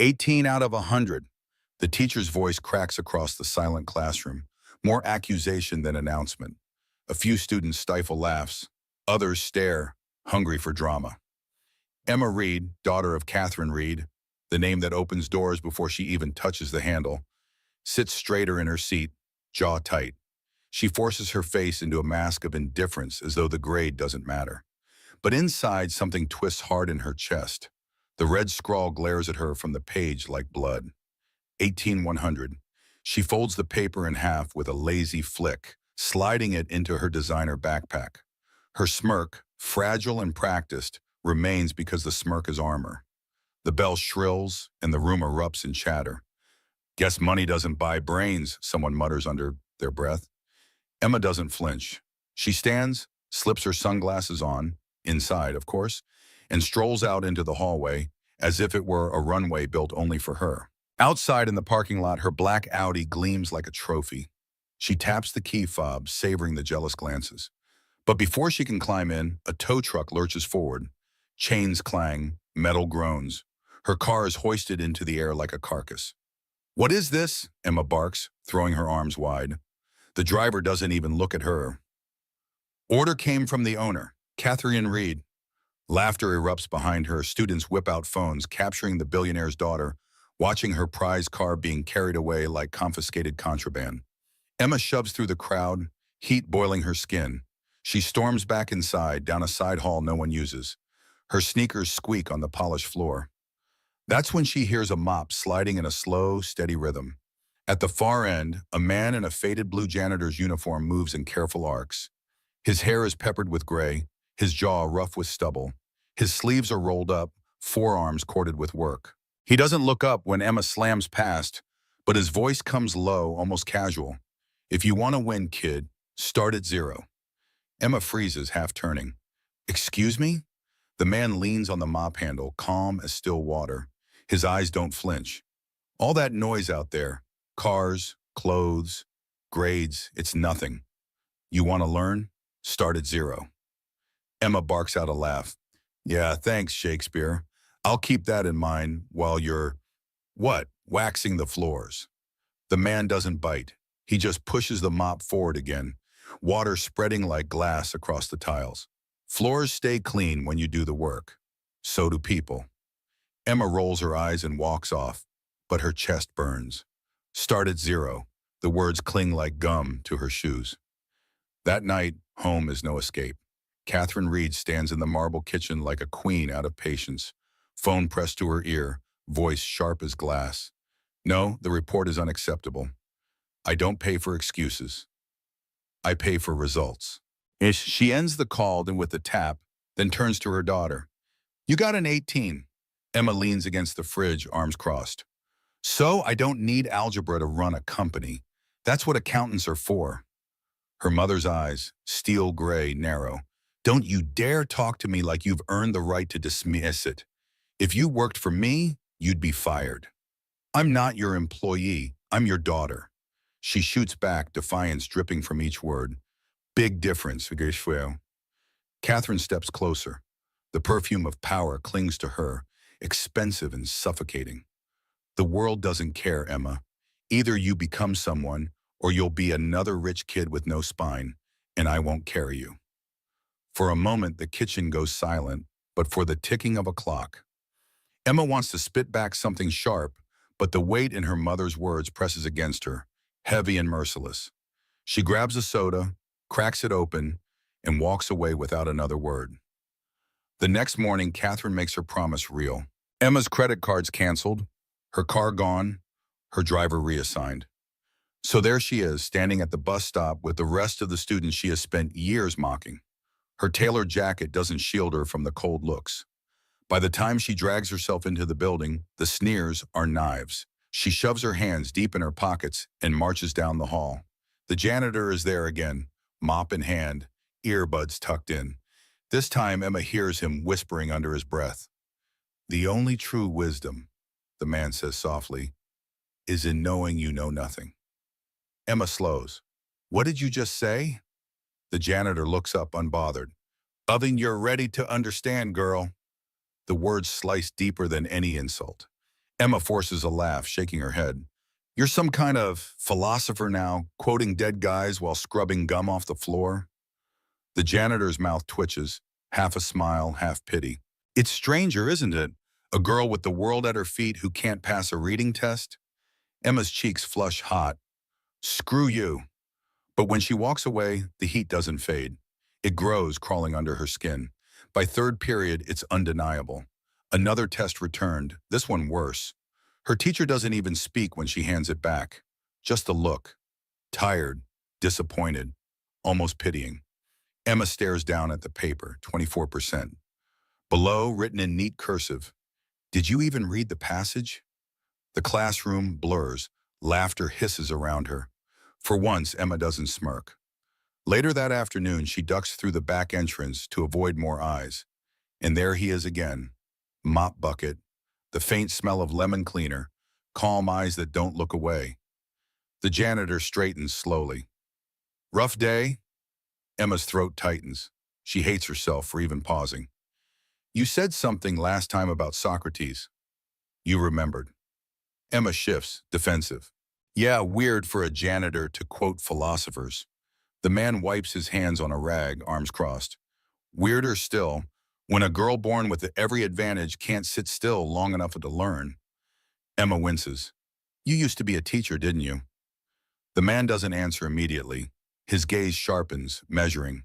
18 out of 100. The teacher's voice cracks across the silent classroom, more accusation than announcement. A few students stifle laughs. Others stare, hungry for drama. Emma Reed, daughter of Catherine Reed, the name that opens doors before she even touches the handle, sits straighter in her seat, jaw tight. She forces her face into a mask of indifference as though the grade doesn't matter. But inside, something twists hard in her chest. The red scrawl glares at her from the page like blood. 18-100. She folds the paper in half with a lazy flick, sliding it into her designer backpack. Her smirk, fragile and practiced, remains because the smirk is armor. The bell shrills, and the room erupts in chatter. Guess money doesn't buy brains, someone mutters under their breath. Emma doesn't flinch. She stands, slips her sunglasses on, inside, of course, and strolls out into the hallway as if it were a runway built only for her. Outside in the parking lot, her black Audi gleams like a trophy. She taps the key fob, savoring the jealous glances. But before she can climb in, a tow truck lurches forward. Chains clang, metal groans. Her car is hoisted into the air like a carcass. "What is this?" Emma barks, throwing her arms wide. The driver doesn't even look at her. Order came from the owner, Catherine Reed. Laughter erupts behind her. Students whip out phones, capturing the billionaire's daughter, watching her prize car being carried away like confiscated contraband. Emma shoves through the crowd, heat boiling her skin. She storms back inside, down a side hall no one uses. Her sneakers squeak on the polished floor. That's when she hears a mop sliding in a slow, steady rhythm. At the far end, a man in a faded blue janitor's uniform moves in careful arcs. His hair is peppered with gray, his jaw rough with stubble. His sleeves are rolled up, forearms corded with work. He doesn't look up when Emma slams past, but his voice comes low, almost casual. "If you want to win, kid, start at 0. Emma freezes, half turning. "Excuse me?" The man leans on the mop handle, calm as still water. His eyes don't flinch. "All that noise out there, cars, clothes, grades, it's nothing. You want to learn? Start at 0. Emma barks out a laugh. "Yeah, thanks, Shakespeare. I'll keep that in mind while you're, what, waxing the floors." The man doesn't bite. He just pushes the mop forward again, water spreading like glass across the tiles. "Floors stay clean when you do the work. So do people." Emma rolls her eyes and walks off, but her chest burns. Start at 0. The words cling like gum to her shoes. That night, home is no escape. Catherine Reed stands in the marble kitchen like a queen out of patience, phone pressed to her ear, voice sharp as glass. "No, the report is unacceptable. I don't pay for excuses. I pay for results." She ends the call with a tap, then turns to her daughter. "You got an 18. Emma leans against the fridge, arms crossed. "So I don't need algebra to run a company. That's what accountants are for." Her mother's eyes, steel gray, narrow. "Don't you dare talk to me like you've earned the right to dismiss it. If you worked for me, you'd be fired. I'm not your employee. I'm your daughter." She shoots back, defiance dripping from each word. "Big difference, Vigeshwell." Catherine steps closer. The perfume of power clings to her, expensive and suffocating. "The world doesn't care, Emma. Either you become someone, or you'll be another rich kid with no spine, and I won't carry you." For a moment, the kitchen goes silent, but for the ticking of a clock. Emma wants to spit back something sharp, but the weight in her mother's words presses against her, heavy and merciless. She grabs a soda, cracks it open, and walks away without another word. The next morning, Catherine makes her promise real. Emma's credit cards canceled, her car gone, her driver reassigned. So there she is, standing at the bus stop with the rest of the students she has spent years mocking. Her tailored jacket doesn't shield her from the cold looks. By the time she drags herself into the building, the sneers are knives. She shoves her hands deep in her pockets and marches down the hall. The janitor is there again, mop in hand, earbuds tucked in. This time, Emma hears him whispering under his breath. "The only true wisdom," the man says softly, "is in knowing you know nothing." Emma slows. "What did you just say?" The janitor looks up unbothered. "Oven, you're ready to understand, girl." The words slice deeper than any insult. Emma forces a laugh, shaking her head. You're some kind of philosopher now, quoting dead guys while scrubbing gum off the floor? The janitor's mouth twitches, half a smile, half pity. It's stranger, isn't it? A girl with the world at her feet who can't pass a reading test? Emma's cheeks flush hot. Screw you. But when she walks away, the heat doesn't fade. It grows, crawling under her skin. By third period, it's undeniable. Another test returned, this one worse. Her teacher doesn't even speak when she hands it back. Just a look. Tired, disappointed, almost pitying. Emma stares down at the paper, 24%. Below, written in neat cursive, did you even read the passage? The classroom blurs. Laughter hisses around her. For once, Emma doesn't smirk. Later that afternoon, she ducks through the back entrance to avoid more eyes. And there he is again. Mop bucket, the faint smell of lemon cleaner, calm eyes that don't look away. The janitor straightens slowly. Rough day? Emma's throat tightens. She hates herself for even pausing. You said something last time about Socrates. You remembered. Emma shifts, defensive. Yeah, weird for a janitor to quote philosophers. The man wipes his hands on a rag, arms crossed. Weirder still, when a girl born with every advantage can't sit still long enough to learn. Emma winces. You used to be a teacher, didn't you? The man doesn't answer immediately. His gaze sharpens, measuring.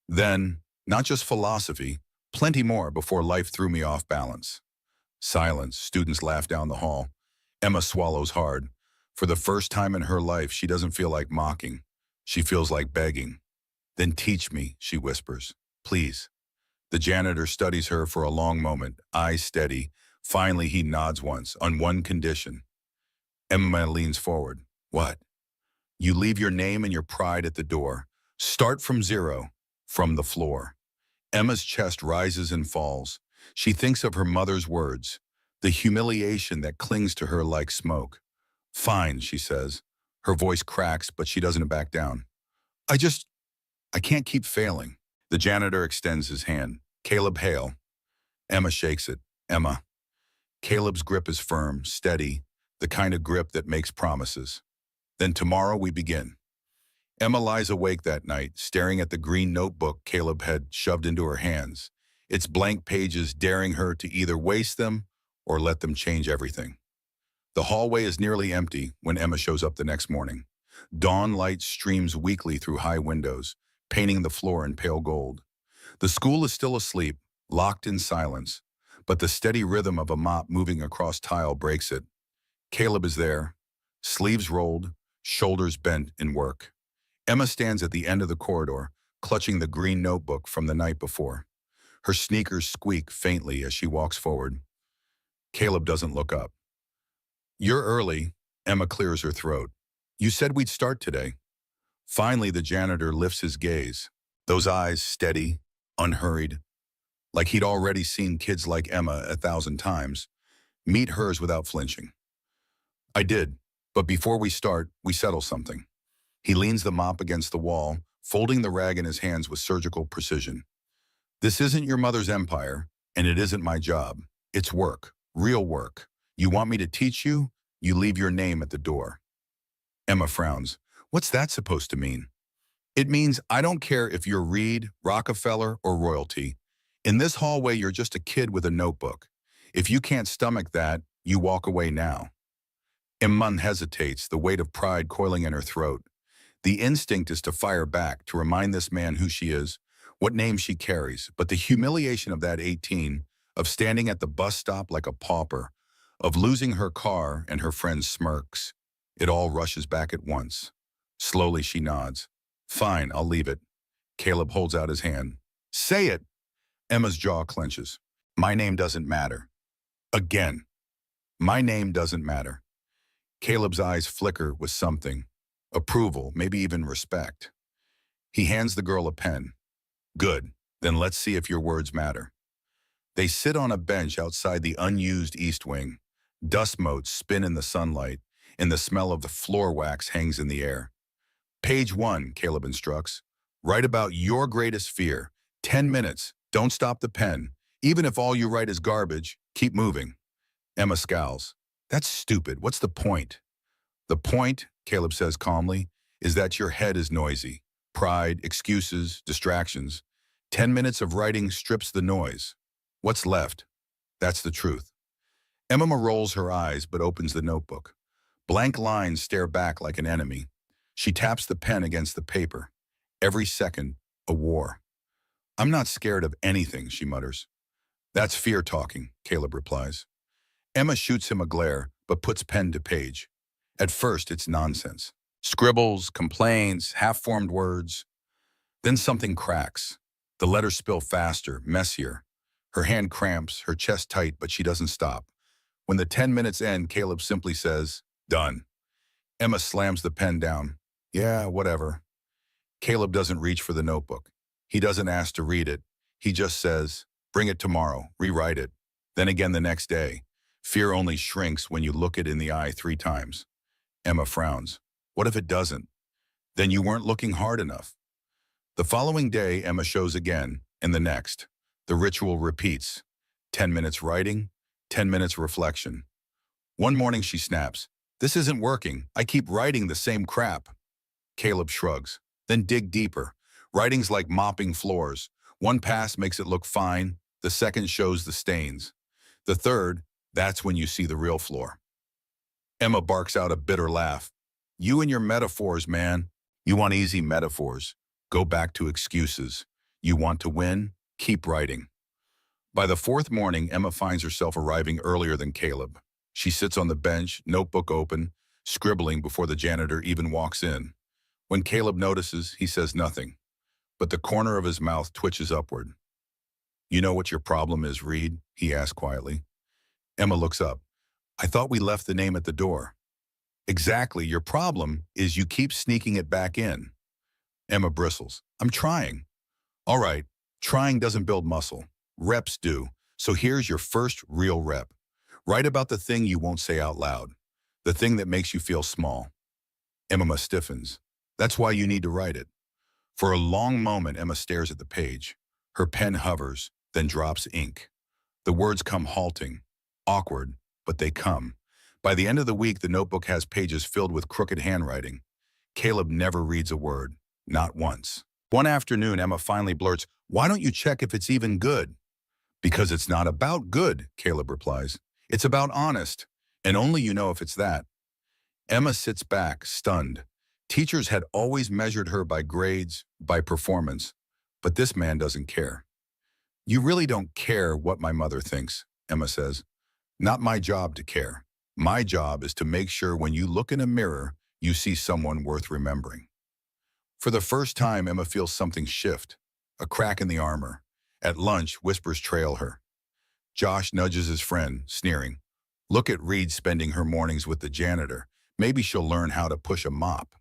Then, not just philosophy, plenty more before life threw me off balance. Silence, students laugh down the hall. Emma swallows hard. For the first time in her life, she doesn't feel like mocking. She feels like begging. Then teach me, she whispers. Please. The janitor studies her for a long moment, eyes steady. Finally, he nods once, on one condition. Emma leans forward. What? You leave your name and your pride at the door. Start from zero, from the floor. Emma's chest rises and falls. She thinks of her mother's words, the humiliation that clings to her like smoke. Fine, she says. Her voice cracks, but she doesn't back down. I can't keep failing. The janitor extends his hand. Caleb Hale. Emma shakes it. Emma. Caleb's grip is firm, steady, the kind of grip that makes promises. Then tomorrow we begin. Emma lies awake that night, staring at the green notebook Caleb had shoved into her hands, its blank pages daring her to either waste them or let them change everything. The hallway is nearly empty when Emma shows up the next morning. Dawn light streams weakly through high windows, painting the floor in pale gold. The school is still asleep, locked in silence, but the steady rhythm of a mop moving across tile breaks it. Caleb is there, sleeves rolled, shoulders bent in work. Emma stands at the end of the corridor, clutching the green notebook from the night before. Her sneakers squeak faintly as she walks forward. Caleb doesn't look up. You're early, Emma clears her throat. You said we'd start today. Finally, the janitor lifts his gaze, those eyes steady, unhurried, like he'd already seen kids like Emma 1,000 times, meet hers without flinching. I did, but before we start, we settle something. He leans the mop against the wall, folding the rag in his hands with surgical precision. This isn't your mother's empire, and it isn't my job. It's work, real work. You want me to teach you? You leave your name at the door. Emma frowns. What's that supposed to mean? It means I don't care if you're Reed, Rockefeller, or royalty. In this hallway, you're just a kid with a notebook. If you can't stomach that, you walk away now. Emma hesitates, the weight of pride coiling in her throat. The instinct is to fire back, to remind this man who she is, what name she carries, but the humiliation of that 18, of standing at the bus stop like a pauper, of losing her car and her friend's smirks, it all rushes back at once. Slowly she nods. Fine, I'll leave it. Caleb holds out his hand. Say it! Emma's jaw clenches. My name doesn't matter. Again. My name doesn't matter. Caleb's eyes flicker with something. Approval, maybe even respect. He hands the girl a pen. Good, then let's see if your words matter. They sit on a bench outside the unused east wing. Dust motes spin in the sunlight, and the smell of the floor wax hangs in the air. Page 1, Caleb instructs. Write about your greatest fear. 10 minutes. Don't stop the pen. Even if all you write is garbage, keep moving. Emma scowls. That's stupid. What's the point? The point, Caleb says calmly, is that your head is noisy. Pride, excuses, distractions. 10 minutes of writing strips the noise. What's left? That's the truth. Emma rolls her eyes but opens the notebook. Blank lines stare back like an enemy. She taps the pen against the paper. Every second, a war. I'm not scared of anything, she mutters. That's fear talking, Caleb replies. Emma shoots him a glare, but puts pen to page. At first, it's nonsense. Scribbles, complaints, half-formed words. Then something cracks. The letters spill faster, messier. Her hand cramps, her chest tight, but she doesn't stop. When the 10 minutes end, Caleb simply says, "Done." Emma slams the pen down. Yeah, whatever. Caleb doesn't reach for the notebook. He doesn't ask to read it. He just says, "Bring it tomorrow, rewrite it." Then again the next day. Fear only shrinks when you look it in the eye 3 times. Emma frowns. What if it doesn't? Then you weren't looking hard enough. The following day, Emma shows again, and the next. The ritual repeats. 10 minutes writing, 10 minutes reflection. One morning she snaps. This isn't working. I keep writing the same crap. Caleb shrugs. Then dig deeper. Writing's like mopping floors. One pass makes it look fine. The second shows the stains. The third, that's when you see the real floor. Emma barks out a bitter laugh. You and your metaphors, man. You want easy metaphors. Go back to excuses. You want to win? Keep writing. By the 4th morning, Emma finds herself arriving earlier than Caleb. She sits on the bench, notebook open, scribbling before the janitor even walks in. When Caleb notices, he says nothing, but the corner of his mouth twitches upward. You know what your problem is, Reed? He asks quietly. Emma looks up. I thought we left the name at the door. Exactly, your problem is you keep sneaking it back in. Emma bristles. I'm trying. All right, trying doesn't build muscle. Reps do. So here's your first real rep. Write about the thing you won't say out loud. The thing that makes you feel small. Emma stiffens. That's why you need to write it. For a long moment, Emma stares at the page. Her pen hovers, then drops ink. The words come halting, awkward, but they come. By the end of the week, the notebook has pages filled with crooked handwriting. Caleb never reads a word, not once. One afternoon, Emma finally blurts, why don't you check if it's even good? Because it's not about good, Caleb replies. It's about honest, and only you know if it's that. Emma sits back, stunned. Teachers had always measured her by grades, by performance, but this man doesn't care. You really don't care what my mother thinks, Emma says. Not my job to care. My job is to make sure when you look in a mirror, you see someone worth remembering. For the first time, Emma feels something shift, a crack in the armor. At lunch, whispers trail her. Josh nudges his friend, sneering. Look at Reed spending her mornings with the janitor. Maybe she'll learn how to push a mop.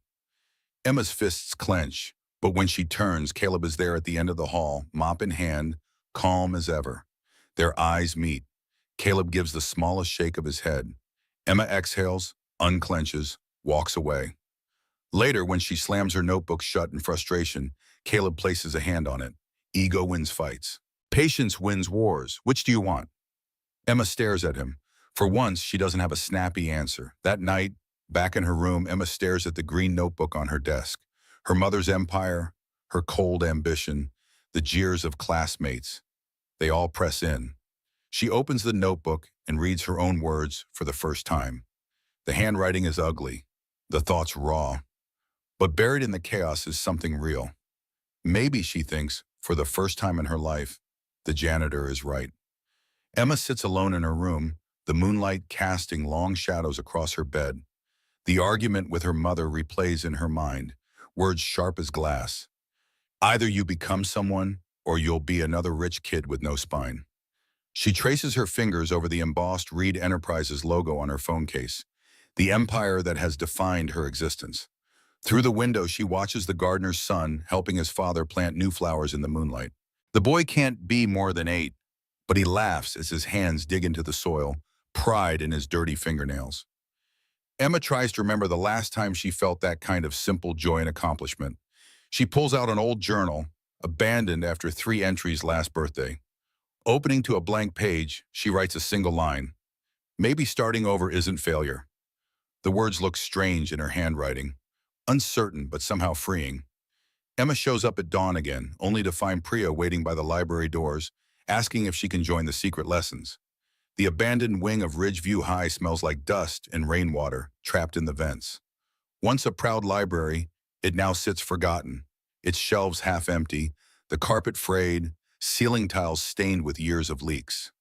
Emma's fists clench, but when she turns, Caleb is there at the end of the hall, mop in hand, calm as ever. Their eyes meet. Caleb gives the smallest shake of his head. Emma exhales, unclenches, walks away. Later, when she slams her notebook shut in frustration, Caleb places a hand on it. Ego wins fights. Patience wins wars. Which do you want? Emma stares at him. For once, she doesn't have a snappy answer. That night, back in her room, Emma stares at the green notebook on her desk. Her mother's empire, her cold ambition, the jeers of classmates. They all press in. She opens the notebook and reads her own words for the first time. The handwriting is ugly, the thoughts raw. But buried in the chaos is something real. Maybe, she thinks, for the first time in her life, the janitor is right. Emma sits alone in her room, the moonlight casting long shadows across her bed. The argument with her mother replays in her mind, words sharp as glass. Either you become someone, or you'll be another rich kid with no spine. She traces her fingers over the embossed Reed Enterprises logo on her phone case, the empire that has defined her existence. Through the window, she watches the gardener's son helping his father plant new flowers in the moonlight. The boy can't be more than 8, but he laughs as his hands dig into the soil, pride in his dirty fingernails. Emma tries to remember the last time she felt that kind of simple joy and accomplishment. She pulls out an old journal, abandoned after 3 entries last birthday. Opening to a blank page, she writes a single line. Maybe starting over isn't failure. The words look strange in her handwriting, uncertain but somehow freeing. Emma shows up at dawn again, only to find Priya waiting by the library doors, asking if she can join the secret lessons. The abandoned wing of Ridgeview High smells like dust and rainwater trapped in the vents. Once a proud library, it now sits forgotten, its shelves half empty, the carpet frayed, ceiling tiles stained with years of leaks.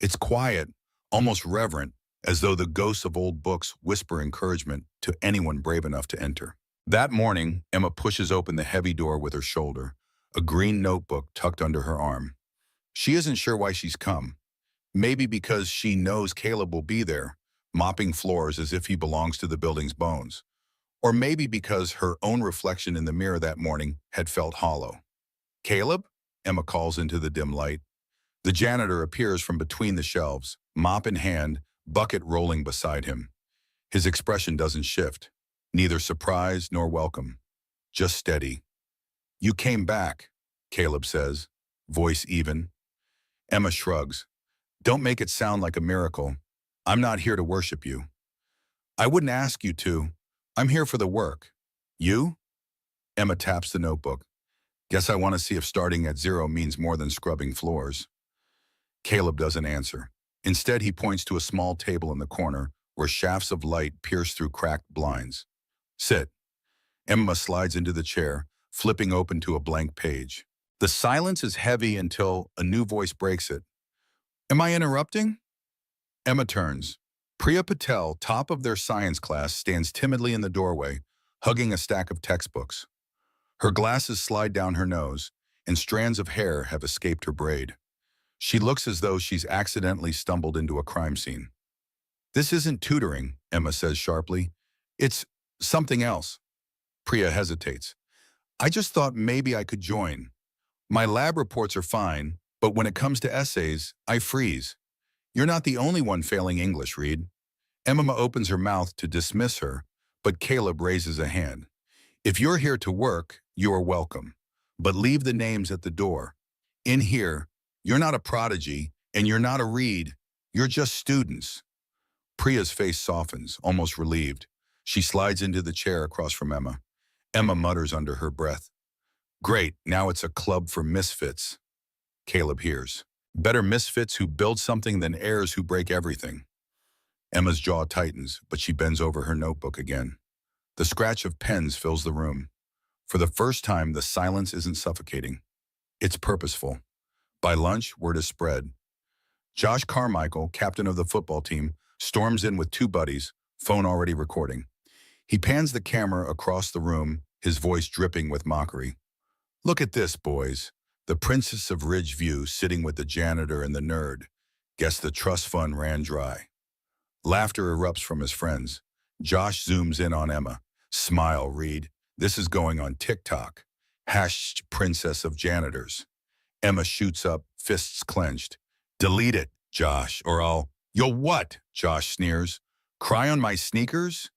It's quiet, almost reverent, as though the ghosts of old books whisper encouragement to anyone brave enough to enter. That morning, Emma pushes open the heavy door with her shoulder, a green notebook tucked under her arm. She isn't sure why she's come. Maybe because she knows Caleb will be there, mopping floors as if he belongs to the building's bones. Or maybe because her own reflection in the mirror that morning had felt hollow. "Caleb?" Emma calls into the dim light. The janitor appears from between the shelves, mop in hand, bucket rolling beside him. His expression doesn't shift, neither surprise nor welcome, just steady. "You came back," Caleb says, voice even. Emma shrugs. "Don't make it sound like a miracle. I'm not here to worship you." "I wouldn't ask you to. I'm here for the work." "You?" Emma taps the notebook. "Guess I want to see if starting at zero means more than scrubbing floors." Caleb doesn't answer. Instead, he points to a small table in the corner where shafts of light pierce through cracked blinds. "Sit." Emma slides into the chair, flipping open to a blank page. The silence is heavy until a new voice breaks it. "Am I interrupting?" Emma turns. Priya Patel, top of their science class, stands timidly in the doorway, hugging a stack of textbooks. Her glasses slide down her nose, and strands of hair have escaped her braid. She looks as though she's accidentally stumbled into a crime scene. "This isn't tutoring," Emma says sharply. "It's something else." Priya hesitates. "I just thought maybe I could join. My lab reports are fine, but when it comes to essays, I freeze. You're not the only one failing English, Reed." Emma opens her mouth to dismiss her, but Caleb raises a hand. "If you're here to work, you are welcome. But leave the names at the door. In here, you're not a prodigy, and you're not a Reed. You're just students." Priya's face softens, almost relieved. She slides into the chair across from Emma. Emma mutters under her breath. "Great, now it's a club for misfits." Caleb hears. "Better misfits who build something than heirs who break everything." Emma's jaw tightens, but she bends over her notebook again. The scratch of pens fills the room. For the first time, the silence isn't suffocating. It's purposeful. By lunch, word is spread. Josh Carmichael, captain of the football team, storms in with two buddies, phone already recording. He pans the camera across the room, his voice dripping with mockery. "Look at this, boys. The princess of Ridgeview sitting with the janitor and the nerd. Guess the trust fund ran dry." Laughter erupts from his friends. Josh zooms in on Emma. "Smile, Reed. This is going on TikTok. Hash princess of janitors." Emma shoots up, fists clenched. "Delete it, Josh, or I'll—" "You'll what?" Josh sneers. "Cry on my sneakers?"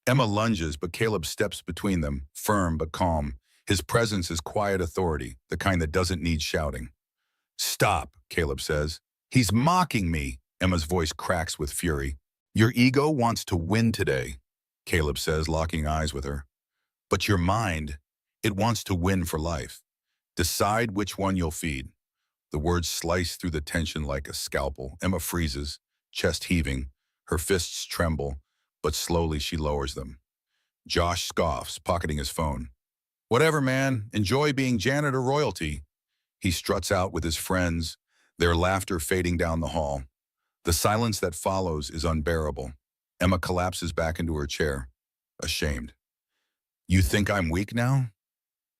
Emma lunges, but Caleb steps between them, firm but calm. His presence is quiet authority, the kind that doesn't need shouting. "Stop," Caleb says. "He's mocking me." Emma's voice cracks with fury. "Your ego wants to win today," Caleb says, locking eyes with her. "But your mind, it wants to win for life. Decide which one you'll feed." The words slice through the tension like a scalpel. Emma freezes, chest heaving. Her fists tremble, but slowly she lowers them. Josh scoffs, pocketing his phone. "Whatever, man. Enjoy being janitor royalty." He struts out with his friends, their laughter fading down the hall. The silence that follows is unbearable. Emma collapses back into her chair, ashamed. "You think I'm weak now?"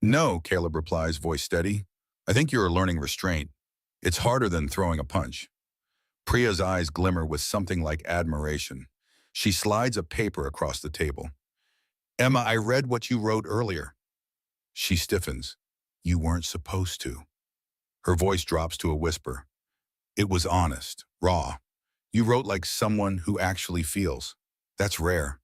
"No," Caleb replies, voice steady. "I think you're learning restraint. It's harder than throwing a punch." Priya's eyes glimmer with something like admiration. She slides a paper across the table. "Emma, I read what you wrote earlier." She stiffens. "You weren't supposed to." Her voice drops to a whisper. "It was honest, raw. You wrote like someone who actually feels. That's rare."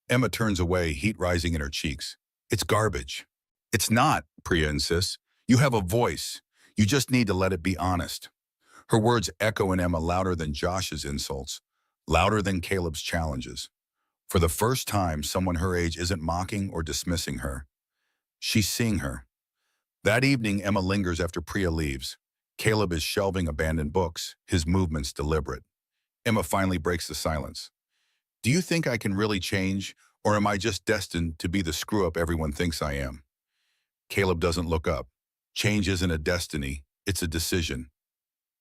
Emma turns away, heat rising in her cheeks. "It's garbage." "It's not," Priya insists. "You have a voice. You just need to let it be honest." Her words echo in Emma louder than Josh's insults. louder than Caleb's challenges. For the first time, someone her age isn't mocking or dismissing her. She's seeing her. That evening, Emma lingers after Priya leaves. Caleb is shelving abandoned books, his movements deliberate. Emma finally breaks the silence. Do you think I can really change, or am I just destined to be the screw-up everyone thinks I am? Caleb doesn't look up. Change isn't a destiny, it's a decision.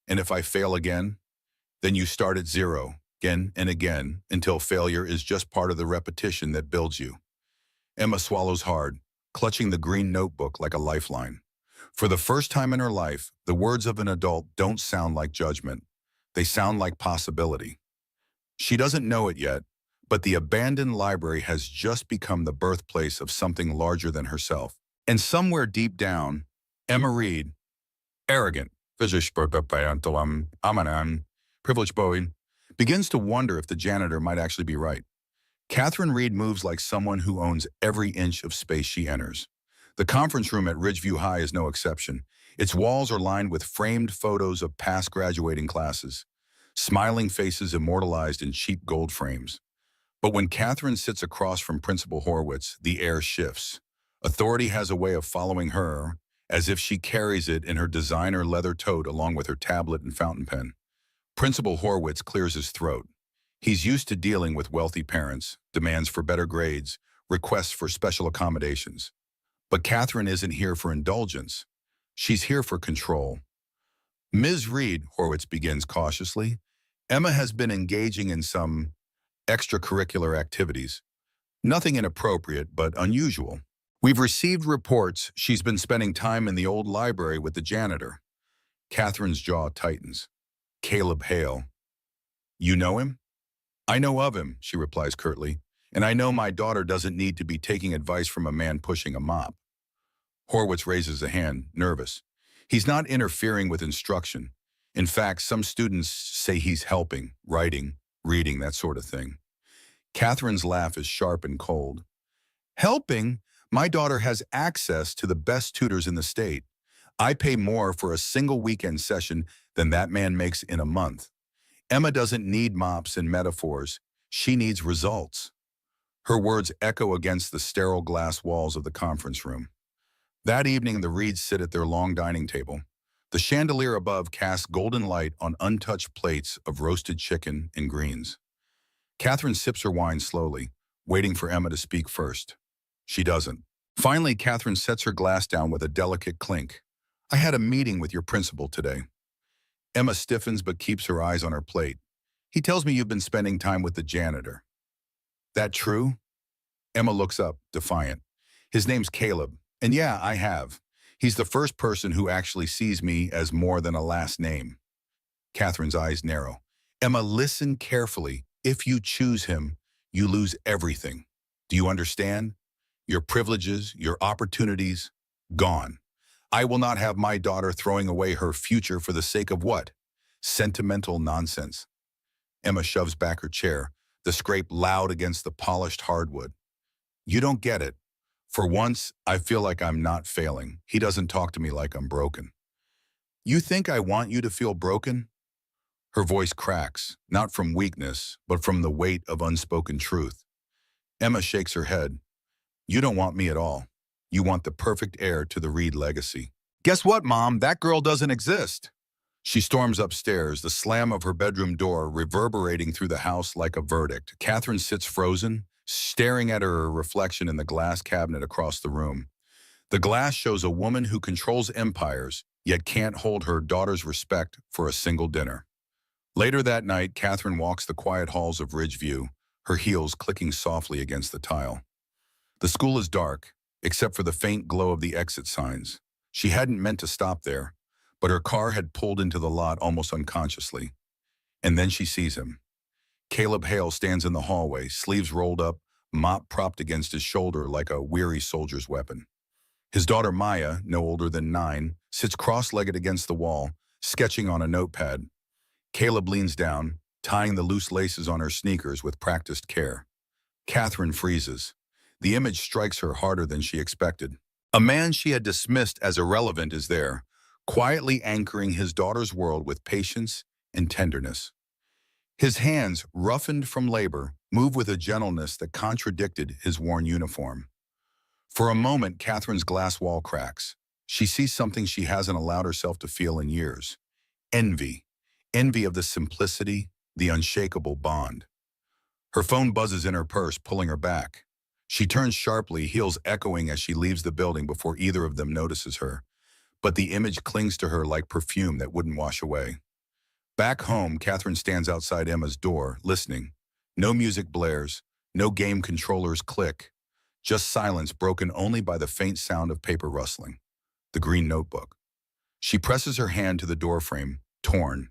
And if I fail again, then you start at zero, again and again, until failure is just part of the repetition that builds you. Emma swallows hard, clutching the green notebook like a lifeline. For the first time in her life, the words of an adult don't sound like judgment. They sound like possibility. She doesn't know it yet, but the abandoned library has just become the birthplace of something larger than herself. And somewhere deep down, Emma Reed, arrogant, privileged boy, begins to wonder if the janitor might actually be right. Catherine Reed moves like someone who owns every inch of space she enters. The conference room at Ridgeview High is no exception. Its walls are lined with framed photos of past graduating classes, smiling faces immortalized in cheap gold frames. But when Catherine sits across from Principal Horwitz, the air shifts. Authority has a way of following her, as if she carries it in her designer leather tote along with her tablet and fountain pen. Principal Horwitz clears his throat. He's used to dealing with wealthy parents, demands for better grades, requests for special accommodations. But Catherine isn't here for indulgence. She's here for control. Ms. Reed, Horwitz begins cautiously, Emma has been engaging in some extracurricular activities. Nothing inappropriate, but unusual. We've received reports she's been spending time in the old library with the janitor. Catherine's jaw tightens. Caleb Hale. You know him? I know of him, she replies curtly, and I know my daughter doesn't need to be taking advice from a man pushing a mop. Horwitz raises a hand, nervous. He's not interfering with instruction. In fact, some students say he's helping, writing, reading, that sort of thing. Catherine's laugh is sharp and cold. Helping? My daughter has access to the best tutors in the state. I pay more for a single weekend session than that man makes in a month. Emma doesn't need mops and metaphors. She needs results. Her words echo against the sterile glass walls of the conference room. That evening, the Reeds sit at their long dining table. The chandelier above casts golden light on untouched plates of roasted chicken and greens. Catherine sips her wine slowly, waiting for Emma to speak first. She doesn't. Finally, Catherine sets her glass down with a delicate clink. I had a meeting with your principal today. Emma stiffens but keeps her eyes on her plate. He tells me you've been spending time with the janitor. That true? Emma looks up, defiant. His name's Caleb, and yeah, I have. He's the first person who actually sees me as more than a last name. Catherine's eyes narrow. Emma, listen carefully. If you choose him, you lose everything. Do you understand? Your privileges, your opportunities, gone. I will not have my daughter throwing away her future for the sake of what? Sentimental nonsense. Emma shoves back her chair, the scrape loud against the polished hardwood. You don't get it. For once, I feel like I'm not failing. He doesn't talk to me like I'm broken. You think I want you to feel broken? Her voice cracks, not from weakness, but from the weight of unspoken truth. Emma shakes her head. You don't want me at all. You want the perfect heir to the Reed legacy. Guess what, Mom? That girl doesn't exist. She storms upstairs, the slam of her bedroom door reverberating through the house like a verdict. Catherine sits frozen, staring at her reflection in the glass cabinet across the room. The glass shows a woman who controls empires, yet can't hold her daughter's respect for a single dinner. Later that night, Catherine walks the quiet halls of Ridgeview, her heels clicking softly against the tile. The school is dark, except for the faint glow of the exit signs. She hadn't meant to stop there, but her car had pulled into the lot almost unconsciously. And then she sees him. Caleb Hale stands in the hallway, sleeves rolled up, mop propped against his shoulder like a weary soldier's weapon. His daughter Maya, no older than 9, sits cross-legged against the wall, sketching on a notepad. Caleb leans down, tying the loose laces on her sneakers with practiced care. Catherine freezes. The image strikes her harder than she expected. A man she had dismissed as irrelevant is there, quietly anchoring his daughter's world with patience and tenderness. His hands, roughened from labor, move with a gentleness that contradicted his worn uniform. For a moment, Catherine's glass wall cracks. She sees something she hasn't allowed herself to feel in years. Envy. Envy of the simplicity, the unshakable bond. Her phone buzzes in her purse, pulling her back. She turns sharply, heels echoing as she leaves the building before either of them notices her. But the image clings to her like perfume that wouldn't wash away. Back home, Catherine stands outside Emma's door, listening. No music blares, no game controllers click, just silence broken only by the faint sound of paper rustling. The green notebook. She presses her hand to the doorframe, torn.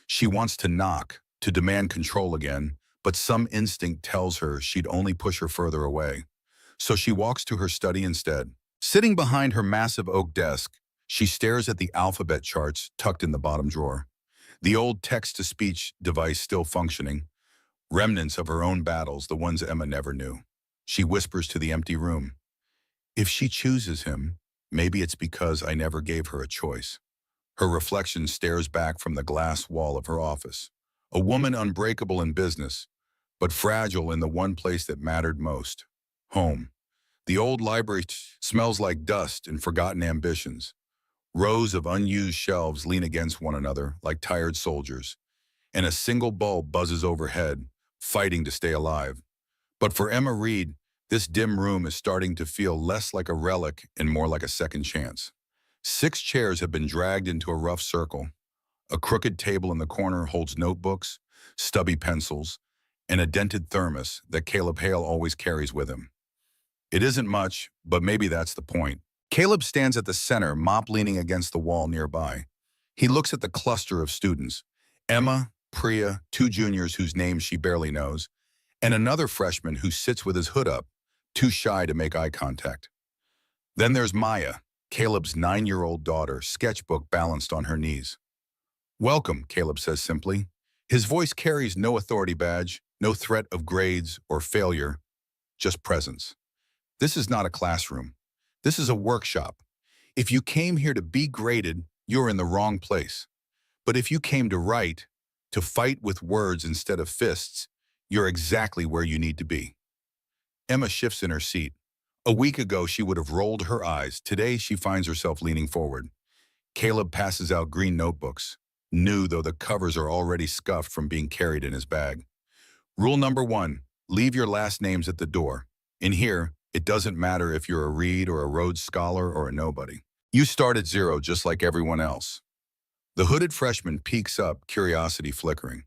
She wants to knock, to demand control again, but some instinct tells her she'd only push her further away. So she walks to her study instead. Sitting behind her massive oak desk, she stares at the alphabet charts tucked in the bottom drawer. The old text-to-speech device still functioning, remnants of her own battles, the ones Emma never knew. She whispers to the empty room, "If she chooses him, maybe it's because I never gave her a choice." Her reflection stares back from the glass wall of her office. A woman unbreakable in business, but fragile in the one place that mattered most, home. The old library smells like dust and forgotten ambitions. Rows of unused shelves lean against one another like tired soldiers, and a single bulb buzzes overhead, fighting to stay alive. But for Emma Reed, this dim room is starting to feel less like a relic and more like a second chance. 6 chairs have been dragged into a rough circle. A crooked table in the corner holds notebooks, stubby pencils, and a dented thermos that Caleb Hale always carries with him. It isn't much, but maybe that's the point. Caleb stands at the center, mop leaning against the wall nearby. He looks at the cluster of students. Emma, Priya, 2 juniors whose names she barely knows, and another freshman who sits with his hood up, too shy to make eye contact. Then there's Maya, Caleb's 9-year-old daughter, sketchbook balanced on her knees. "Welcome," Caleb says simply. His voice carries no authority badge, no threat of grades or failure, just presence. This is not a classroom. This is a workshop. If you came here to be graded, you're in the wrong place. But if you came to write, to fight with words instead of fists, you're exactly where you need to be. Emma shifts in her seat. A week ago, she would have rolled her eyes. Today, she finds herself leaning forward. Caleb passes out green notebooks, new though the covers are already scuffed from being carried in his bag. Rule number 1, leave your last names at the door. In here, it doesn't matter if you're a Reed or a Rhodes Scholar or a nobody. You start at 0 just like everyone else. The hooded freshman peeks up, curiosity flickering.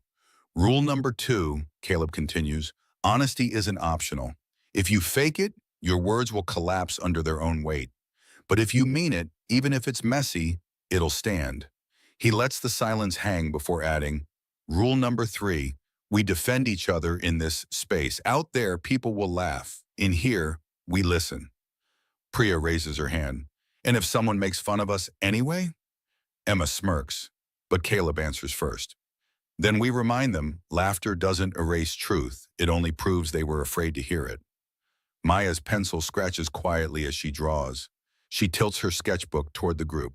Rule number 2, Caleb continues, honesty isn't optional. If you fake it, your words will collapse under their own weight. But if you mean it, even if it's messy, it'll stand. He lets the silence hang before adding, rule number 3, we defend each other in this space. Out there, people will laugh. In here, we listen. Priya raises her hand. And if someone makes fun of us anyway? Emma smirks, but Caleb answers first. Then we remind them, laughter doesn't erase truth. It only proves they were afraid to hear it. Maya's pencil scratches quietly as she draws. She tilts her sketchbook toward the group.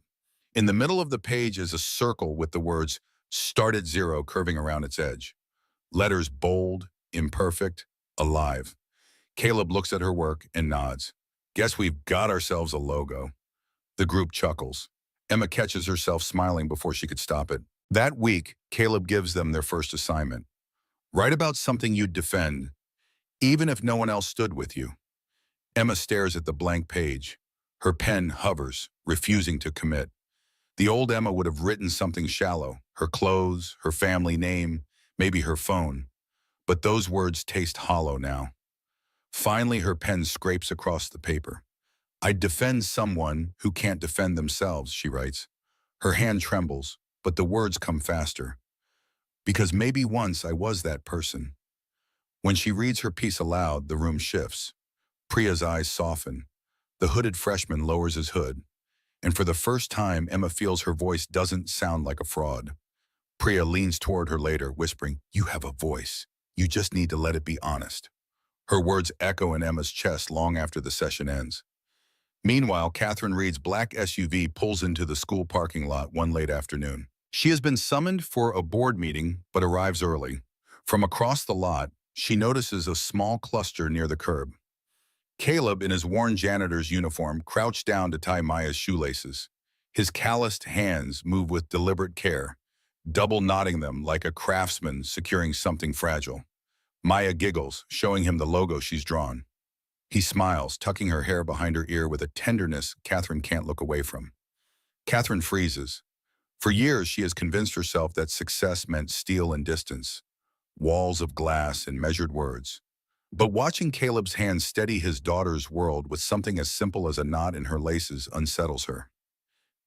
In the middle of the page is a circle with the words, start at 0 curving around its edge. Letters bold, imperfect, alive. Caleb looks at her work and nods. Guess we've got ourselves a logo. The group chuckles. Emma catches herself smiling before she could stop it. That week, Caleb gives them their first assignment. Write about something you'd defend, even if no one else stood with you. Emma stares at the blank page. Her pen hovers, refusing to commit. The old Emma would have written something shallow, her clothes, her family name, maybe her phone. But those words taste hollow now. Finally, her pen scrapes across the paper. I'd defend someone who can't defend themselves, she writes. Her hand trembles, but the words come faster. Because maybe once I was that person. When she reads her piece aloud, the room shifts. Priya's eyes soften. The hooded freshman lowers his hood. And for the first time, Emma feels her voice doesn't sound like a fraud. Priya leans toward her later, whispering, you have a voice. You just need to let it be honest. Her words echo in Emma's chest long after the session ends. Meanwhile, Catherine Reed's black SUV pulls into the school parking lot one late afternoon. She has been summoned for a board meeting, but arrives early. From across the lot, she notices a small cluster near the curb. Caleb, in his worn janitor's uniform, crouched down to tie Maya's shoelaces. His calloused hands move with deliberate care, double knotting them like a craftsman securing something fragile. Maya giggles, showing him the logo she's drawn. He smiles, tucking her hair behind her ear with a tenderness Catherine can't look away from. Catherine freezes. For years, she has convinced herself that success meant steel and distance, walls of glass and measured words. But watching Caleb's hand steady his daughter's world with something as simple as a knot in her laces unsettles her.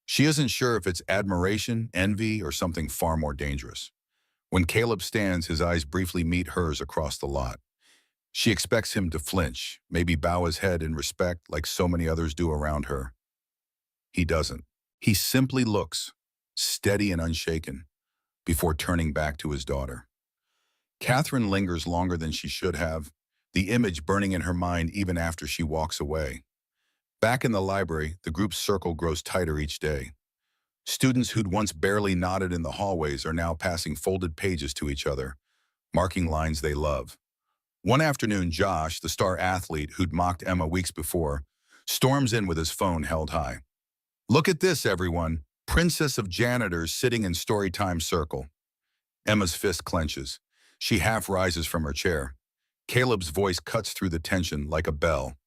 She isn't sure if it's admiration, envy, or something far more dangerous. When Caleb stands, his eyes briefly meet hers across the lot. She expects him to flinch, maybe bow his head in respect like so many others do around her. He doesn't. He simply looks, steady and unshaken, before turning back to his daughter. Catherine lingers longer than she should have, the image burning in her mind even after she walks away. Back in the library, the group's circle grows tighter each day. Students who'd once barely nodded in the hallways are now passing folded pages to each other, marking lines they love. One afternoon, Josh, the star athlete who'd mocked Emma weeks before, storms in with his phone held high. "Look at this, everyone. Princess of Janitors sitting in storytime circle." Emma's fist clenches. She half rises from her chair. Caleb's voice cuts through the tension like a bell.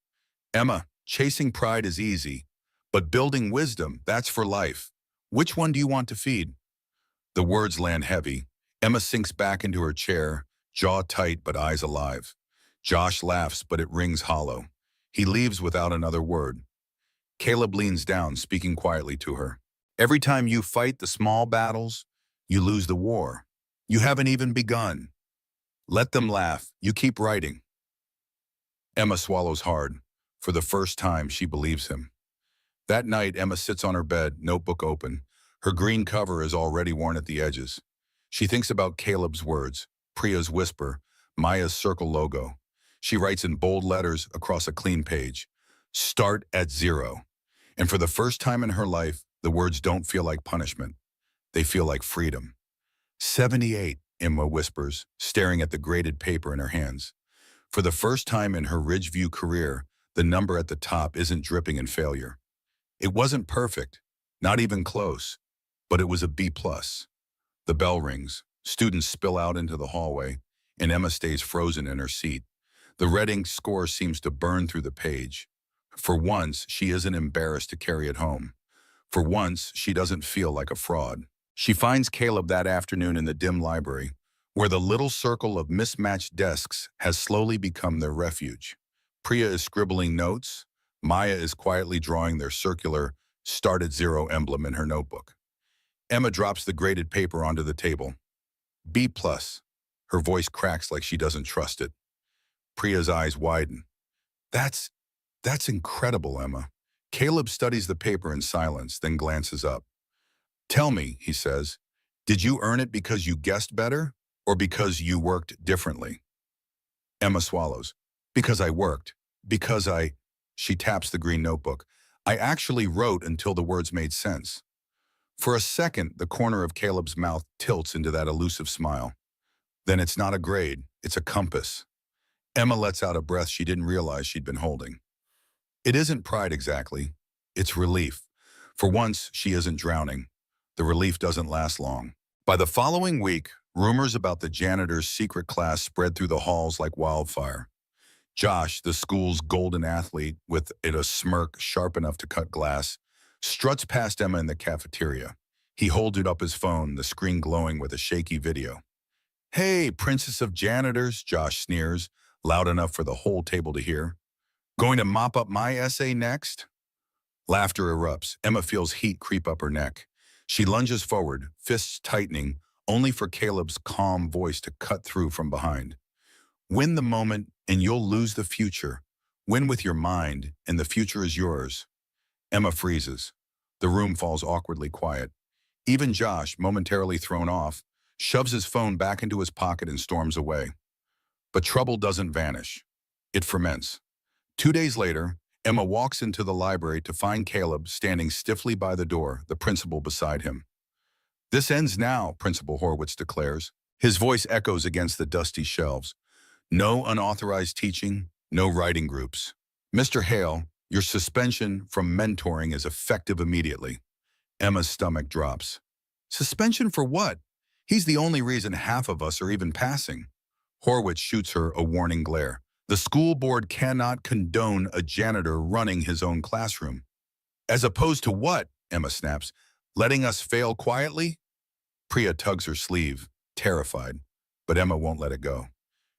"Emma, chasing pride is easy, but building wisdom, that's for life. Which one do you want to feed?" The words land heavy. Emma sinks back into her chair, jaw tight but eyes alive. Josh laughs, but it rings hollow. He leaves without another word. Caleb leans down, speaking quietly to her. "Every time you fight the small battles, you lose the war. You haven't even begun. Let them laugh. You keep writing." Emma swallows hard. For the first time, she believes him. That night, Emma sits on her bed, notebook open. Her green cover is already worn at the edges. She thinks about Caleb's words, Priya's whisper, Maya's circle logo. She writes in bold letters across a clean page, "Start at zero." And for the first time in her life, the words don't feel like punishment. They feel like freedom. 78, Emma whispers, staring at the graded paper in her hands. For the first time in her Ridgeview career, the number at the top isn't dripping in failure. It wasn't perfect, not even close, but it was a B+. The bell rings, students spill out into the hallway, and Emma stays frozen in her seat. The red ink score seems to burn through the page. For once, she isn't embarrassed to carry it home. For once, she doesn't feel like a fraud. She finds Caleb that afternoon in the dim library, where the little circle of mismatched desks has slowly become their refuge. Priya is scribbling notes. Maya is quietly drawing their circular "Start at Zero" emblem in her notebook. Emma drops the graded paper onto the table. B+. Her voice cracks like she doesn't trust it. Priya's eyes widen. That's incredible, Emma." Caleb studies the paper in silence, then glances up. "Tell me," he says, "did you earn it because you guessed better or because you worked differently?" Emma swallows. "Because I worked. Because I—" She taps the green notebook. "I actually wrote until the words made sense." For a second, the corner of Caleb's mouth tilts into that elusive smile. Then it's not a grade, it's a compass. Emma lets out a breath she didn't realize she'd been holding. It isn't pride exactly. It's relief. For once, she isn't drowning. The relief doesn't last long. By the following week, rumors about the janitor's secret class spread through the halls like wildfire. Josh, the school's golden athlete, with a smirk sharp enough to cut glass, struts past Emma in the cafeteria. He holds up his phone, the screen glowing with a shaky video. "Hey, Princess of Janitors," Josh sneers, loud enough for the whole table to hear. "Going to mop up my essay next?" Laughter erupts. Emma feels heat creep up her neck. She lunges forward, fists tightening, only for Caleb's calm voice to cut through from behind. "Win the moment, and you'll lose the future. Win with your mind, and the future is yours." Emma freezes. The room falls awkwardly quiet. Even Josh, momentarily thrown off, shoves his phone back into his pocket and storms away. But trouble doesn't vanish. It ferments. 2 days later, Emma walks into the library to find Caleb standing stiffly by the door, the principal beside him. "This ends now," Principal Horwitz declares. His voice echoes against the dusty shelves. No unauthorized teaching, no writing groups. Mr. Hale, your suspension from mentoring is effective immediately. Emma's stomach drops. Suspension for what? He's the only reason half of us are even passing. Horwitz shoots her a warning glare. The school board cannot condone a janitor running his own classroom. As opposed to what? Emma snaps. Letting us fail quietly? Priya tugs her sleeve, terrified, but Emma won't let it go.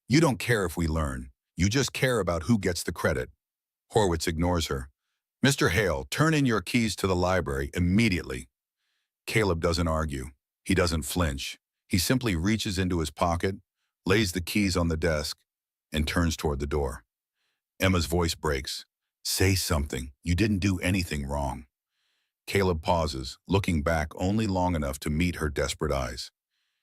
You don't care if we learn. You just care about who gets the credit. Horwitz ignores her. Mr. Hale, turn in your keys to the library immediately. Caleb doesn't argue. He doesn't flinch. He simply reaches into his pocket, lays the keys on the desk, and turns toward the door. Emma's voice breaks. Say something. You didn't do anything wrong. Caleb pauses, looking back only long enough to meet her desperate eyes.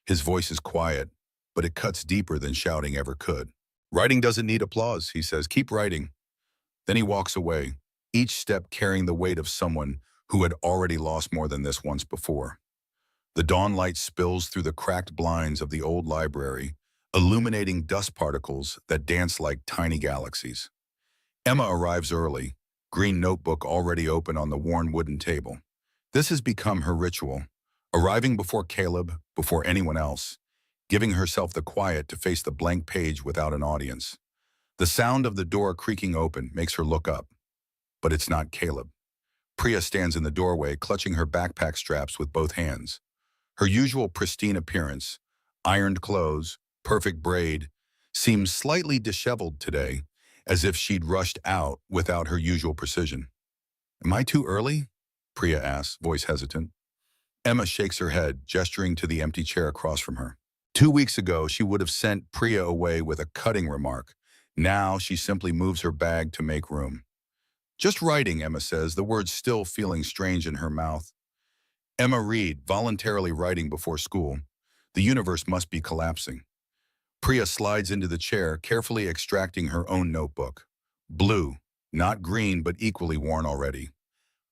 His voice is quiet, but it cuts deeper than shouting ever could. Writing doesn't need applause, he says. Keep writing. Then he walks away, each step carrying the weight of someone who had already lost more than this once before. The dawn light spills through the cracked blinds of the old library, illuminating dust particles that dance like tiny galaxies. Emma arrives early, green notebook already open on the worn wooden table. This has become her ritual, arriving before Caleb, before anyone else, giving herself the quiet to face the blank page without an audience. The sound of the door creaking open makes her look up, but it's not Caleb. Priya stands in the doorway, clutching her backpack straps with both hands. Her usual pristine appearance, ironed clothes, perfect braid, seems slightly disheveled today, as if she'd rushed out without her usual precision. Am I too early? Priya asks, voice hesitant. Emma shakes her head, gesturing to the empty chair across from her. 2 weeks ago, she would have sent Priya away with a cutting remark. Now, she simply moves her bag to make room. Just writing, Emma says, the words still feeling strange in her mouth. Emma Reed, voluntarily writing before school. The universe must be collapsing. Priya slides into the chair, carefully extracting her own notebook. Blue, not green, but equally worn already.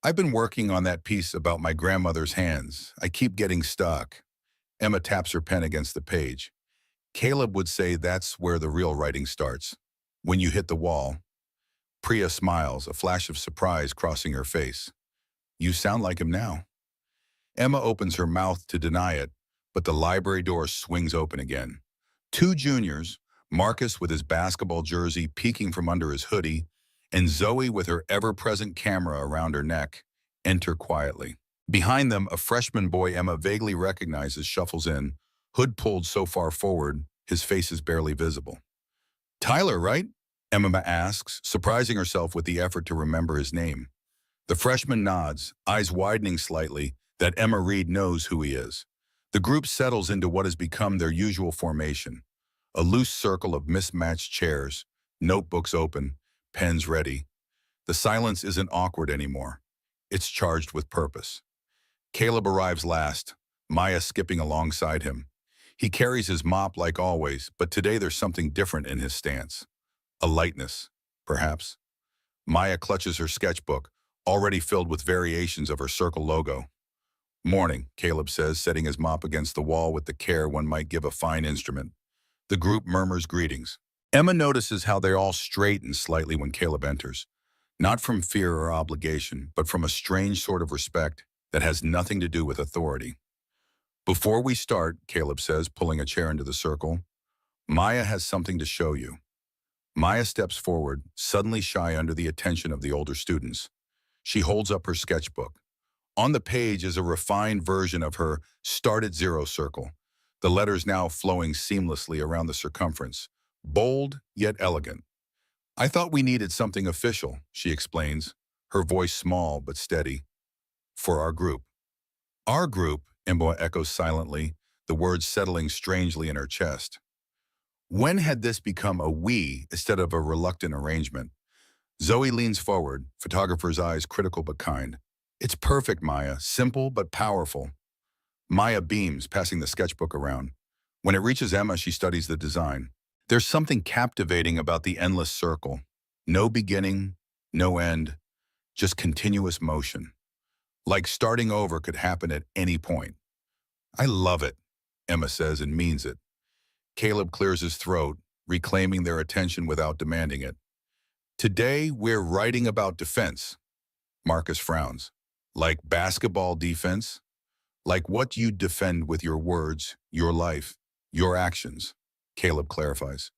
I've been working on that piece about my grandmother's hands. I keep getting stuck. Emma taps her pen against the page. Caleb would say that's where the real writing starts. When you hit the wall. Priya smiles, a flash of surprise crossing her face. You sound like him now. Emma opens her mouth to deny it, but the library door swings open again. 2 juniors, Marcus with his basketball jersey peeking from under his hoodie, and Zoe with her ever-present camera around her neck, enter quietly. Behind them, a freshman boy Emma vaguely recognizes shuffles in, hood pulled so far forward, his face is barely visible. Tyler, right? Emma asks, surprising herself with the effort to remember his name. The freshman nods, eyes widening slightly, that Emma Reed knows who he is. The group settles into what has become their usual formation, a loose circle of mismatched chairs, notebooks open, pens ready. The silence isn't awkward anymore. It's charged with purpose. Caleb arrives last, Maya skipping alongside him. He carries his mop like always, but today there's something different in his stance. A lightness, perhaps. Maya clutches her sketchbook, already filled with variations of her circle logo. Morning, Caleb says, setting his mop against the wall with the care one might give a fine instrument. The group murmurs greetings. Emma notices how they all straighten slightly when Caleb enters, not from fear or obligation, but from a strange sort of respect that has nothing to do with authority. Before we start, Caleb says, pulling a chair into the circle, Maya has something to show you. Maya steps forward, suddenly shy under the attention of the older students. She holds up her sketchbook. On the page is a refined version of her Start at Zero circle, the letters now flowing seamlessly around the circumference, bold yet elegant. I thought we needed something official, she explains, her voice small but steady. For our group. Our group, Emma echoes silently, the words settling strangely in her chest. When had this become a we instead of a reluctant arrangement? Zoe leans forward, photographer's eyes critical but kind. It's perfect, Maya, simple but powerful. Maya beams, passing the sketchbook around. When it reaches Emma, she studies the design. There's something captivating about the endless circle. No beginning, no end, just continuous motion. Like starting over could happen at any point. I love it, Emma says and means it. Caleb clears his throat, reclaiming their attention without demanding it. Today, we're writing about defense. Marcus frowns. Like basketball defense? Like what you'd defend with your words, your life, your actions. Caleb clarifies.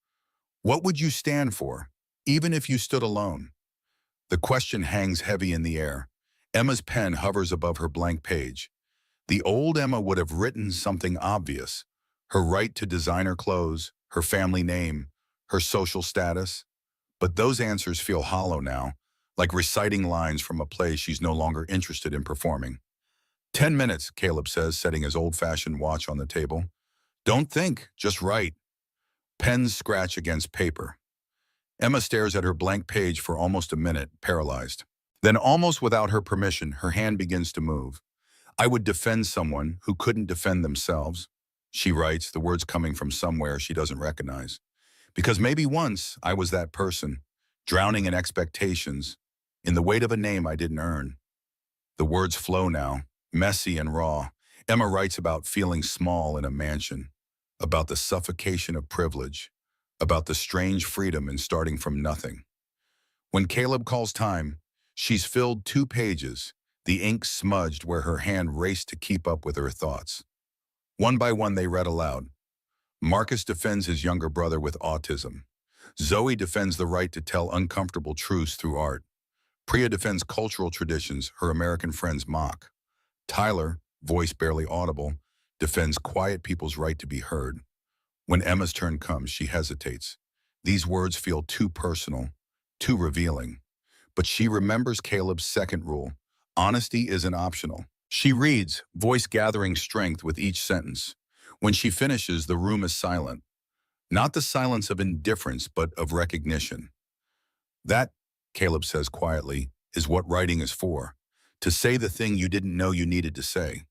What would you stand for, even if you stood alone? The question hangs heavy in the air. Emma's pen hovers above her blank page. The old Emma would have written something obvious. Her right to designer clothes, her family name, her social status. But those answers feel hollow now, like reciting lines from a play she's no longer interested in performing. 10 minutes, Caleb says, setting his old-fashioned watch on the table. Don't think, just write. Pens scratch against paper. Emma stares at her blank page for almost a minute, paralyzed. Then, almost without her permission, her hand begins to move. I would defend someone who couldn't defend themselves. She writes, the words coming from somewhere she doesn't recognize. Because maybe once I was that person, drowning in expectations, in the weight of a name I didn't earn. The words flow now, messy and raw. Emma writes about feeling small in a mansion, about the suffocation of privilege, about the strange freedom in starting from nothing. When Caleb calls time, she's filled 2 pages, the ink smudged where her hand raced to keep up with her thoughts. One by one they read aloud. Marcus defends his younger brother with autism. Zoe defends the right to tell uncomfortable truths through art. Priya defends cultural traditions her American friends mock. Tyler, voice barely audible, defends quiet people's right to be heard. When Emma's turn comes, she hesitates. These words feel too personal, too revealing. But she remembers Caleb's second rule. Honesty isn't optional. She reads, voice gathering strength with each sentence. When she finishes, the room is silent. Not the silence of indifference, but of recognition. That, Caleb says quietly, is what writing is for. To say the thing you didn't know you needed to say.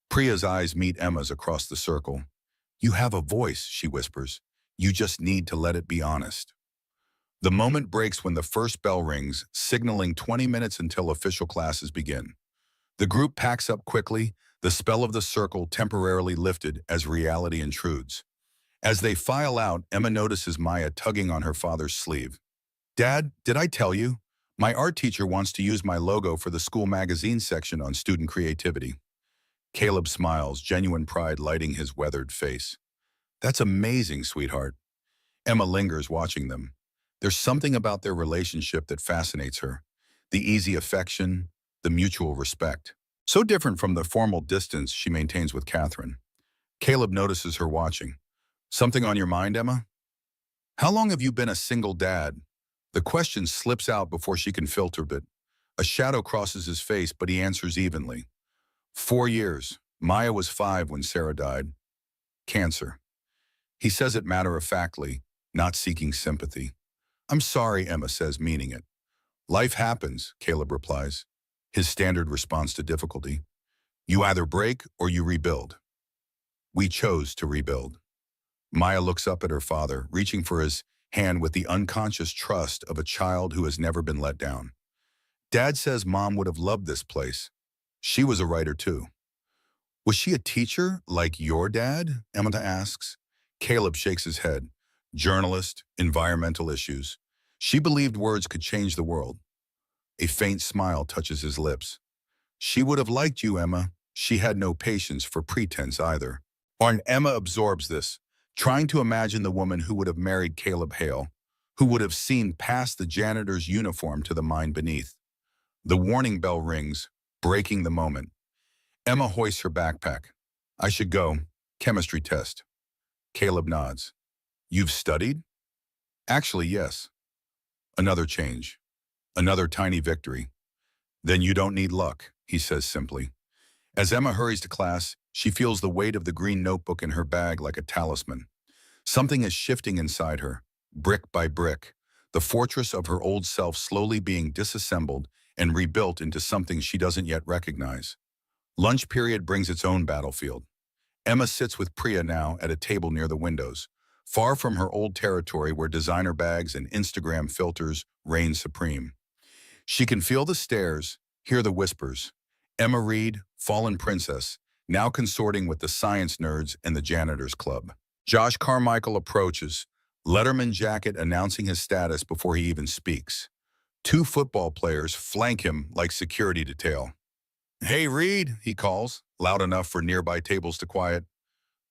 Priya's eyes meet Emma's across the circle. You have a voice, she whispers. You just need to let it be honest. The moment breaks when the first bell rings, signaling 20 minutes until official classes begin. The group packs up quickly, the spell of the circle temporarily lifted as reality intrudes. As they file out, Emma notices Maya tugging on her father's sleeve. Dad, did I tell you? My art teacher wants to use my logo for the school magazine section on student creativity. Caleb smiles, genuine pride lighting his weathered face. That's amazing, sweetheart. Emma lingers, watching them. There's something about their relationship that fascinates her. The easy affection, the mutual respect. So different from the formal distance she maintains with Catherine. Caleb notices her watching. Something on your mind, Emma? How long have you been a single dad? The question slips out before she can filter it. A shadow crosses his face, but he answers evenly. 4 years. Maya was 5 when Sarah died. Cancer. He says it matter-of-factly, not seeking sympathy. I'm sorry, Emma says, meaning it. Life happens, Caleb replies, his standard response to difficulty. You either break or you rebuild. We chose to rebuild. Maya looks up at her father, reaching for his hand with the unconscious trust of a child who has never been let down. Dad says Mom would have loved this place. She was a writer too. Was she a teacher like your dad? Emma asks. Caleb shakes his head. Journalist, environmental issues. She believed words could change the world. A faint smile touches his lips. She would have liked you, Emma. She had no patience for pretense either. And Emma absorbs this, trying to imagine the woman who would have married Caleb Hale, who would have seen past the janitor's uniform to the mind beneath. The warning bell rings, breaking the moment. Emma hoists her backpack. I should go. Chemistry test. Caleb nods. You've studied? Actually, yes. Another change. Another tiny victory. Then you don't need luck, he says simply. As Emma hurries to class, she feels the weight of the green notebook in her bag like a talisman. Something is shifting inside her, brick by brick, the fortress of her old self slowly being disassembled and rebuilt into something she doesn't yet recognize. Lunch period brings its own battlefield. Emma sits with Priya now at a table near the windows, far from her old territory where designer bags and Instagram filters reign supreme. She can feel the stares, hear the whispers. Emma Reed, fallen princess, now consorting with the science nerds and the janitors club. Josh Carmichael approaches, Letterman jacket announcing his status before he even speaks. Two football players flank him like security detail. "Hey, Reed," he calls, loud enough for nearby tables to quiet.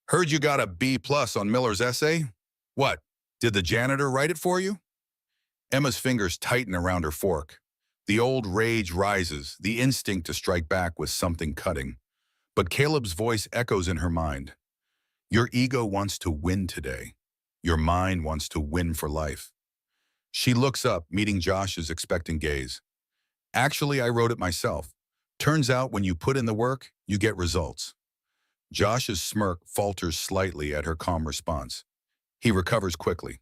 "Heard you got a B+ on Miller's essay? What, did the janitor write it for you?" Emma's fingers tighten around her fork. The old rage rises, the instinct to strike back with something cutting. But Caleb's voice echoes in her mind. Your ego wants to win today. Your mind wants to win for life. She looks up, meeting Josh's expectant gaze. "Actually, I wrote it myself. Turns out when you put in the work, you get results." Josh's smirk falters slightly at her calm response. He recovers quickly.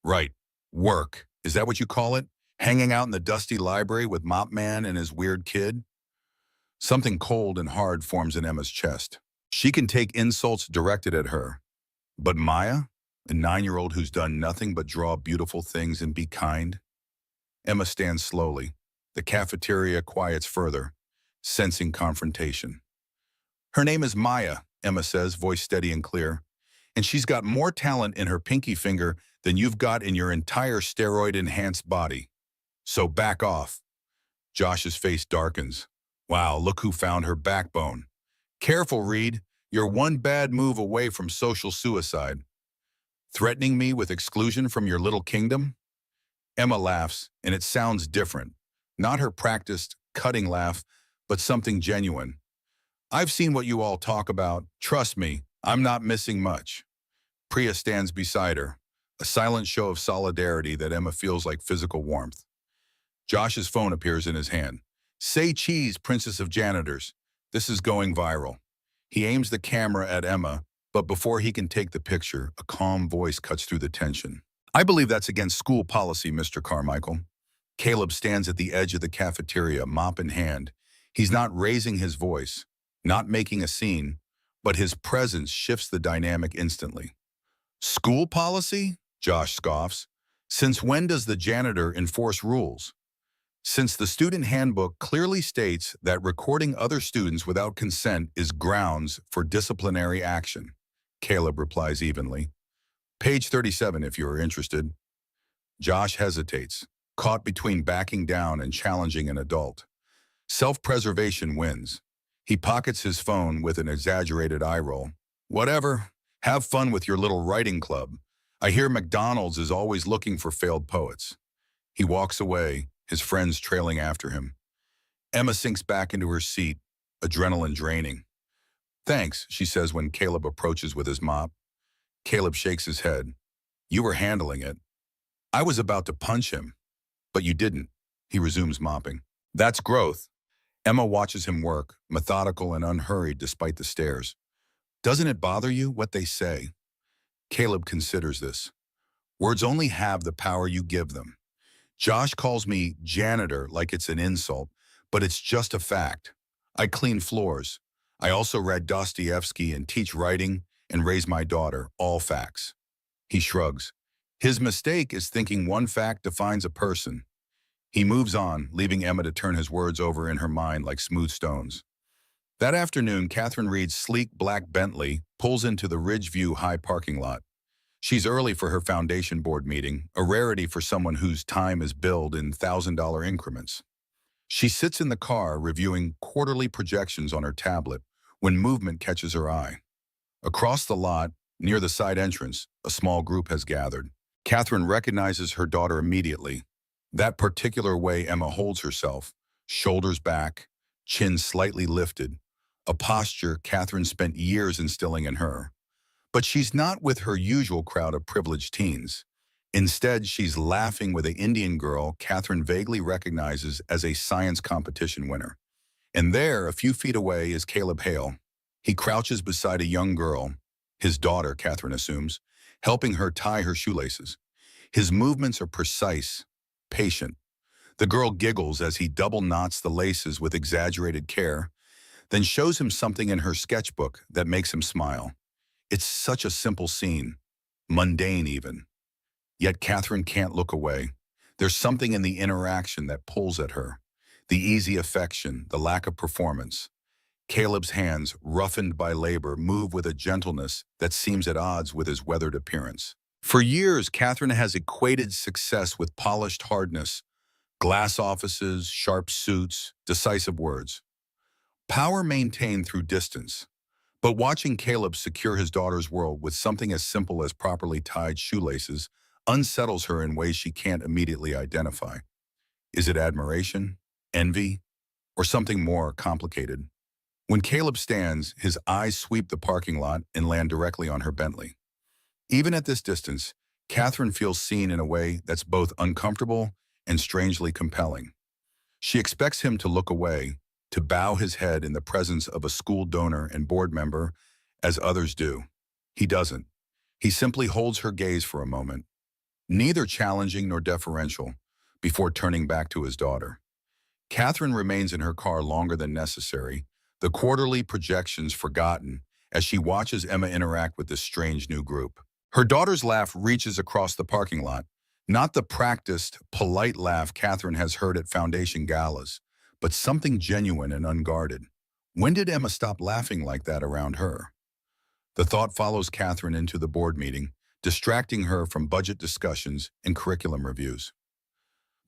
"Right. Work. Is that what you call it? Hanging out in the dusty library with Mop Man and his weird kid?" Something cold and hard forms in Emma's chest. She can take insults directed at her. But Maya, a 9-year-old who's done nothing but draw beautiful things and be kind? Emma stands slowly. The cafeteria quiets further, sensing confrontation. "Her name is Maya," Emma says, voice steady and clear. "And she's got more talent in her pinky finger than you've got in your entire steroid-enhanced body. So back off." Josh's face darkens. Wow, look who found her backbone. "Careful, Reed. You're one bad move away from social suicide." "Threatening me with exclusion from your little kingdom?" Emma laughs, and it sounds different. Not her practiced, cutting laugh, but something genuine. "I've seen what you all talk about. Trust me, I'm not missing much." Priya stands beside her, a silent show of solidarity that Emma feels like physical warmth. Josh's phone appears in his hand. "Say cheese, Princess of Janitors. This is going viral." He aims the camera at Emma, but before he can take the picture, a calm voice cuts through the tension. "I believe that's against school policy, Mr. Carmichael." Caleb stands at the edge of the cafeteria, mop in hand. He's not raising his voice, not making a scene, but his presence shifts the dynamic instantly. "School policy?" Josh scoffs. "Since when does the janitor enforce rules?" "Since the student handbook clearly states that recording other students without consent is grounds for disciplinary action," Caleb replies evenly. "Page 37 if you are interested." Josh hesitates, caught between backing down and challenging an adult. Self-preservation wins. He pockets his phone with an exaggerated eye roll. "Whatever. Have fun with your little writing club. I hear McDonald's is always looking for failed poets." He walks away, his friends trailing after him. Emma sinks back into her seat, adrenaline draining. "Thanks," she says when Caleb approaches with his mop. Caleb shakes his head. "You were handling it." "I was about to punch him." "But you didn't." He resumes mopping. "That's growth." Emma watches him work, methodical and unhurried despite the stares. "Doesn't it bother you what they say?" Caleb considers this. Words only have the power you give them. Josh calls me janitor like it's an insult, but it's just a fact. I clean floors. I also read Dostoevsky and teach writing and raise my daughter, all facts. He shrugs. His mistake is thinking one fact defines a person. He moves on, leaving Emma to turn his words over in her mind like smooth stones. That afternoon, Catherine Reed's sleek black Bentley pulls into the Ridgeview High parking lot. She's early for her foundation board meeting, a rarity for someone whose time is billed in $1,000 increments. She sits in the car reviewing quarterly projections on her tablet when movement catches her eye. Across the lot, near the side entrance, a small group has gathered. Catherine recognizes her daughter immediately. That particular way Emma holds herself, shoulders back, chin slightly lifted, a posture Catherine spent years instilling in her. But she's not with her usual crowd of privileged teens. Instead, she's laughing with an Indian girl Catherine vaguely recognizes as a science competition winner. And there, a few feet away, is Caleb Hale. He crouches beside a young girl, his daughter, Catherine assumes, helping her tie her shoelaces. His movements are precise, patient. The girl giggles as he double knots the laces with exaggerated care, then shows him something in her sketchbook that makes him smile. It's such a simple scene, mundane even. Yet Catherine can't look away. There's something in the interaction that pulls at her. The easy affection, the lack of performance. Caleb's hands, roughened by labor, move with a gentleness that seems at odds with his weathered appearance. For years, Catherine has equated success with polished hardness, glass offices, sharp suits, decisive words. Power maintained through distance. But watching Caleb secure his daughter's world with something as simple as properly tied shoelaces unsettles her in ways she can't immediately identify. Is it admiration, envy, or something more complicated? When Caleb stands, his eyes sweep the parking lot and land directly on her Bentley. Even at this distance, Catherine feels seen in a way that's both uncomfortable and strangely compelling. She expects him to look away, to bow his head in the presence of a school donor and board member, as others do. He doesn't. He simply holds her gaze for a moment, neither challenging nor deferential, before turning back to his daughter. Catherine remains in her car longer than necessary, the quarterly projections forgotten, as she watches Emma interact with this strange new group. Her daughter's laugh reaches across the parking lot, not the practiced, polite laugh Catherine has heard at foundation galas, but something genuine and unguarded. When did Emma stop laughing like that around her? The thought follows Catherine into the board meeting, distracting her from budget discussions and curriculum reviews.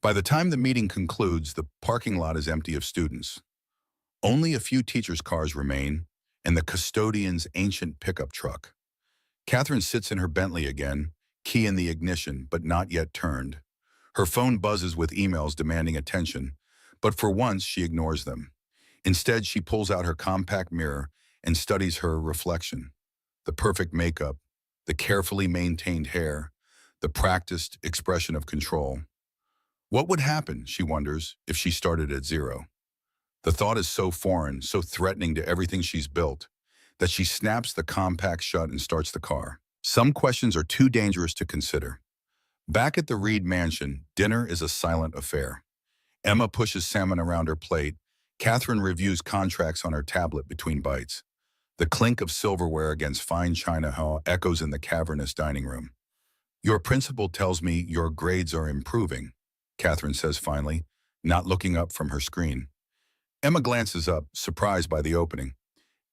By the time the meeting concludes, the parking lot is empty of students. Only a few teachers' cars remain, and the custodian's ancient pickup truck. Catherine sits in her Bentley again, key in the ignition, but not yet turned. Her phone buzzes with emails demanding attention, but for once she ignores them. Instead, she pulls out her compact mirror and studies her reflection. The perfect makeup, the carefully maintained hair, the practiced expression of control. What would happen, she wonders, if she started at zero? The thought is so foreign, so threatening to everything she's built, that she snaps the compact shut and starts the car. Some questions are too dangerous to consider. Back at the Reed mansion, dinner is a silent affair. Emma pushes salmon around her plate. Catherine reviews contracts on her tablet between bites. The clink of silverware against fine china echoes in the cavernous dining room. Your principal tells me your grades are improving, Catherine says finally, not looking up from her screen. Emma glances up, surprised by the opening.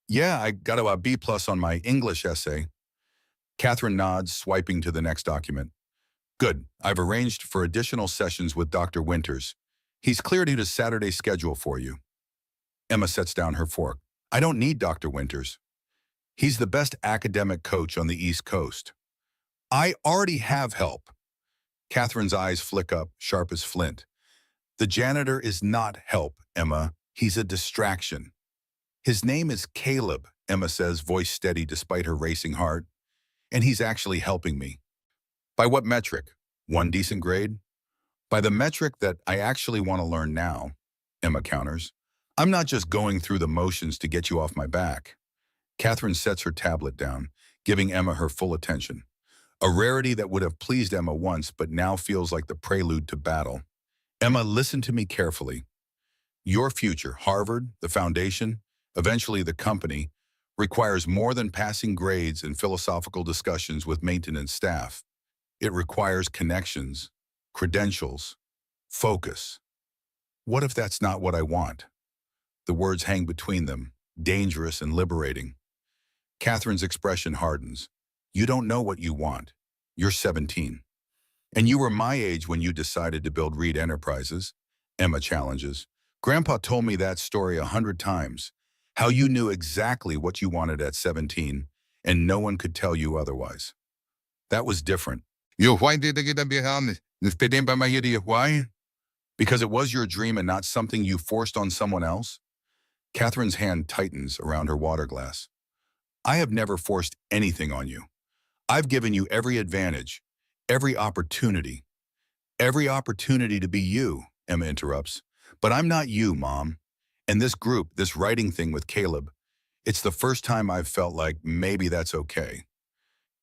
Yeah, I got a B+ on my English essay. Catherine nods, swiping to the next document. Good, I've arranged for additional sessions with Dr. Winters. He's cleared his Saturday schedule for you. Emma sets down her fork. I don't need Dr. Winters. He's the best academic coach on the East Coast. I already have help. Catherine's eyes flick up, sharp as flint. The janitor is not help, Emma. He's a distraction. His name is Caleb, Emma says, voice steady despite her racing heart. And he's actually helping me. By what metric? One decent grade? By the metric that I actually want to learn now, Emma counters. I'm not just going through the motions to get you off my back. Catherine sets her tablet down, giving Emma her full attention. A rarity that would have pleased Emma once, but now feels like the prelude to battle. Emma, listen to me carefully. Your future, Harvard, the foundation, eventually the company, requires more than passing grades and philosophical discussions with maintenance staff. It requires connections, credentials, focus. What if that's not what I want? The words hang between them, dangerous and liberating. Catherine's expression hardens. You don't know what you want. You're 17. And you were my age when you decided to build Reed Enterprises, Emma challenges. Grandpa told me that story 100 times, how you knew exactly what you wanted at 17, and no one could tell you otherwise. That was different. Why did I get behind? Why? Because it was your dream and not something you forced on someone else? Catherine's hand tightens around her water glass. I have never forced anything on you. I've given you every advantage, every opportunity to be you, Emma interrupts. But I'm not you, Mom. And this group, this writing thing with Caleb, it's the first time I've felt like maybe that's okay.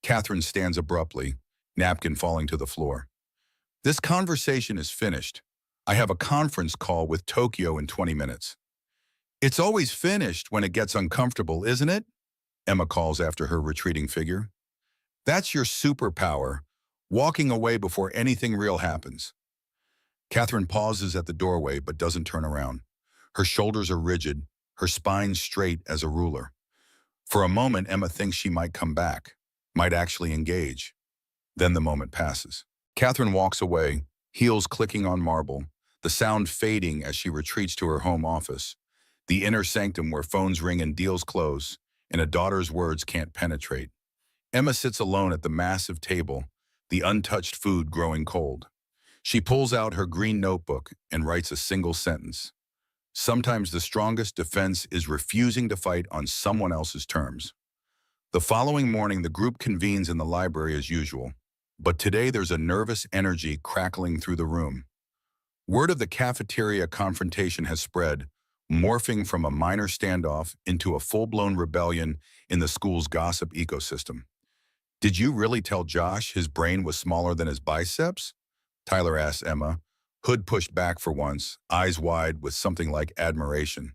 Catherine stands abruptly, napkin falling to the floor. This conversation is finished. I have a conference call with Tokyo in 20 minutes. It's always finished when it gets uncomfortable, isn't it? Emma calls after her retreating figure. That's your superpower, walking away before anything real happens. Catherine pauses at the doorway but doesn't turn around. Her shoulders are rigid, her spine straight as a ruler. For a moment, Emma thinks she might come back, might actually engage. Then the moment passes. Catherine walks away, heels clicking on marble, the sound fading as she retreats to her home office, the inner sanctum where phones ring and deals close, and a daughter's words can't penetrate. Emma sits alone at the massive table, the untouched food growing cold. She pulls out her green notebook and writes a single sentence. Sometimes the strongest defense is refusing to fight on someone else's terms. The following morning, the group convenes in the library as usual, but today there's a nervous energy crackling through the room. Word of the cafeteria confrontation has spread, morphing from a minor standoff into a full-blown rebellion in the school's gossip ecosystem. "Did you really tell Josh his brain was smaller than his biceps?" Tyler asks Emma, hood pushed back for once, eyes wide with something like admiration.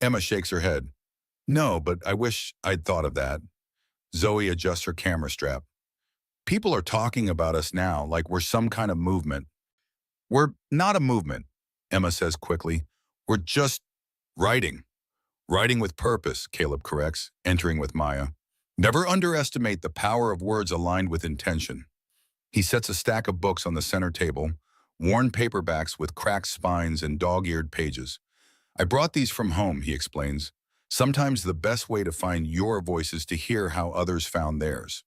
Emma shakes her head. "No, but I wish I'd thought of that." Zoe adjusts her camera strap. "People are talking about us now like we're some kind of movement." "We're not a movement," Emma says quickly. "We're just writing." "Writing with purpose," Caleb corrects, entering with Maya. "Never underestimate the power of words aligned with intention." He sets a stack of books on the center table, worn paperbacks with cracked spines and dog-eared pages. "I brought these from home," he explains. "Sometimes the best way to find your voice is to hear how others found theirs."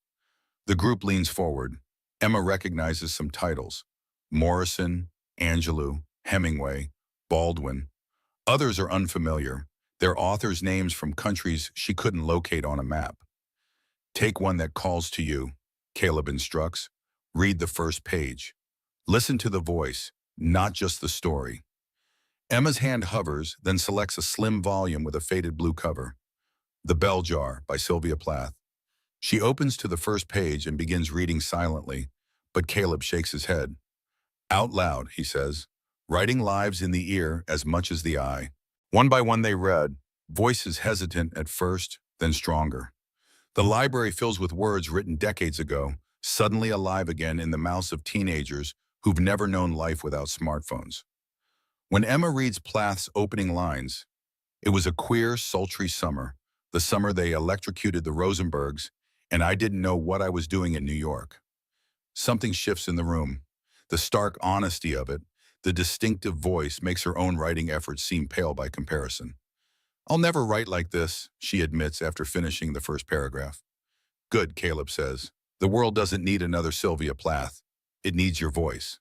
The group leans forward. Emma recognizes some titles: Morrison, Angelou, Hemingway, Baldwin. Others are unfamiliar, their authors' names from countries she couldn't locate on a map. "Take one that calls to you," Caleb instructs. "Read the first page. Listen to the voice, not just the story." Emma's hand hovers, then selects a slim volume with a faded blue cover. The Bell Jar by Sylvia Plath. She opens to the first page and begins reading silently, but Caleb shakes his head. "Out loud," he says, "writing lives in the ear as much as the eye." One by one they read, voices hesitant at first, then stronger. The library fills with words written decades ago, suddenly alive again in the mouths of teenagers who've never known life without smartphones. When Emma reads Plath's opening lines, "It was a queer, sultry summer, the summer they electrocuted the Rosenbergs, and I didn't know what I was doing in New York." Something shifts in the room. The stark honesty of it, the distinctive voice, makes her own writing efforts seem pale by comparison. "I'll never write like this," she admits after finishing the first paragraph. "Good," Caleb says. "The world doesn't need another Sylvia Plath. It needs your voice."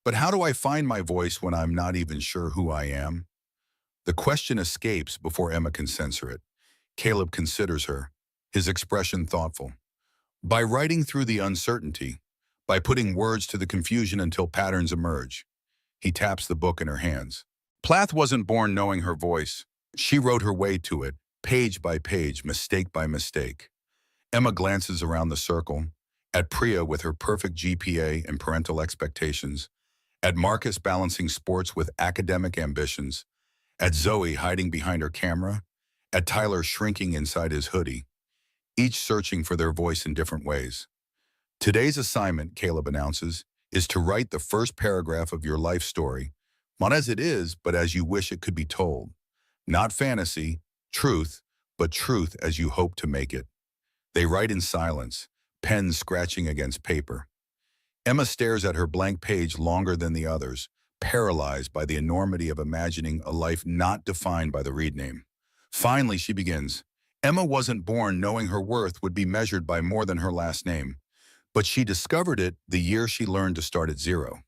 "But how do I find my voice when I'm not even sure who I am?" The question escapes before Emma can censor it. Caleb considers her, his expression thoughtful. "By writing through the uncertainty, by putting words to the confusion until patterns emerge." He taps the book in her hands. Plath wasn't born knowing her voice. She wrote her way to it, page by page, mistake by mistake. Emma glances around the circle, at Priya with her perfect GPA and parental expectations, at Marcus balancing sports with academic ambitions, at Zoe hiding behind her camera, at Tyler shrinking inside his hoodie, each searching for their voice in different ways. "Today's assignment," Caleb announces, "is to write the first paragraph of your life story, not as it is, but as you wish it could be told. Not fantasy, truth, but truth as you hope to make it." They write in silence, pens scratching against paper. Emma stares at her blank page longer than the others, paralyzed by the enormity of imagining a life not defined by the read name. Finally, she begins. "Emma wasn't born knowing her worth would be measured by more than her last name, but she discovered it the year she learned to start at zero."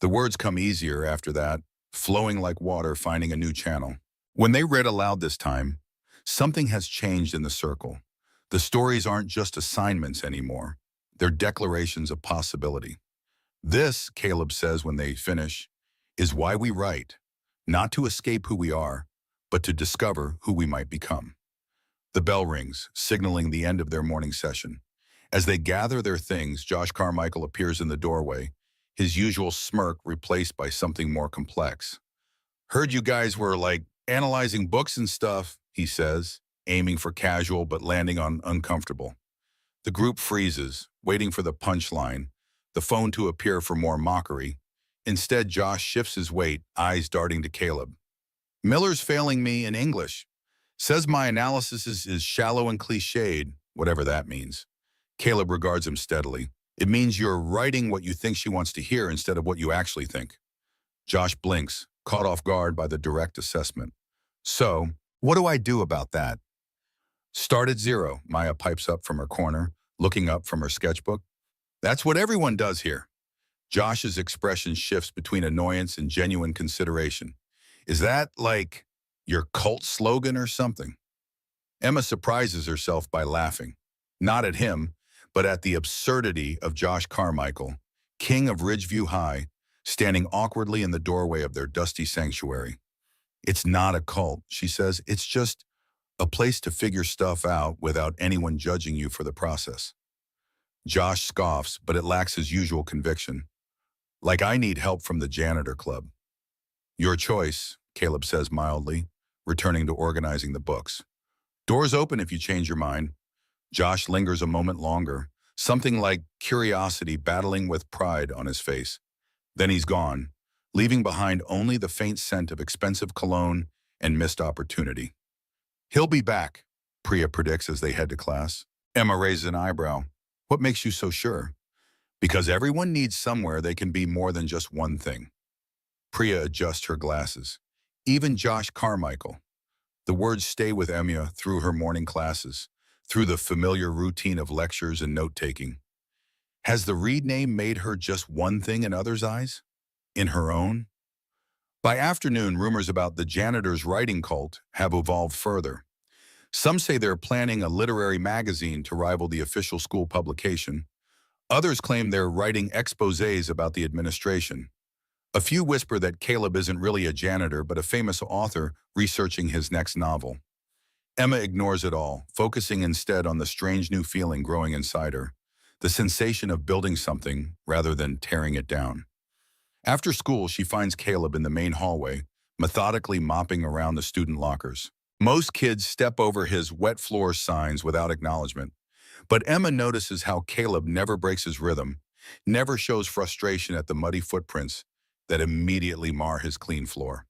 The words come easier after that, flowing like water finding a new channel. When they read aloud this time, something has changed in the circle. The stories aren't just assignments anymore. They're declarations of possibility. "This," Caleb says when they finish, "is why we write, not to escape who we are, but to discover who we might become." The bell rings, signaling the end of their morning session. As they gather their things, Josh Carmichael appears in the doorway, his usual smirk replaced by something more complex. "Heard you guys were, like, analyzing books and stuff," he says, aiming for casual but landing on uncomfortable. The group freezes, waiting for the punchline, the phone to appear for more mockery. Instead, Josh shifts his weight, eyes darting to Caleb. Miller's failing me in English. Says my analysis is shallow and cliched, whatever that means. Caleb regards him steadily. It means you're writing what you think she wants to hear instead of what you actually think. Josh blinks, caught off guard by the direct assessment. So, what do I do about that? Start at zero, Maya pipes up from her corner, looking up from her sketchbook. That's what everyone does here. Josh's expression shifts between annoyance and genuine consideration. Is that like your cult slogan or something? Emma surprises herself by laughing. Not at him, but at the absurdity of Josh Carmichael, king of Ridgeview High, standing awkwardly in the doorway of their dusty sanctuary. It's not a cult, she says. It's just a place to figure stuff out without anyone judging you for the process. Josh scoffs, but it lacks his usual conviction. Like I need help from the janitor club. Your choice, Caleb says mildly, returning to organizing the books. Doors open if you change your mind. Josh lingers a moment longer, something like curiosity battling with pride on his face. Then he's gone, leaving behind only the faint scent of expensive cologne and missed opportunity. He'll be back, Priya predicts as they head to class. Emma raises an eyebrow. What makes you so sure? Because everyone needs somewhere they can be more than just one thing. Priya adjusts her glasses. Even Josh Carmichael. The words stay with Emma through her morning classes, through the familiar routine of lectures and note-taking. Has the Reed name made her just one thing in others' eyes? In her own? By afternoon, rumors about the janitor's writing cult have evolved further. Some say they're planning a literary magazine to rival the official school publication. Others claim they're writing exposés about the administration. A few whisper that Caleb isn't really a janitor, but a famous author researching his next novel. Emma ignores it all, focusing instead on the strange new feeling growing inside her, the sensation of building something rather than tearing it down. After school, she finds Caleb in the main hallway, methodically mopping around the student lockers. Most kids step over his wet floor signs without acknowledgement, but Emma notices how Caleb never breaks his rhythm, never shows frustration at the muddy footprints that immediately mar his clean floor.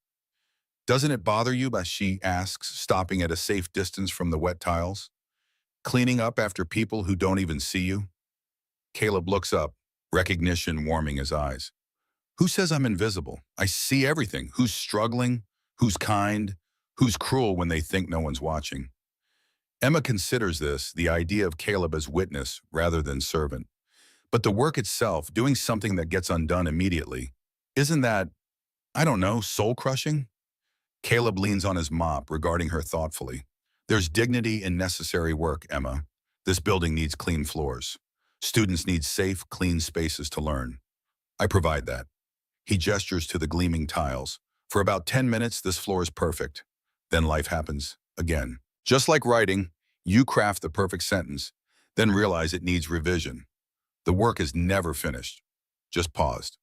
Doesn't it bother you, she asks, stopping at a safe distance from the wet tiles? Cleaning up after people who don't even see you? Caleb looks up, recognition warming his eyes. Who says I'm invisible? I see everything. Who's struggling? Who's kind? Who's cruel when they think no one's watching? Emma considers this, the idea of Caleb as witness rather than servant. But the work itself, doing something that gets undone immediately, isn't that, I don't know, soul-crushing? Caleb leans on his mop, regarding her thoughtfully. There's dignity in necessary work, Emma. This building needs clean floors. Students need safe, clean spaces to learn. I provide that. He gestures to the gleaming tiles. For about 10 minutes, this floor is perfect. Then life happens again. Just like writing, you craft the perfect sentence, then realize it needs revision. The work is never finished, just paused.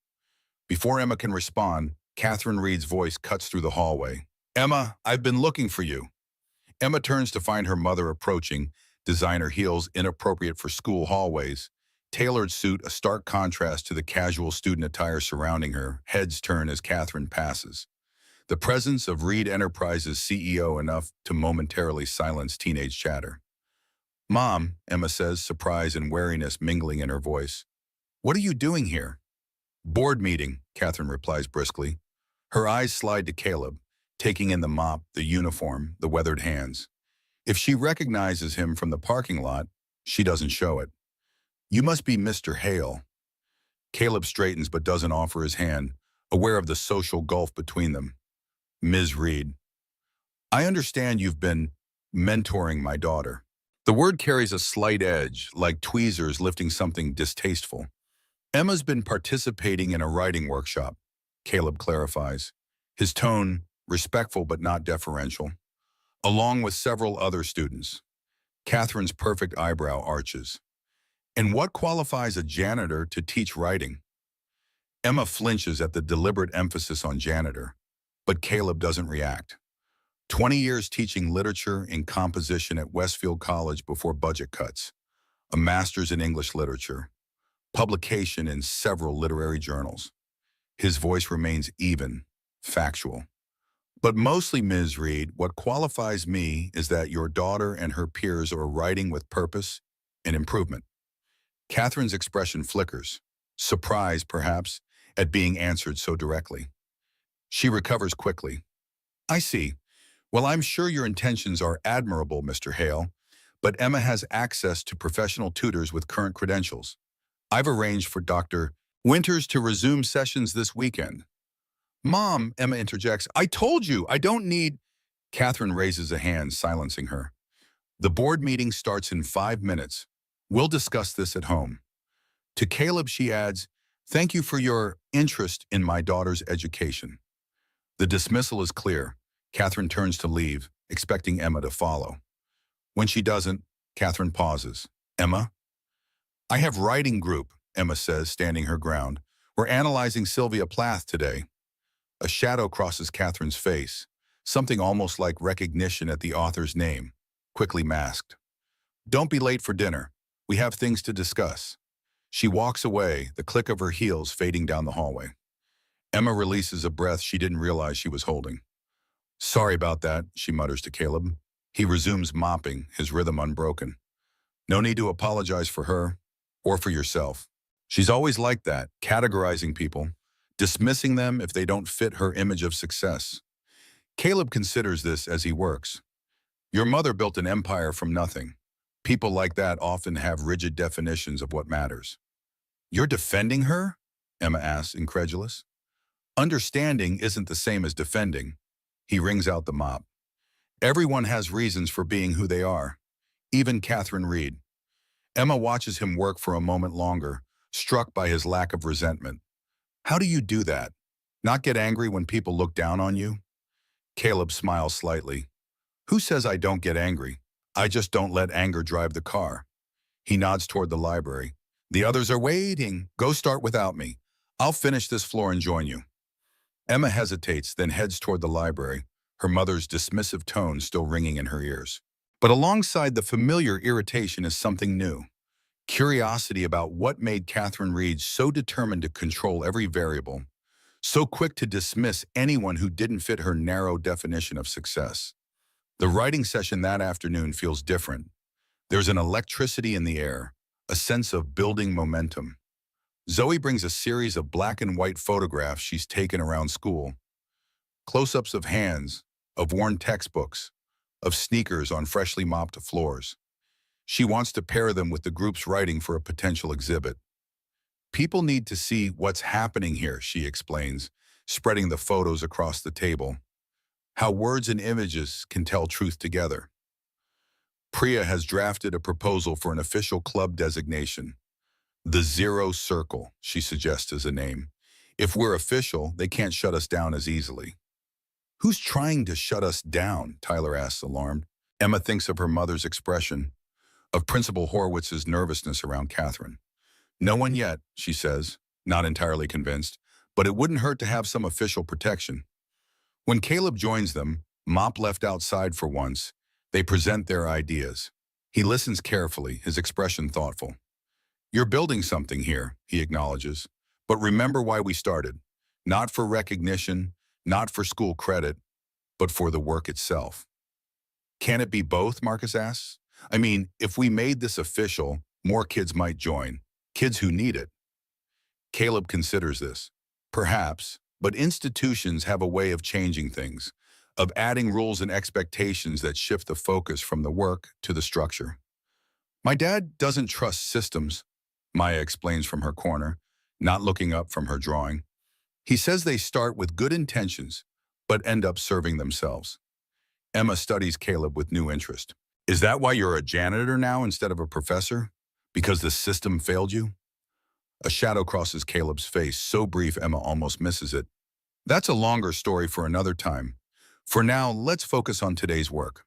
Before Emma can respond, Catherine Reed's voice cuts through the hallway. Emma, I've been looking for you. Emma turns to find her mother approaching, designer heels inappropriate for school hallways, tailored suit a stark contrast to the casual student attire surrounding her. Heads turn as Catherine passes. The presence of Reed Enterprises CEO enough to momentarily silence teenage chatter. Mom, Emma says, surprise and wariness mingling in her voice. What are you doing here? Board meeting, Catherine replies briskly. Her eyes slide to Caleb, taking in the mop, the uniform, the weathered hands. If she recognizes him from the parking lot, she doesn't show it. You must be Mr. Hale. Caleb straightens but doesn't offer his hand, aware of the social gulf between them. Ms. Reed. I understand you've been mentoring my daughter. The word carries a slight edge, like tweezers lifting something distasteful. Emma's been participating in a writing workshop, Caleb clarifies, his tone respectful but not deferential, along with several other students. Catherine's perfect eyebrow arches. And what qualifies a janitor to teach writing? Emma flinches at the deliberate emphasis on janitor, but Caleb doesn't react. 20 years teaching literature and composition at Westfield College before budget cuts, a master's in English literature, publication in several literary journals. His voice remains even, factual. But mostly, Ms. Reed, what qualifies me is that your daughter and her peers are writing with purpose and improvement. Catherine's expression flickers, surprise, perhaps, at being answered so directly. She recovers quickly. I see. Well, I'm sure your intentions are admirable, Mr. Hale, but Emma has access to professional tutors with current credentials. I've arranged for Dr. Winters to resume sessions this weekend. Mom, Emma interjects, I told you, I don't need... Catherine raises a hand, silencing her. The board meeting starts in 5 minutes. We'll discuss this at home. To Caleb, she adds, thank you for your interest in my daughter's education. The dismissal is clear. Catherine turns to leave, expecting Emma to follow. When she doesn't, Catherine pauses. Emma? I have writing group, Emma says, standing her ground. We're analyzing Sylvia Plath today. A shadow crosses Catherine's face, something almost like recognition at the author's name, quickly masked. Don't be late for dinner. We have things to discuss. She walks away, the click of her heels fading down the hallway. Emma releases a breath she didn't realize she was holding. Sorry about that, she mutters to Caleb. He resumes mopping, his rhythm unbroken. No need to apologize for her or for yourself. She's always like that, categorizing people, dismissing them if they don't fit her image of success. Caleb considers this as he works. Your mother built an empire from nothing. People like that often have rigid definitions of what matters. You're defending her? Emma asks, incredulous. Understanding isn't the same as defending. He wrings out the mop. Everyone has reasons for being who they are, even Catherine Reed. Emma watches him work for a moment longer, struck by his lack of resentment. How do you do that? Not get angry when people look down on you? Caleb smiles slightly. Who says I don't get angry? I just don't let anger drive the car. He nods toward the library. The others are waiting. Go start without me. I'll finish this floor and join you. Emma hesitates, then heads toward the library, her mother's dismissive tone still ringing in her ears. But alongside the familiar irritation is something new. Curiosity about what made Catherine Reed so determined to control every variable, so quick to dismiss anyone who didn't fit her narrow definition of success. The writing session that afternoon feels different. There's an electricity in the air, a sense of building momentum. Zoe brings a series of black and white photographs she's taken around school. Close-ups of hands, of worn textbooks, of sneakers on freshly mopped floors. She wants to pair them with the group's writing for a potential exhibit. People need to see what's happening here, she explains, spreading the photos across the table. How words and images can tell truth together. Priya has drafted a proposal for an official club designation. The Zero Circle, she suggests as a name. If we're official, they can't shut us down as easily. Who's trying to shut us down? Tyler asks, alarmed. Emma thinks of her mother's expression, of Principal Horwitz's nervousness around Catherine. No one yet, she says, not entirely convinced, but it wouldn't hurt to have some official protection. When Caleb joins them, Mop left outside for once, they present their ideas. He listens carefully, his expression thoughtful. You're building something here, he acknowledges, but remember why we started. Not for recognition, not for school credit, but for the work itself. Can it be both, Marcus asks? I mean, if we made this official, more kids might join, kids who need it. Caleb considers this. Perhaps, but institutions have a way of changing things, of adding rules and expectations that shift the focus from the work to the structure. My dad doesn't trust systems, Maya explains from her corner, not looking up from her drawing. He says they start with good intentions, but end up serving themselves. Emma studies Caleb with new interest. Is that why you're a janitor now instead of a professor? Because the system failed you? A shadow crosses Caleb's face, so brief Emma almost misses it. That's a longer story for another time. For now, let's focus on today's work.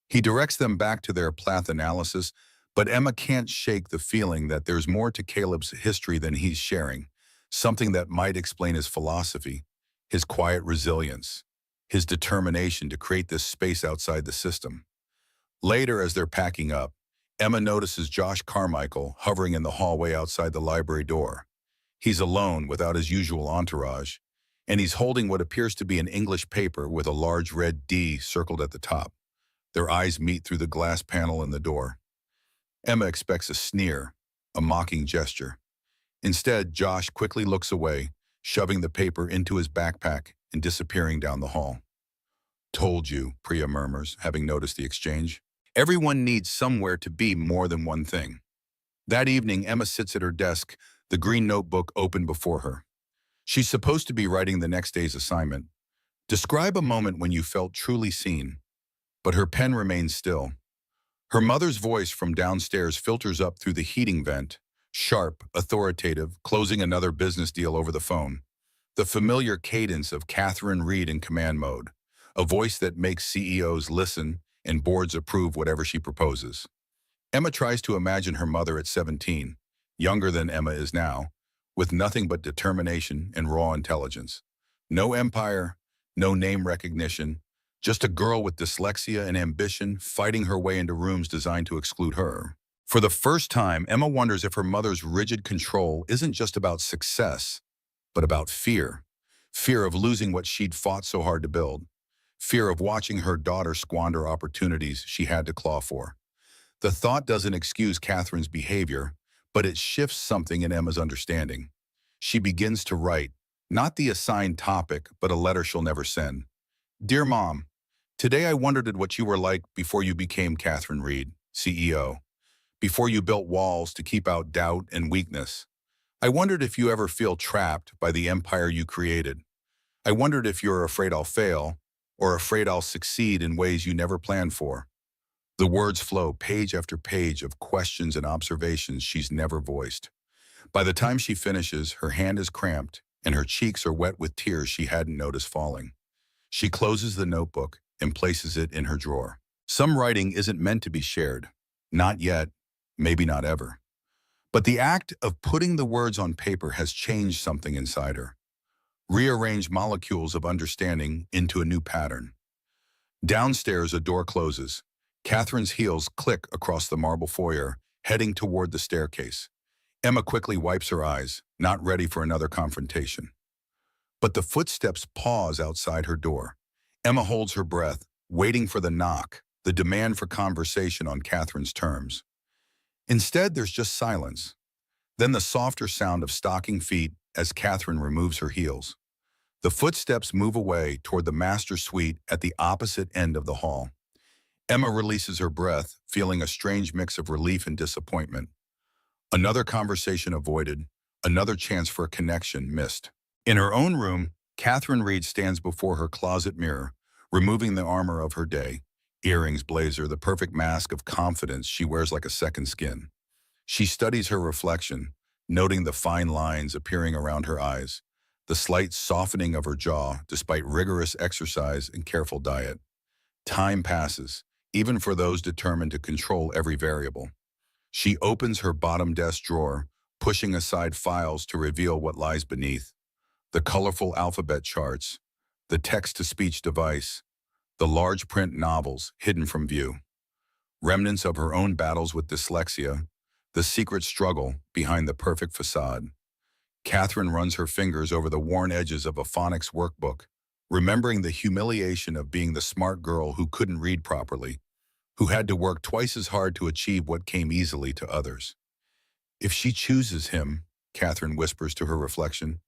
He directs them back to their Plath analysis, but Emma can't shake the feeling that there's more to Caleb's history than he's sharing, something that might explain his philosophy, his quiet resilience, his determination to create this space outside the system. Later, as they're packing up, Emma notices Josh Carmichael hovering in the hallway outside the library door. He's alone without his usual entourage, and he's holding what appears to be an English paper with a large red D circled at the top. Their eyes meet through the glass panel in the door. Emma expects a sneer, a mocking gesture. Instead, Josh quickly looks away, shoving the paper into his backpack and disappearing down the hall. Told you, Priya murmurs, having noticed the exchange. Everyone needs somewhere to be more than one thing. That evening, Emma sits at her desk, the green notebook open before her. She's supposed to be writing the next day's assignment. Describe a moment when you felt truly seen. But her pen remains still. Her mother's voice from downstairs filters up through the heating vent, sharp, authoritative, closing another business deal over the phone. The familiar cadence of Catherine Reed in command mode, a voice that makes CEOs listen and boards approve whatever she proposes. Emma tries to imagine her mother at 17, younger than Emma is now, with nothing but determination and raw intelligence. No empire, no name recognition, just a girl with dyslexia and ambition fighting her way into rooms designed to exclude her. For the first time, Emma wonders if her mother's rigid control isn't just about success, but about fear. Fear of losing what she'd fought so hard to build. Fear of watching her daughter squander opportunities she had to claw for. The thought doesn't excuse Catherine's behavior, but it shifts something in Emma's understanding. She begins to write, not the assigned topic, but a letter she'll never send. Dear Mom, today I wondered at what you were like before you became Catherine Reed, CEO. Before you built walls to keep out doubt and weakness. I wondered if you ever feel trapped by the empire you created. I wondered if you're afraid I'll fail, or afraid I'll succeed in ways you never planned for. The words flow page after page of questions and observations she's never voiced. By the time she finishes, her hand is cramped and her cheeks are wet with tears she hadn't noticed falling. She closes the notebook and places it in her drawer. Some writing isn't meant to be shared. Not yet, maybe not ever. But the act of putting the words on paper has changed something inside her. Rearranged molecules of understanding into a new pattern. Downstairs, a door closes. Catherine's heels click across the marble foyer, heading toward the staircase. Emma quickly wipes her eyes, not ready for another confrontation. But the footsteps pause outside her door. Emma holds her breath, waiting for the knock, the demand for conversation on Catherine's terms. Instead, there's just silence. Then the softer sound of stocking feet as Catherine removes her heels. The footsteps move away toward the master suite at the opposite end of the hall. Emma releases her breath, feeling a strange mix of relief and disappointment. Another conversation avoided, another chance for a connection missed. In her own room, Catherine Reed stands before her closet mirror, removing the armor of her day. Earrings, blazer, the perfect mask of confidence she wears like a second skin. She studies her reflection, noting the fine lines appearing around her eyes, the slight softening of her jaw despite rigorous exercise and careful diet. Time passes, even for those determined to control every variable. She opens her bottom desk drawer, pushing aside files to reveal what lies beneath. The colorful alphabet charts, the text-to-speech device, the large print novels hidden from view. Remnants of her own battles with dyslexia, the secret struggle behind the perfect facade. Catherine runs her fingers over the worn edges of a phonics workbook, remembering the humiliation of being the smart girl who couldn't read properly, who had to work twice as hard to achieve what came easily to others. If she chooses him, Catherine whispers to her reflection,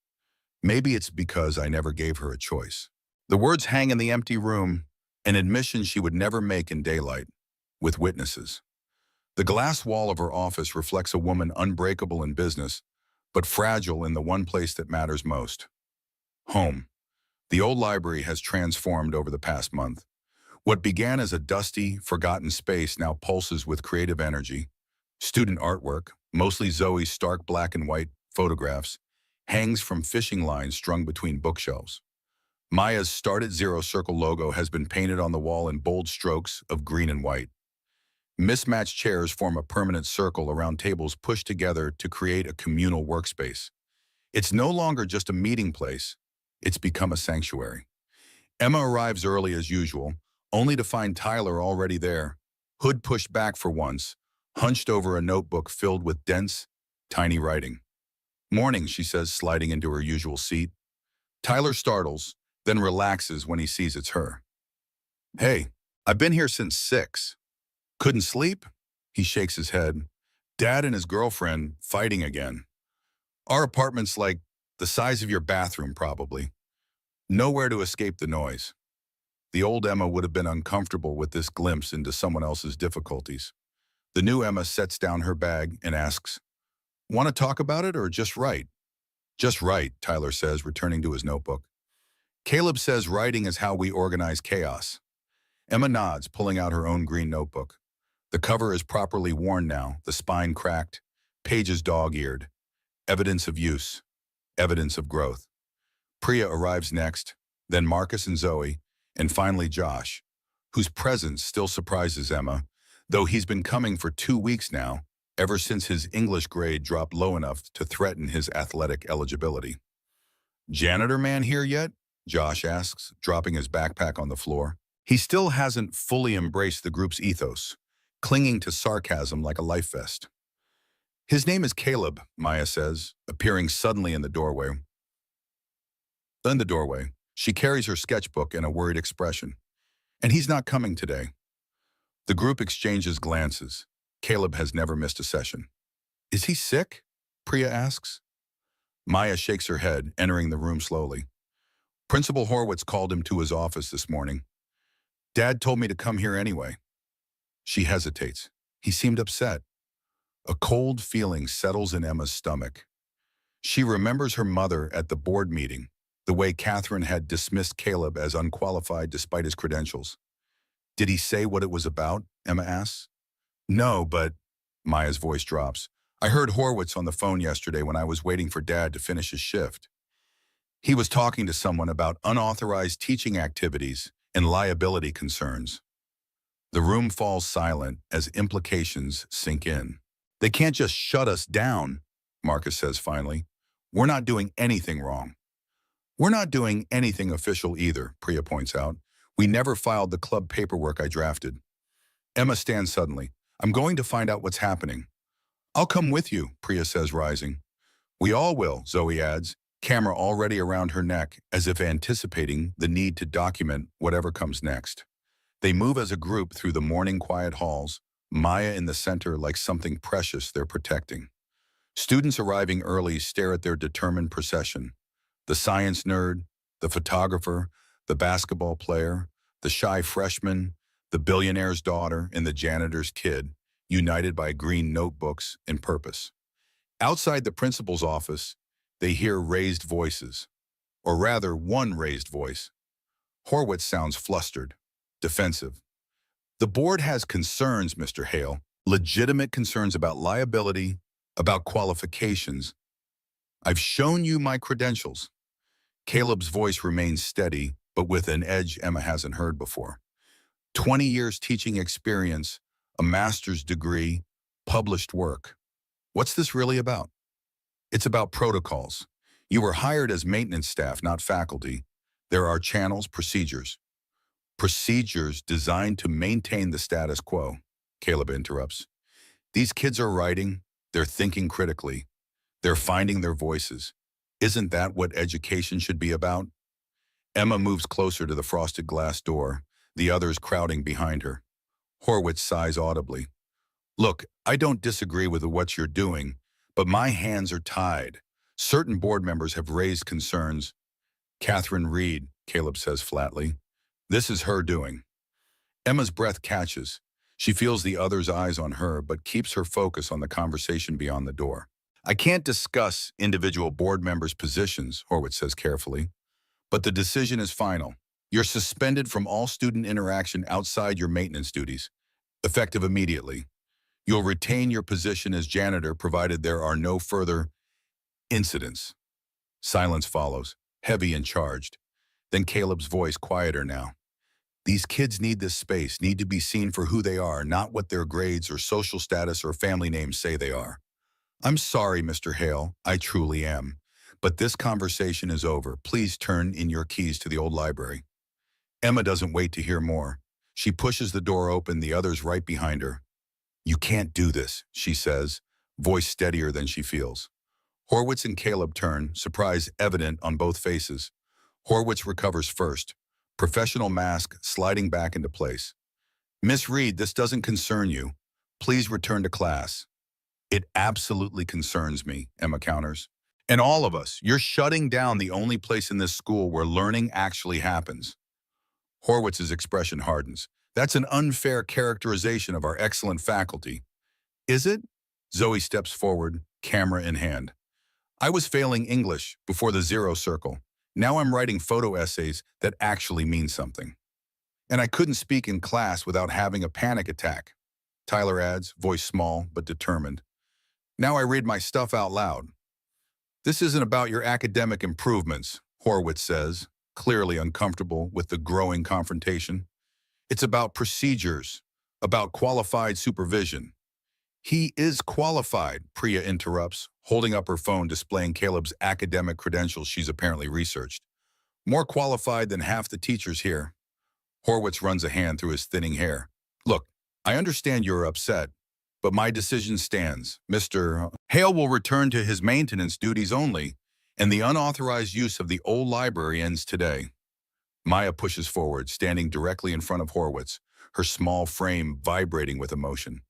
maybe it's because I never gave her a choice. The words hang in the empty room, an admission she would never make in daylight, with witnesses. The glass wall of her office reflects a woman unbreakable in business, but fragile in the one place that matters most. Home. The old library has transformed over the past month. What began as a dusty, forgotten space now pulses with creative energy. Student artwork, mostly Zoe's stark black and white photographs, hangs from fishing lines strung between bookshelves. Maya's Start at Zero Circle logo has been painted on the wall in bold strokes of green and white. Mismatched chairs form a permanent circle around tables pushed together to create a communal workspace. It's no longer just a meeting place, it's become a sanctuary. Emma arrives early as usual, only to find Tyler already there, hood pushed back for once, hunched over a notebook filled with dense, tiny writing. Morning, she says, sliding into her usual seat. Tyler startles, then relaxes when he sees it's her. Hey, I've been here since 6. Couldn't sleep? He shakes his head. Dad and his girlfriend fighting again. Our apartment's like the size of your bathroom, probably. Nowhere to escape the noise. The old Emma would have been uncomfortable with this glimpse into someone else's difficulties. The new Emma sets down her bag and asks, "Want to talk about it or just write?" "Just write," Tyler says, returning to his notebook. Caleb says writing is how we organize chaos. Emma nods, pulling out her own green notebook. The cover is properly worn now, the spine cracked, pages dog-eared. Evidence of use, evidence of growth. Priya arrives next, then Marcus and Zoe, and finally Josh, whose presence still surprises Emma, though he's been coming for 2 weeks now, ever since his English grade dropped low enough to threaten his athletic eligibility. "Janitor man here yet?" Josh asks, dropping his backpack on the floor. He still hasn't fully embraced the group's ethos, clinging to sarcasm like a life vest. "His name is Caleb," Maya says, appearing suddenly in the doorway. She carries her sketchbook and a worried expression. "And he's not coming today." The group exchanges glances. Caleb has never missed a session. "Is he sick?" Priya asks. Maya shakes her head, entering the room slowly. "Principal Horwitz called him to his office this morning. Dad told me to come here anyway." She hesitates. He seemed upset. A cold feeling settles in Emma's stomach. She remembers her mother at the board meeting, the way Catherine had dismissed Caleb as unqualified despite his credentials. "Did he say what it was about?" Emma asks. "No, but..." Maya's voice drops. "I heard Horwitz on the phone yesterday when I was waiting for Dad to finish his shift. He was talking to someone about unauthorized teaching activities and liability concerns." The room falls silent as implications sink in. "They can't just shut us down," Marcus says finally. "We're not doing anything wrong." "We're not doing anything official either," Priya points out. "We never filed the club paperwork I drafted." Emma stands suddenly. "I'm going to find out what's happening." "I'll come with you," Priya says, rising. "We all will," Zoe adds, camera already around her neck, as if anticipating the need to document whatever comes next. They move as a group through the morning quiet halls, Maya in the center like something precious they're protecting. Students arriving early stare at their determined procession. The science nerd, the photographer, the basketball player, the shy freshman, the billionaire's daughter, and the janitor's kid, united by green notebooks and purpose. Outside the principal's office, they hear raised voices, or rather one raised voice. Horwitz sounds flustered, defensive. "The board has concerns, Mr. Hale, legitimate concerns about liability, about qualifications. I've shown you my credentials." Caleb's voice remains steady, but with an edge Emma hasn't heard before. 20 years teaching experience, a master's degree, published work. What's this really about? It's about protocols. You were hired as maintenance staff, not faculty. There are channels, procedures. "Procedures designed to maintain the status quo," Caleb interrupts. "These kids are writing, they're thinking critically, they're finding their voices. Isn't that what education should be about?" Emma moves closer to the frosted glass door, the others crowding behind her. Horwitz sighs audibly. "Look, I don't disagree with what you're doing, but my hands are tied. Certain board members have raised concerns." "Catherine Reed," Caleb says flatly. "This is her doing." Emma's breath catches. She feels the other's eyes on her, but keeps her focus on the conversation beyond the door. "I can't discuss individual board members' positions," Horwitz says carefully, "but the decision is final. You're suspended from all student interaction outside your maintenance duties, effective immediately. You'll retain your position as janitor provided there are no further incidents." Silence follows, heavy and charged. Then Caleb's voice, quieter now. "These kids need this space, need to be seen for who they are, not what their grades or social status or family names say they are. I'm sorry, Mr. Hale, I truly am. But this conversation is over. Please turn in your keys to the old library." Emma doesn't wait to hear more. She pushes the door open, the others right behind her. "You can't do this," she says, voice steadier than she feels. Horwitz and Caleb turn, surprise evident on both faces. Horwitz recovers first, professional mask sliding back into place. Miss Reed, this doesn't concern you. Please return to class. It absolutely concerns me, Emma counters. And all of us, you're shutting down the only place in this school where learning actually happens. Horwitz's expression hardens. That's an unfair characterization of our excellent faculty. Is it? Zoe steps forward, camera in hand. I was failing English before the zero circle. Now I'm writing photo essays that actually mean something. And I couldn't speak in class without having a panic attack. Tyler adds, voice small but determined. Now I read my stuff out loud. This isn't about your academic improvements, Horwitz says, clearly uncomfortable with the growing confrontation. It's about procedures, about qualified supervision. He is qualified, Priya interrupts, holding up her phone displaying Caleb's academic credentials she's apparently researched. More qualified than half the teachers here. Horwitz runs a hand through his thinning hair. Look, I understand you're upset, but my decision stands. Mr. Hale will return to his maintenance duties only, and the unauthorized use of the old library ends today. Maya pushes forward, standing directly in front of Horwitz, her small frame vibrating with emotion.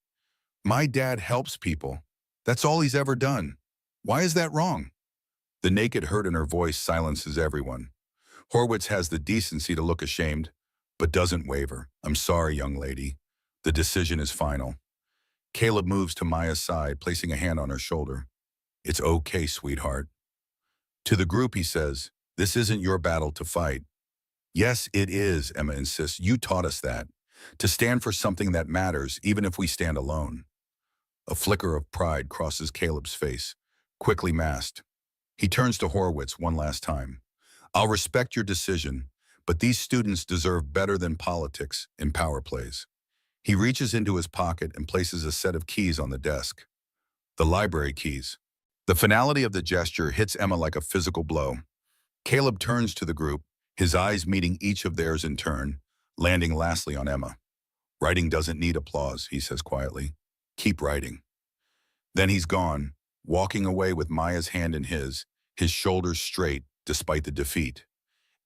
My dad helps people. That's all he's ever done. Why is that wrong? The naked hurt in her voice silences everyone. Horwitz has the decency to look ashamed, but doesn't waver. I'm sorry, young lady. The decision is final. Caleb moves to Maya's side, placing a hand on her shoulder. It's okay, sweetheart. To the group, he says, this isn't your battle to fight. Yes, it is, Emma insists. You taught us that. To stand for something that matters, even if we stand alone. A flicker of pride crosses Caleb's face, quickly masked. He turns to Horwitz one last time. I'll respect your decision, but these students deserve better than politics in power plays. He reaches into his pocket and places a set of keys on the desk. The library keys. The finality of the gesture hits Emma like a physical blow. Caleb turns to the group, his eyes meeting each of theirs in turn, landing lastly on Emma. Writing doesn't need applause, he says quietly. Keep writing. Then he's gone, walking away with Maya's hand in his shoulders straight despite the defeat.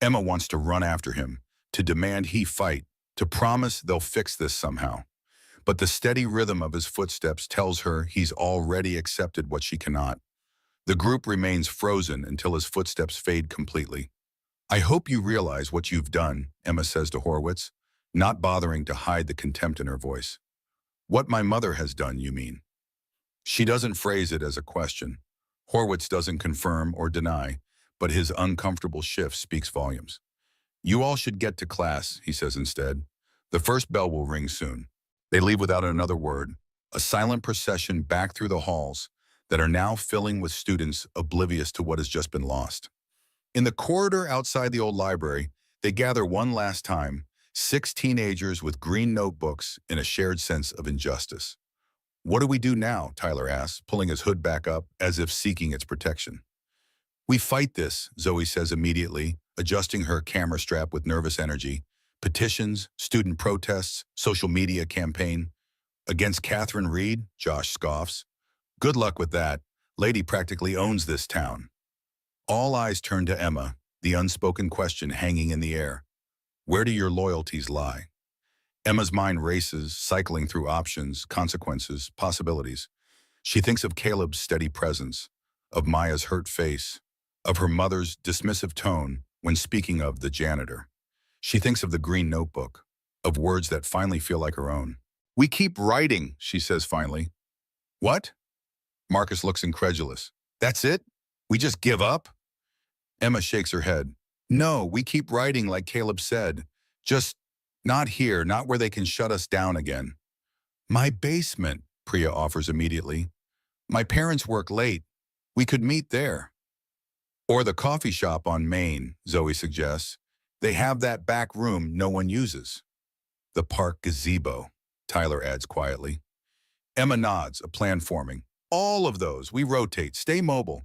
Emma wants to run after him, to demand he fight, to promise they'll fix this somehow. But the steady rhythm of his footsteps tells her he's already accepted what she cannot. The group remains frozen until his footsteps fade completely. I hope you realize what you've done, Emma says to Horwitz, not bothering to hide the contempt in her voice. What my mother has done, you mean? She doesn't phrase it as a question. Horwitz doesn't confirm or deny, but his uncomfortable shift speaks volumes. You all should get to class, he says instead. The first bell will ring soon. They leave without another word, a silent procession back through the halls that are now filling with students oblivious to what has just been lost. In the corridor outside the old library, they gather one last time, 6 teenagers with green notebooks in a shared sense of injustice. What do we do now? Tyler asks, pulling his hood back up as if seeking its protection. We fight this, Zoe says immediately, adjusting her camera strap with nervous energy. Petitions, student protests, social media campaign. Against Catherine Reed, Josh scoffs. Good luck with that. Lady practically owns this town. All eyes turn to Emma, the unspoken question hanging in the air. Where do your loyalties lie? Emma's mind races, cycling through options, consequences, possibilities. She thinks of Caleb's steady presence, of Maya's hurt face, of her mother's dismissive tone when speaking of the janitor. She thinks of the green notebook, of words that finally feel like her own. We keep writing, she says finally. What? Marcus looks incredulous. That's it? We just give up? Emma shakes her head. No, we keep writing like Caleb said. Just not here, not where they can shut us down again. My basement, Priya offers immediately. My parents work late. We could meet there. Or the coffee shop on Main, Zoe suggests. They have that back room no one uses. The park gazebo, Tyler adds quietly. Emma nods, a plan forming. All of those, we rotate, stay mobile.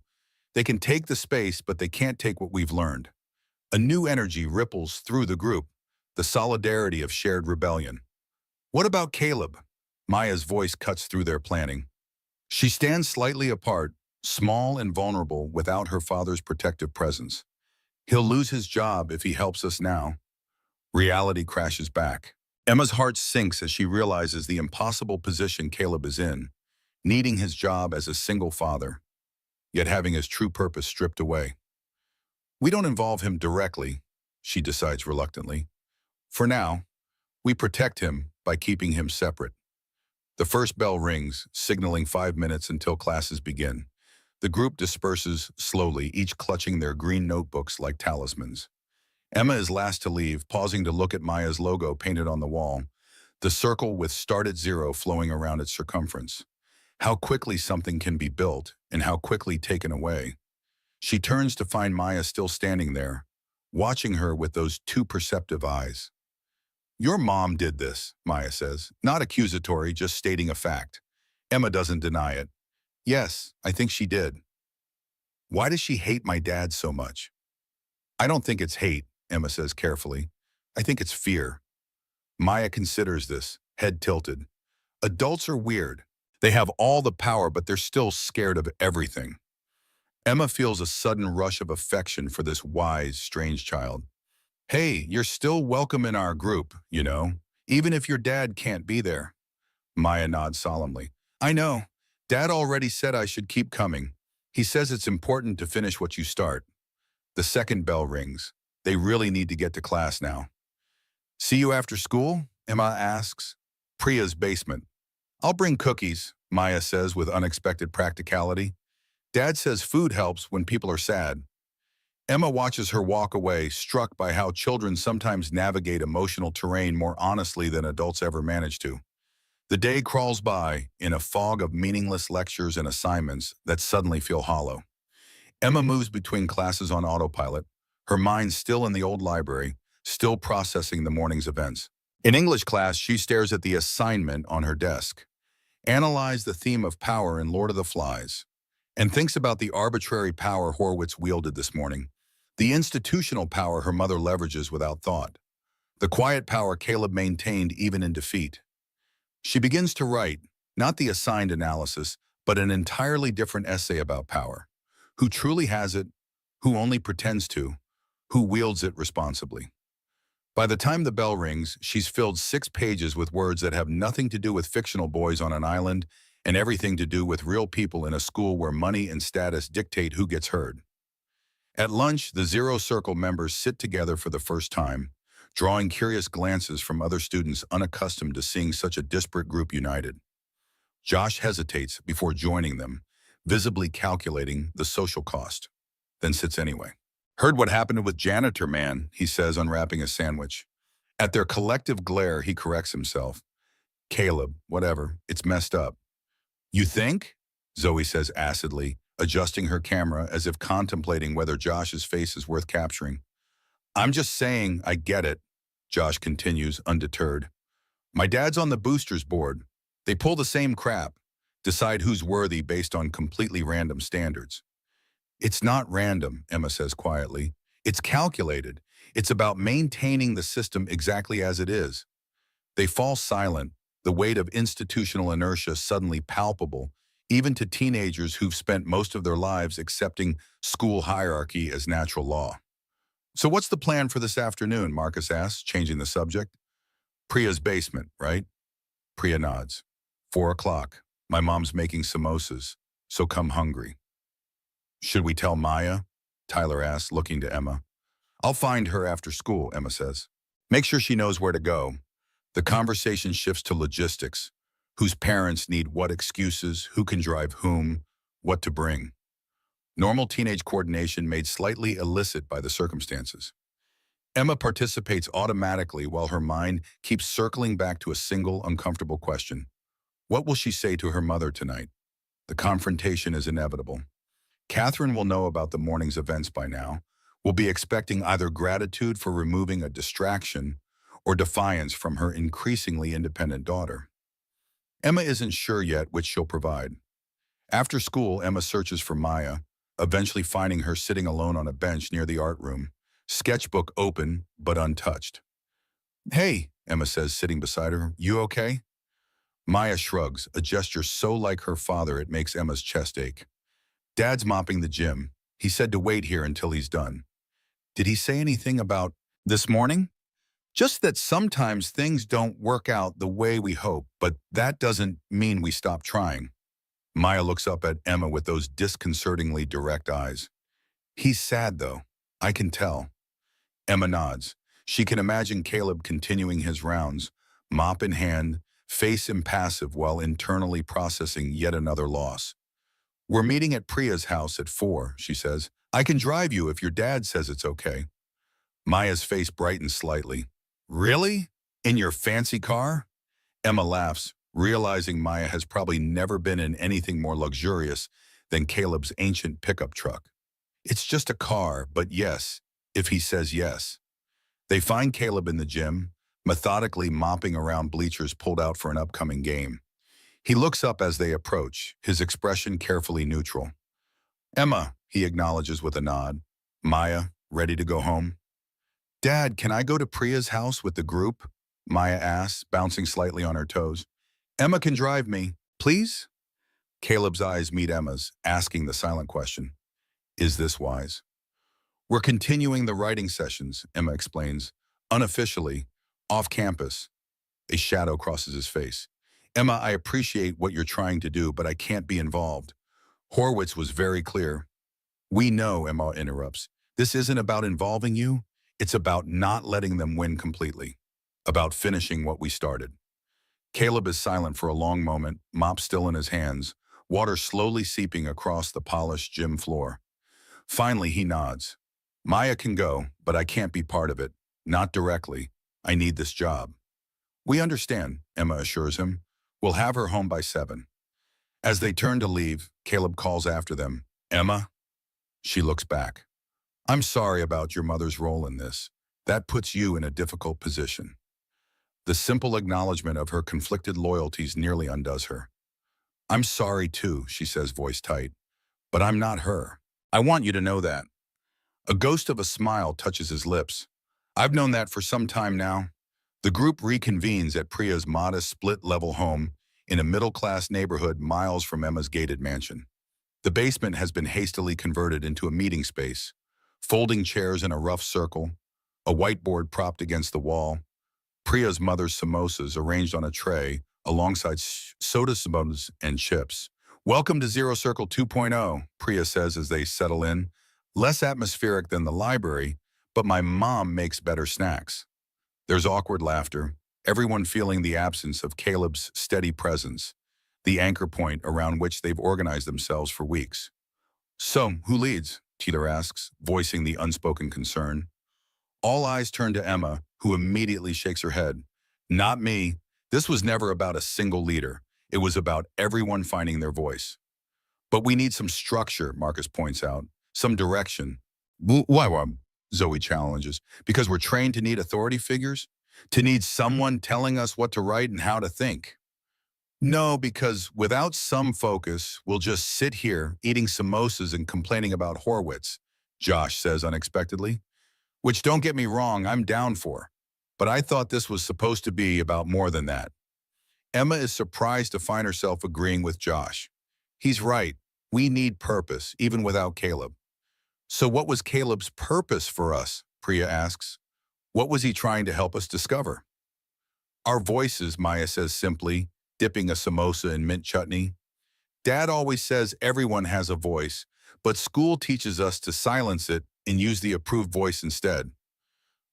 They can take the space, but they can't take what we've learned. A new energy ripples through the group, the solidarity of shared rebellion. What about Caleb? Maya's voice cuts through their planning. She stands slightly apart, small and vulnerable without her father's protective presence. He'll lose his job if he helps us now. Reality crashes back. Emma's heart sinks as she realizes the impossible position Caleb is in, needing his job as a single father, yet having his true purpose stripped away. We don't involve him directly, she decides reluctantly. For now, we protect him by keeping him separate. The first bell rings, signaling 5 minutes until classes begin. The group disperses slowly, each clutching their green notebooks like talismans. Emma is last to leave, pausing to look at Maya's logo painted on the wall, the circle with "Start at Zero" flowing around its circumference. How quickly something can be built, and how quickly taken away. She turns to find Maya still standing there, watching her with those two perceptive eyes. "Your mom did this," Maya says, not accusatory, just stating a fact. Emma doesn't deny it. "Yes, I think she did." "Why does she hate my dad so much?" "I don't think it's hate," Emma says carefully. "I think it's fear." Maya considers this, head tilted. Adults are weird. They have all the power, but they're still scared of everything. Emma feels a sudden rush of affection for this wise, strange child. "Hey, you're still welcome in our group, you know, even if your dad can't be there." Maya nods solemnly. "I know. Dad already said I should keep coming. He says it's important to finish what you start." The second bell rings. They really need to get to class now. "See you after school?" Emma asks. Priya's basement. "I'll bring cookies," Maya says with unexpected practicality. "Dad says food helps when people are sad." Emma watches her walk away, struck by how children sometimes navigate emotional terrain more honestly than adults ever manage to. The day crawls by in a fog of meaningless lectures and assignments that suddenly feel hollow. Emma moves between classes on autopilot, her mind still in the old library, still processing the morning's events. In English class, she stares at the assignment on her desk. Analyze the theme of power in Lord of the Flies, and thinks about the arbitrary power Horwitz wielded this morning, the institutional power her mother leverages without thought, the quiet power Caleb maintained even in defeat. She begins to write, not the assigned analysis, but an entirely different essay about power. Who truly has it, who only pretends to, who wields it responsibly. By the time the bell rings, she's filled 6 pages with words that have nothing to do with fictional boys on an island and everything to do with real people in a school where money and status dictate who gets heard. At lunch, the Zero Circle members sit together for the first time, drawing curious glances from other students unaccustomed to seeing such a disparate group united. Josh hesitates before joining them, visibly calculating the social cost, then sits anyway. "Heard what happened with Janitor Man," he says, unwrapping a sandwich. At their collective glare, he corrects himself. "Caleb, whatever, it's messed up." "You think?" Zoe says acidly, adjusting her camera as if contemplating whether Josh's face is worth capturing. "I'm just saying I get it," Josh continues, undeterred. "My dad's on the boosters board. They pull the same crap, decide who's worthy based on completely random standards." "It's not random," Emma says quietly. "It's calculated. It's about maintaining the system exactly as it is." They fall silent, the weight of institutional inertia suddenly palpable, even to teenagers who've spent most of their lives accepting school hierarchy as natural law. "So what's the plan for this afternoon?" Marcus asks, changing the subject. "Priya's basement, right?" Priya nods. 4 o'clock. My mom's making samosas, so come hungry." "Should we tell Maya?" Tyler asks, looking to Emma. "I'll find her after school," Emma says. "Make sure she knows where to go." The conversation shifts to logistics. Whose parents need what excuses, who can drive whom, what to bring. Normal teenage coordination made slightly illicit by the circumstances. Emma participates automatically while her mind keeps circling back to a single uncomfortable question. What will she say to her mother tonight? The confrontation is inevitable. Catherine will know about the morning's events by now, will be expecting either gratitude for removing a distraction or defiance from her increasingly independent daughter. Emma isn't sure yet which she'll provide. After school, Emma searches for Maya, eventually finding her sitting alone on a bench near the art room, sketchbook open but untouched. "Hey," Emma says, sitting beside her, "you okay?" Maya shrugs, a gesture so like her father it makes Emma's chest ache. "Dad's mopping the gym. He said to wait here until he's done." Did he say anything about this morning? Just that sometimes things don't work out the way we hope, but that doesn't mean we stop trying. Maya looks up at Emma with those disconcertingly direct eyes. He's sad, though. I can tell. Emma nods. She can imagine Caleb continuing his rounds, mop in hand, face impassive while internally processing yet another loss. We're meeting at Priya's house at 4, she says. I can drive you if your dad says it's okay. Maya's face brightens slightly. Really? In your fancy car? Emma laughs, realizing Maya has probably never been in anything more luxurious than Caleb's ancient pickup truck. It's just a car, but yes, if he says yes. They find Caleb in the gym, methodically mopping around bleachers pulled out for an upcoming game. He looks up as they approach, his expression carefully neutral. Emma, he acknowledges with a nod. Maya, ready to go home? Dad, can I go to Priya's house with the group? Maya asks, bouncing slightly on her toes. Emma can drive me, please? Caleb's eyes meet Emma's, asking the silent question. Is this wise? We're continuing the writing sessions, Emma explains, unofficially, off campus. A shadow crosses his face. Emma, I appreciate what you're trying to do, but I can't be involved. Horwitz was very clear. We know, Emma interrupts. This isn't about involving you. It's about not letting them win completely. About finishing what we started. Caleb is silent for a long moment, mop still in his hands, water slowly seeping across the polished gym floor. Finally, he nods. Maya can go, but I can't be part of it. Not directly. I need this job. We understand, Emma assures him. We'll have her home by 7. As they turn to leave, Caleb calls after them. Emma? She looks back. I'm sorry about your mother's role in this. That puts you in a difficult position. The simple acknowledgement of her conflicted loyalties nearly undoes her. I'm sorry too, she says, voice tight. But I'm not her. I want you to know that. A ghost of a smile touches his lips. I've known that for some time now. The group reconvenes at Priya's modest split-level home in a middle-class neighborhood miles from Emma's gated mansion. The basement has been hastily converted into a meeting space, folding chairs in a rough circle, a whiteboard propped against the wall, Priya's mother's samosas arranged on a tray alongside soda samosas and chips. Welcome to Zero Circle 2.0, Priya says as they settle in. Less atmospheric than the library, but my mom makes better snacks. There's awkward laughter, everyone feeling the absence of Caleb's steady presence, the anchor point around which they've organized themselves for weeks. So, who leads? Taylor asks, voicing the unspoken concern. All eyes turn to Emma, who immediately shakes her head. Not me. This was never about a single leader. It was about everyone finding their voice. But we need some structure, Marcus points out. Some direction. Why? Zoe challenges. Because we're trained to need authority figures? To need someone telling us what to write and how to think? No, because without some focus, we'll just sit here eating samosas and complaining about Horwitz, Josh says unexpectedly. Which, don't get me wrong, I'm down for. But I thought this was supposed to be about more than that. Emma is surprised to find herself agreeing with Josh. He's right. We need purpose, even without Caleb. So what was Caleb's purpose for us? Priya asks. What was he trying to help us discover? Our voices, Maya says simply, dipping a samosa in mint chutney. Dad always says everyone has a voice, but school teaches us to silence it and use the approved voice instead.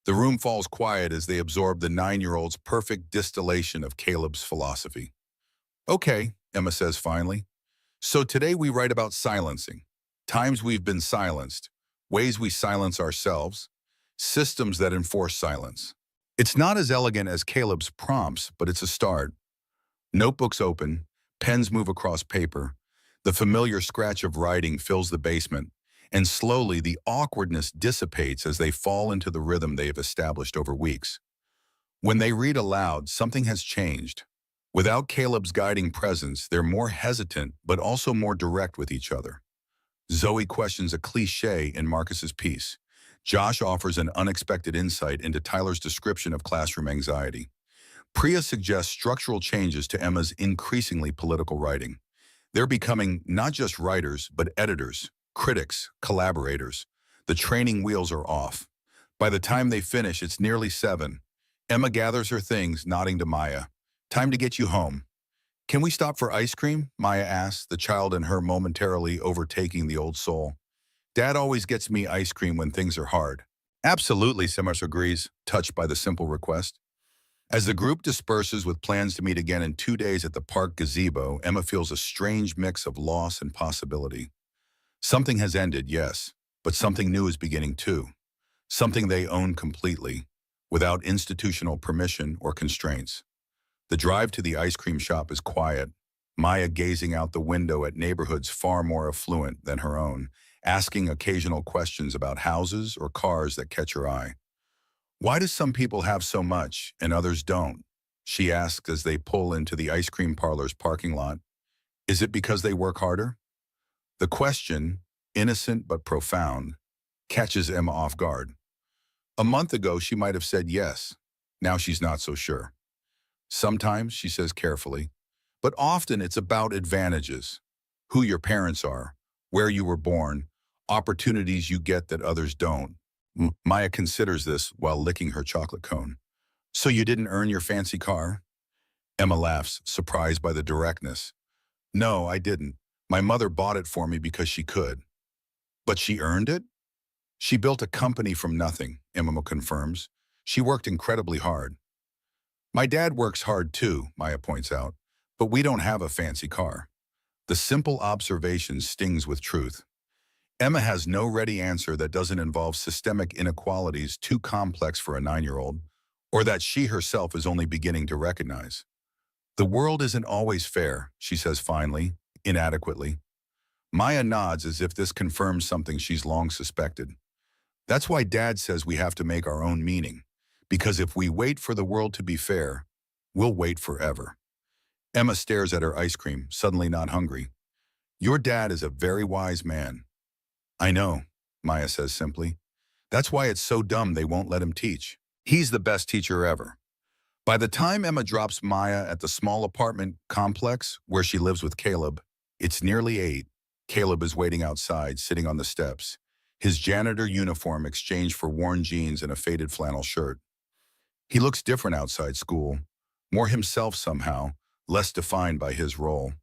The room falls quiet as they absorb the 9-year-old's perfect distillation of Caleb's philosophy. Okay, Emma says finally. So today we write about silencing. Times we've been silenced. Ways we silence ourselves. Systems that enforce silence. It's not as elegant as Caleb's prompts, but it's a start. Notebooks open, pens move across paper. The familiar scratch of writing fills the basement, and slowly the awkwardness dissipates as they fall into the rhythm they have established over weeks. When they read aloud, something has changed. Without Caleb's guiding presence, they're more hesitant, but also more direct with each other. Zoe questions a cliché in Marcus's piece. Josh offers an unexpected insight into Tyler's description of classroom anxiety. Priya suggests structural changes to Emma's increasingly political writing. They're becoming not just writers, but editors, critics, collaborators. The training wheels are off. By the time they finish, it's nearly 7. Emma gathers her things, nodding to Maya. Time to get you home. Can we stop for ice cream? Maya asks, the child in her momentarily overtaking the old soul. Dad always gets me ice cream when things are hard. Absolutely, Simmers agrees, touched by the simple request. As the group disperses with plans to meet again in 2 days at the park gazebo, Emma feels a strange mix of loss and possibility. Something has ended, yes, but something new is beginning too. Something they own completely, without institutional permission or constraints. The drive to the ice cream shop is quiet, Maya gazing out the window at neighborhoods far more affluent than her own, asking occasional questions about houses or cars that catch her eye. Why do some people have so much and others don't? She asks as they pull into the ice cream parlor's parking lot. Is it because they work harder? The question, innocent but profound, catches Emma off guard. A month ago, she might have said yes. Now she's not so sure. Sometimes, she says carefully, but often it's about advantages. Who your parents are, where you were born, opportunities you get that others don't. Maya considers this while licking her chocolate cone. So you didn't earn your fancy car? Emma laughs, surprised by the directness. No, I didn't. My mother bought it for me because she could. But she earned it? She built a company from nothing, Emma confirms. She worked incredibly hard. My dad works hard too, Maya points out, but we don't have a fancy car. The simple observation stings with truth. Emma has no ready answer that doesn't involve systemic inequalities too complex for a 9-year-old, or that she herself is only beginning to recognize. The world isn't always fair, she says finally, inadequately. Maya nods as if this confirms something she's long suspected. That's why Dad says we have to make our own meaning, because if we wait for the world to be fair, we'll wait forever. Emma stares at her ice cream, suddenly not hungry. Your dad is a very wise man. I know, Maya says simply. That's why it's so dumb they won't let him teach. He's the best teacher ever. By the time Emma drops Maya at the small apartment complex where she lives with Caleb, it's nearly 8. Caleb is waiting outside, sitting on the steps, his janitor uniform exchanged for worn jeans and a faded flannel shirt. He looks different outside school, more himself somehow, less defined by his role.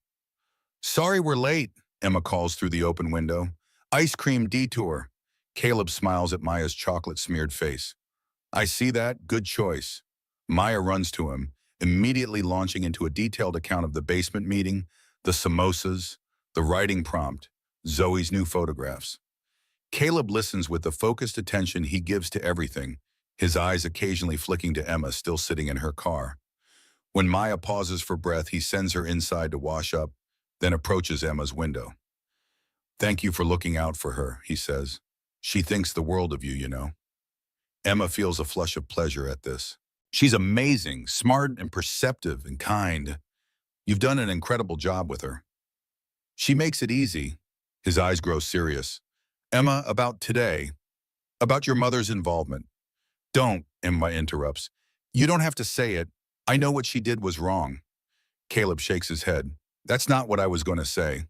Sorry we're late, Emma calls through the open window. Ice cream detour. Caleb smiles at Maya's chocolate-smeared face. I see that. Good choice. Maya runs to him, immediately launching into a detailed account of the basement meeting, the samosas, the writing prompt, Zoe's new photographs. Caleb listens with the focused attention he gives to everything, his eyes occasionally flicking to Emma still sitting in her car. When Maya pauses for breath, he sends her inside to wash up, then approaches Emma's window. Thank you for looking out for her, he says. She thinks the world of you, you know. Emma feels a flush of pleasure at this. She's amazing, smart and perceptive and kind. You've done an incredible job with her. She makes it easy. His eyes grow serious. Emma, about today, about your mother's involvement. Don't, Emma interrupts. You don't have to say it. I know what she did was wrong. Caleb shakes his head. That's not what I was going to say.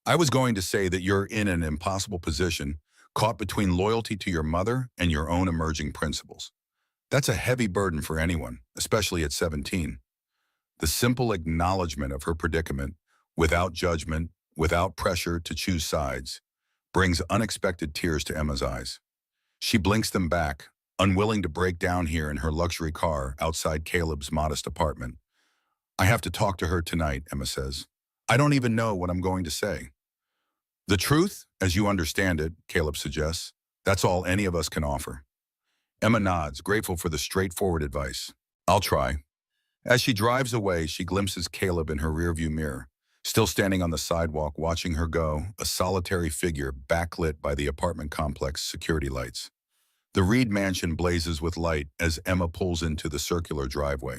I was going to say that you're in an impossible position, caught between loyalty to your mother and your own emerging principles. That's a heavy burden for anyone, especially at 17. The simple acknowledgement of her predicament, without judgment, without pressure to choose sides, brings unexpected tears to Emma's eyes. She blinks them back, unwilling to break down here in her luxury car outside Caleb's modest apartment. I have to talk to her tonight, Emma says. I don't even know what I'm going to say. The truth, as you understand it, Caleb suggests, that's all any of us can offer. Emma nods, grateful for the straightforward advice. I'll try. As she drives away, she glimpses Caleb in her rearview mirror, still standing on the sidewalk watching her go, a solitary figure backlit by the apartment complex security lights. The Reed mansion blazes with light as Emma pulls into the circular driveway.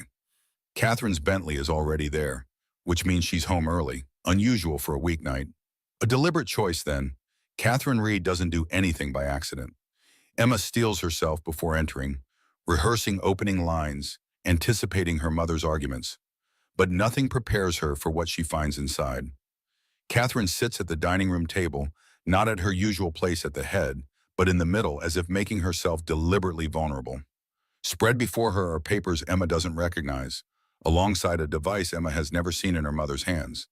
Catherine's Bentley is already there, which means she's home early, unusual for a weeknight. A deliberate choice, then. Catherine Reed doesn't do anything by accident. Emma steels herself before entering, rehearsing opening lines, anticipating her mother's arguments. But nothing prepares her for what she finds inside. Catherine sits at the dining room table, not at her usual place at the head, but in the middle, as if making herself deliberately vulnerable. Spread before her are papers Emma doesn't recognize, alongside a device Emma has never seen in her mother's hands.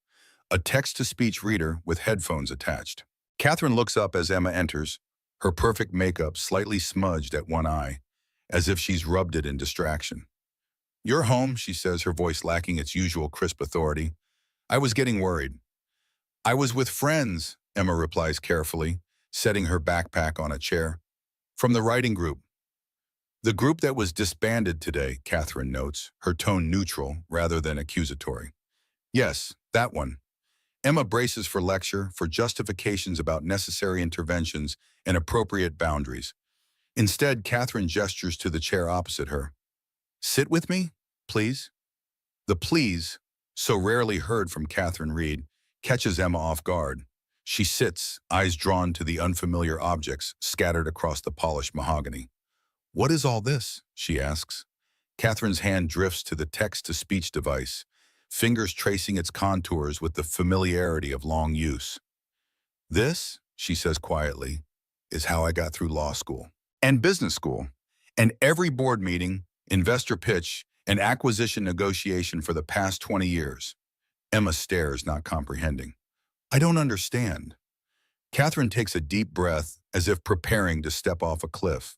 A text-to-speech reader with headphones attached. Catherine looks up as Emma enters, her perfect makeup slightly smudged at one eye, as if she's rubbed it in distraction. "You're home," she says, her voice lacking its usual crisp authority. "I was getting worried." "I was with friends," Emma replies carefully, setting her backpack on a chair. "From the writing group." "The group that was disbanded today," Catherine notes, her tone neutral rather than accusatory. "Yes, that one." Emma braces for lecture, for justifications about necessary interventions and appropriate boundaries. Instead, Catherine gestures to the chair opposite her. "Sit with me, please." The please, so rarely heard from Catherine Reed, catches Emma off guard. She sits, eyes drawn to the unfamiliar objects scattered across the polished mahogany. "What is all this?" she asks. Catherine's hand drifts to the text-to-speech device, fingers tracing its contours with the familiarity of long use. "This," she says quietly, "is how I got through law school and business school, and every board meeting, investor pitch, and acquisition negotiation for the past 20 years. Emma stares, not comprehending. "I don't understand." Catherine takes a deep breath, as if preparing to step off a cliff.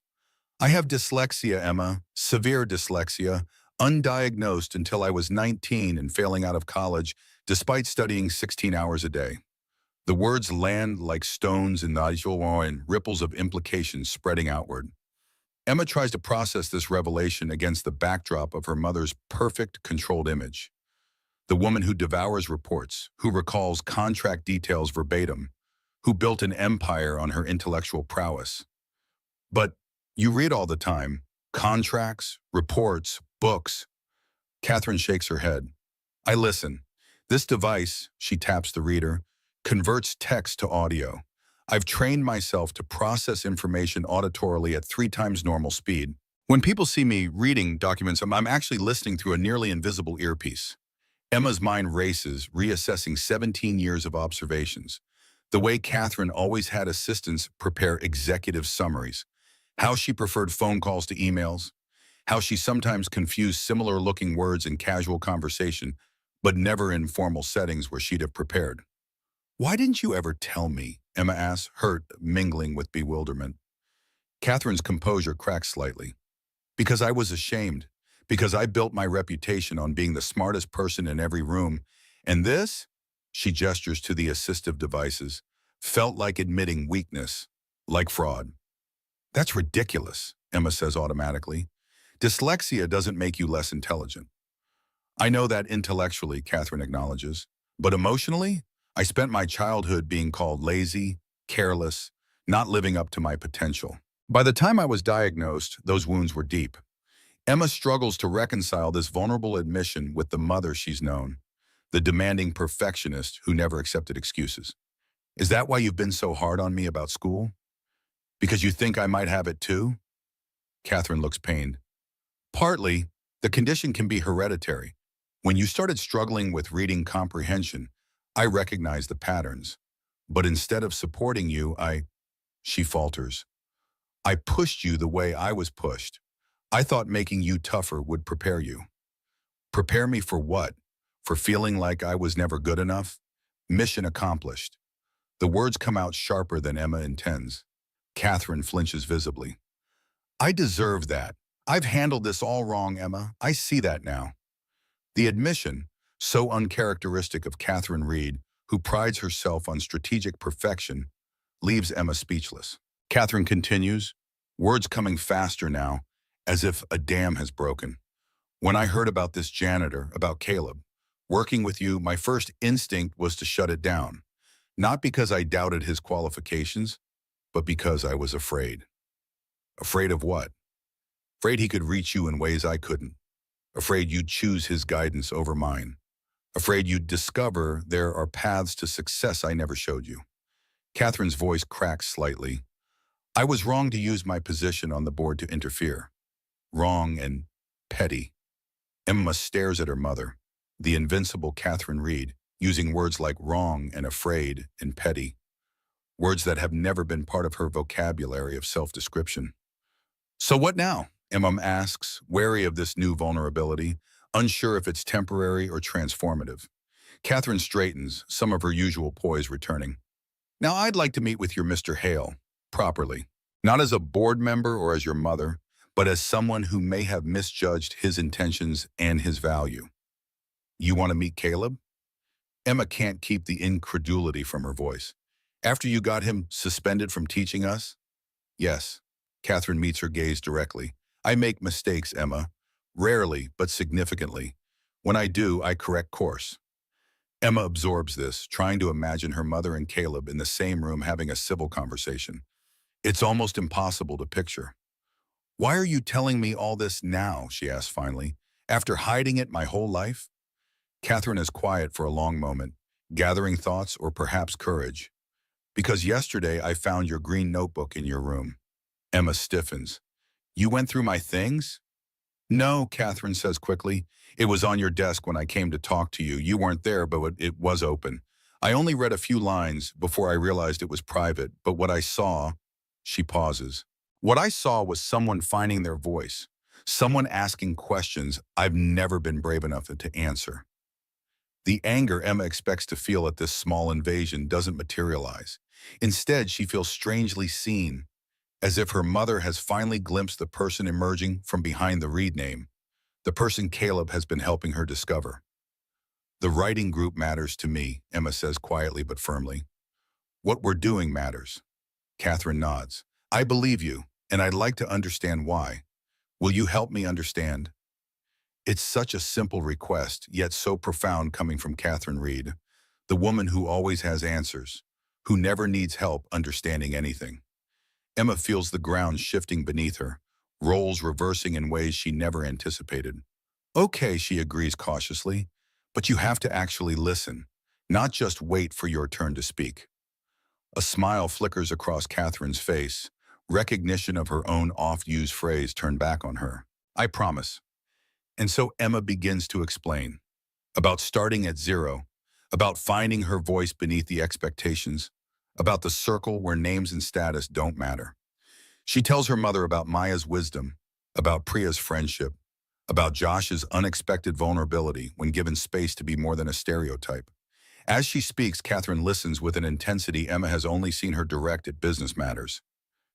"I have dyslexia, Emma, severe dyslexia, undiagnosed until I was 19 and failing out of college, despite studying 16 hours a day." The words land like stones in the and ripples of implications spreading outward. Emma tries to process this revelation against the backdrop of her mother's perfect, controlled image. The woman who devours reports, who recalls contract details verbatim, who built an empire on her intellectual prowess. "But you read all the time. Contracts, reports, books." Catherine shakes her head. "I listen. This device," she taps the reader, "converts text to audio. I've trained myself to process information auditorily at 3 times normal speed. When people see me reading documents, I'm actually listening through a nearly invisible earpiece." Emma's mind races, reassessing 17 years of observations. The way Catherine always had assistants prepare executive summaries, how she preferred phone calls to emails, how she sometimes confused similar-looking words in casual conversation, but never in formal settings where she'd have prepared. "Why didn't you ever tell me?" Emma asks, hurt mingling with bewilderment. Catherine's composure cracks slightly. "Because I was ashamed. Because I built my reputation on being the smartest person in every room. And this," she gestures to the assistive devices, "felt like admitting weakness, like fraud." "That's ridiculous," Emma says automatically. "Dyslexia doesn't make you less intelligent." "I know that intellectually," Catherine acknowledges. "But emotionally, I spent my childhood being called lazy, careless, not living up to my potential. By the time I was diagnosed, those wounds were deep." Emma struggles to reconcile this vulnerable admission with the mother she's known, the demanding perfectionist who never accepted excuses. "Is that why you've been so hard on me about school? Because you think I might have it too?" Catherine looks pained. "Partly, the condition can be hereditary. When you started struggling with reading comprehension, I recognized the patterns. But instead of supporting you, she falters. "I pushed you the way I was pushed. I thought making you tougher would prepare you." "Prepare me for what? For feeling like I was never good enough? Mission accomplished." The words come out sharper than Emma intends. Catherine flinches visibly. "I deserve that. I've handled this all wrong, Emma. I see that now." The admission, so uncharacteristic of Catherine Reed, who prides herself on strategic perfection, leaves Emma speechless. Catherine continues, words coming faster now, as if a dam has broken. "When I heard about this janitor, about Caleb, working with you, my first instinct was to shut it down. Not because I doubted his qualifications, but because I was afraid." "Afraid of what?" "Afraid he could reach you in ways I couldn't. Afraid you'd choose his guidance over mine. Afraid you'd discover there are paths to success I never showed you." Catherine's voice cracks slightly. "I was wrong to use my position on the board to interfere. Wrong and petty." Emma stares at her mother, the invincible Catherine Reed, using words like wrong and afraid and petty. words that have never been part of her vocabulary of self-description. So what now? Emma asks, wary of this new vulnerability, unsure if it's temporary or transformative. Catherine straightens, some of her usual poise returning. Now I'd like to meet with your Mr. Hale, properly. Not as a board member or as your mother, but as someone who may have misjudged his intentions and his value. You want to meet Caleb? Emma can't keep the incredulity from her voice. After you got him suspended from teaching us? Yes. Catherine meets her gaze directly. I make mistakes, Emma. Rarely, but significantly. When I do, I correct course. Emma absorbs this, trying to imagine her mother and Caleb in the same room having a civil conversation. It's almost impossible to picture. Why are you telling me all this now, she asks finally, after hiding it my whole life? Catherine is quiet for a long moment, gathering thoughts or perhaps courage. Because yesterday I found your green notebook in your room. Emma stiffens. You went through my things? No, Catherine says quickly. It was on your desk when I came to talk to you. You weren't there, but it was open. I only read a few lines before I realized it was private, but what I saw, she pauses. What I saw was someone finding their voice, someone asking questions I've never been brave enough to answer. The anger Emma expects to feel at this small invasion doesn't materialize. Instead, she feels strangely seen, as if her mother has finally glimpsed the person emerging from behind the read name, the person Caleb has been helping her discover. The writing group matters to me, Emma says quietly but firmly. What we're doing matters. Catherine nods. I believe you, and I'd like to understand why. Will you help me understand? It's such a simple request, yet so profound coming from Catherine Reed, the woman who always has answers, who never needs help understanding anything. Emma feels the ground shifting beneath her, roles reversing in ways she never anticipated. Okay, she agrees cautiously, but you have to actually listen, not just wait for your turn to speak. A smile flickers across Catherine's face, recognition of her own oft-used phrase turned back on her. I promise. And so Emma begins to explain about starting at zero, about finding her voice beneath the expectations, about the circle where names and status don't matter. She tells her mother about Maya's wisdom, about Priya's friendship, about Josh's unexpected vulnerability when given space to be more than a stereotype. As she speaks, Catherine listens with an intensity Emma has only seen her direct at business matters.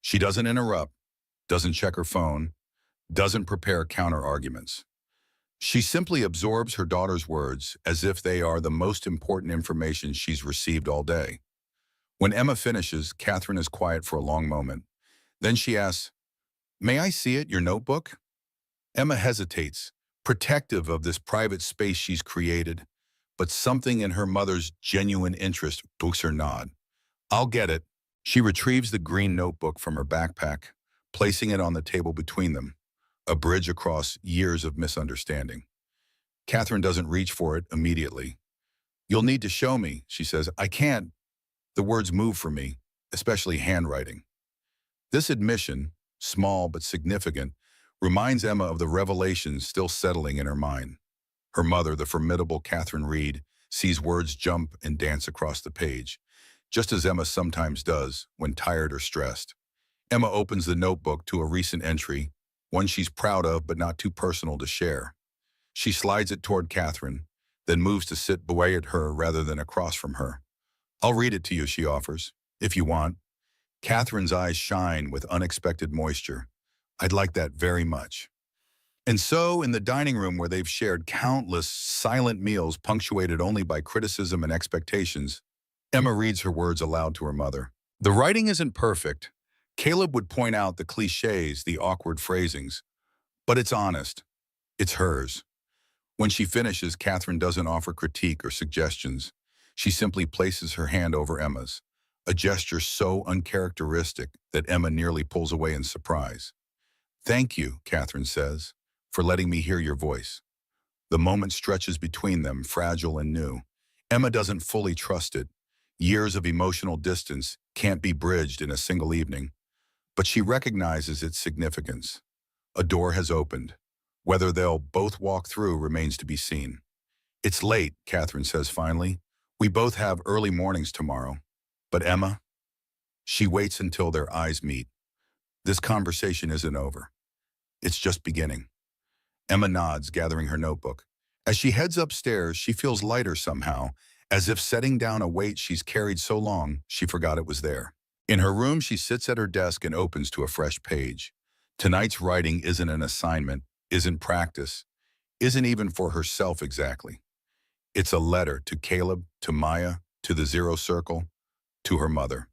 She doesn't interrupt, doesn't check her phone, doesn't prepare counter-arguments. She simply absorbs her daughter's words as if they are the most important information she's received all day. When Emma finishes, Catherine is quiet for a long moment. Then she asks, May I see it, your notebook? Emma hesitates, protective of this private space she's created, but something in her mother's genuine interest makes her nod. I'll get it. She retrieves the green notebook from her backpack, placing it on the table between them, a bridge across years of misunderstanding. Catherine doesn't reach for it immediately. You'll need to show me, she says. I can't. The words move for me, especially handwriting. This admission, small but significant, reminds Emma of the revelations still settling in her mind. Her mother, the formidable Catherine Reed, sees words jump and dance across the page, just as Emma sometimes does when tired or stressed. Emma opens the notebook to a recent entry, one she's proud of but not too personal to share. She slides it toward Catherine, then moves to sit beside her rather than across from her. I'll read it to you, she offers, if you want. Catherine's eyes shine with unexpected moisture. I'd like that very much. And so, in the dining room where they've shared countless silent meals punctuated only by criticism and expectations, Emma reads her words aloud to her mother. The writing isn't perfect. Caleb would point out the cliches, the awkward phrasings, but it's honest. It's hers. When she finishes, Catherine doesn't offer critique or suggestions. She simply places her hand over Emma's, a gesture so uncharacteristic that Emma nearly pulls away in surprise. Thank you, Catherine says, for letting me hear your voice. The moment stretches between them, fragile and new. Emma doesn't fully trust it. Years of emotional distance can't be bridged in a single evening. But she recognizes its significance. A door has opened. Whether they'll both walk through remains to be seen. It's late, Catherine says finally. We both have early mornings tomorrow. But Emma, She waits until their eyes meet. This conversation isn't over. It's just beginning. Emma nods, gathering her notebook. As she heads upstairs, she feels lighter somehow, as if setting down a weight she's carried so long she forgot it was there. In her room, she sits at her desk and opens to a fresh page. Tonight's writing isn't an assignment, isn't practice, isn't even for herself exactly. It's a letter to Caleb, to Maya, to the Zero Circle, to her mother,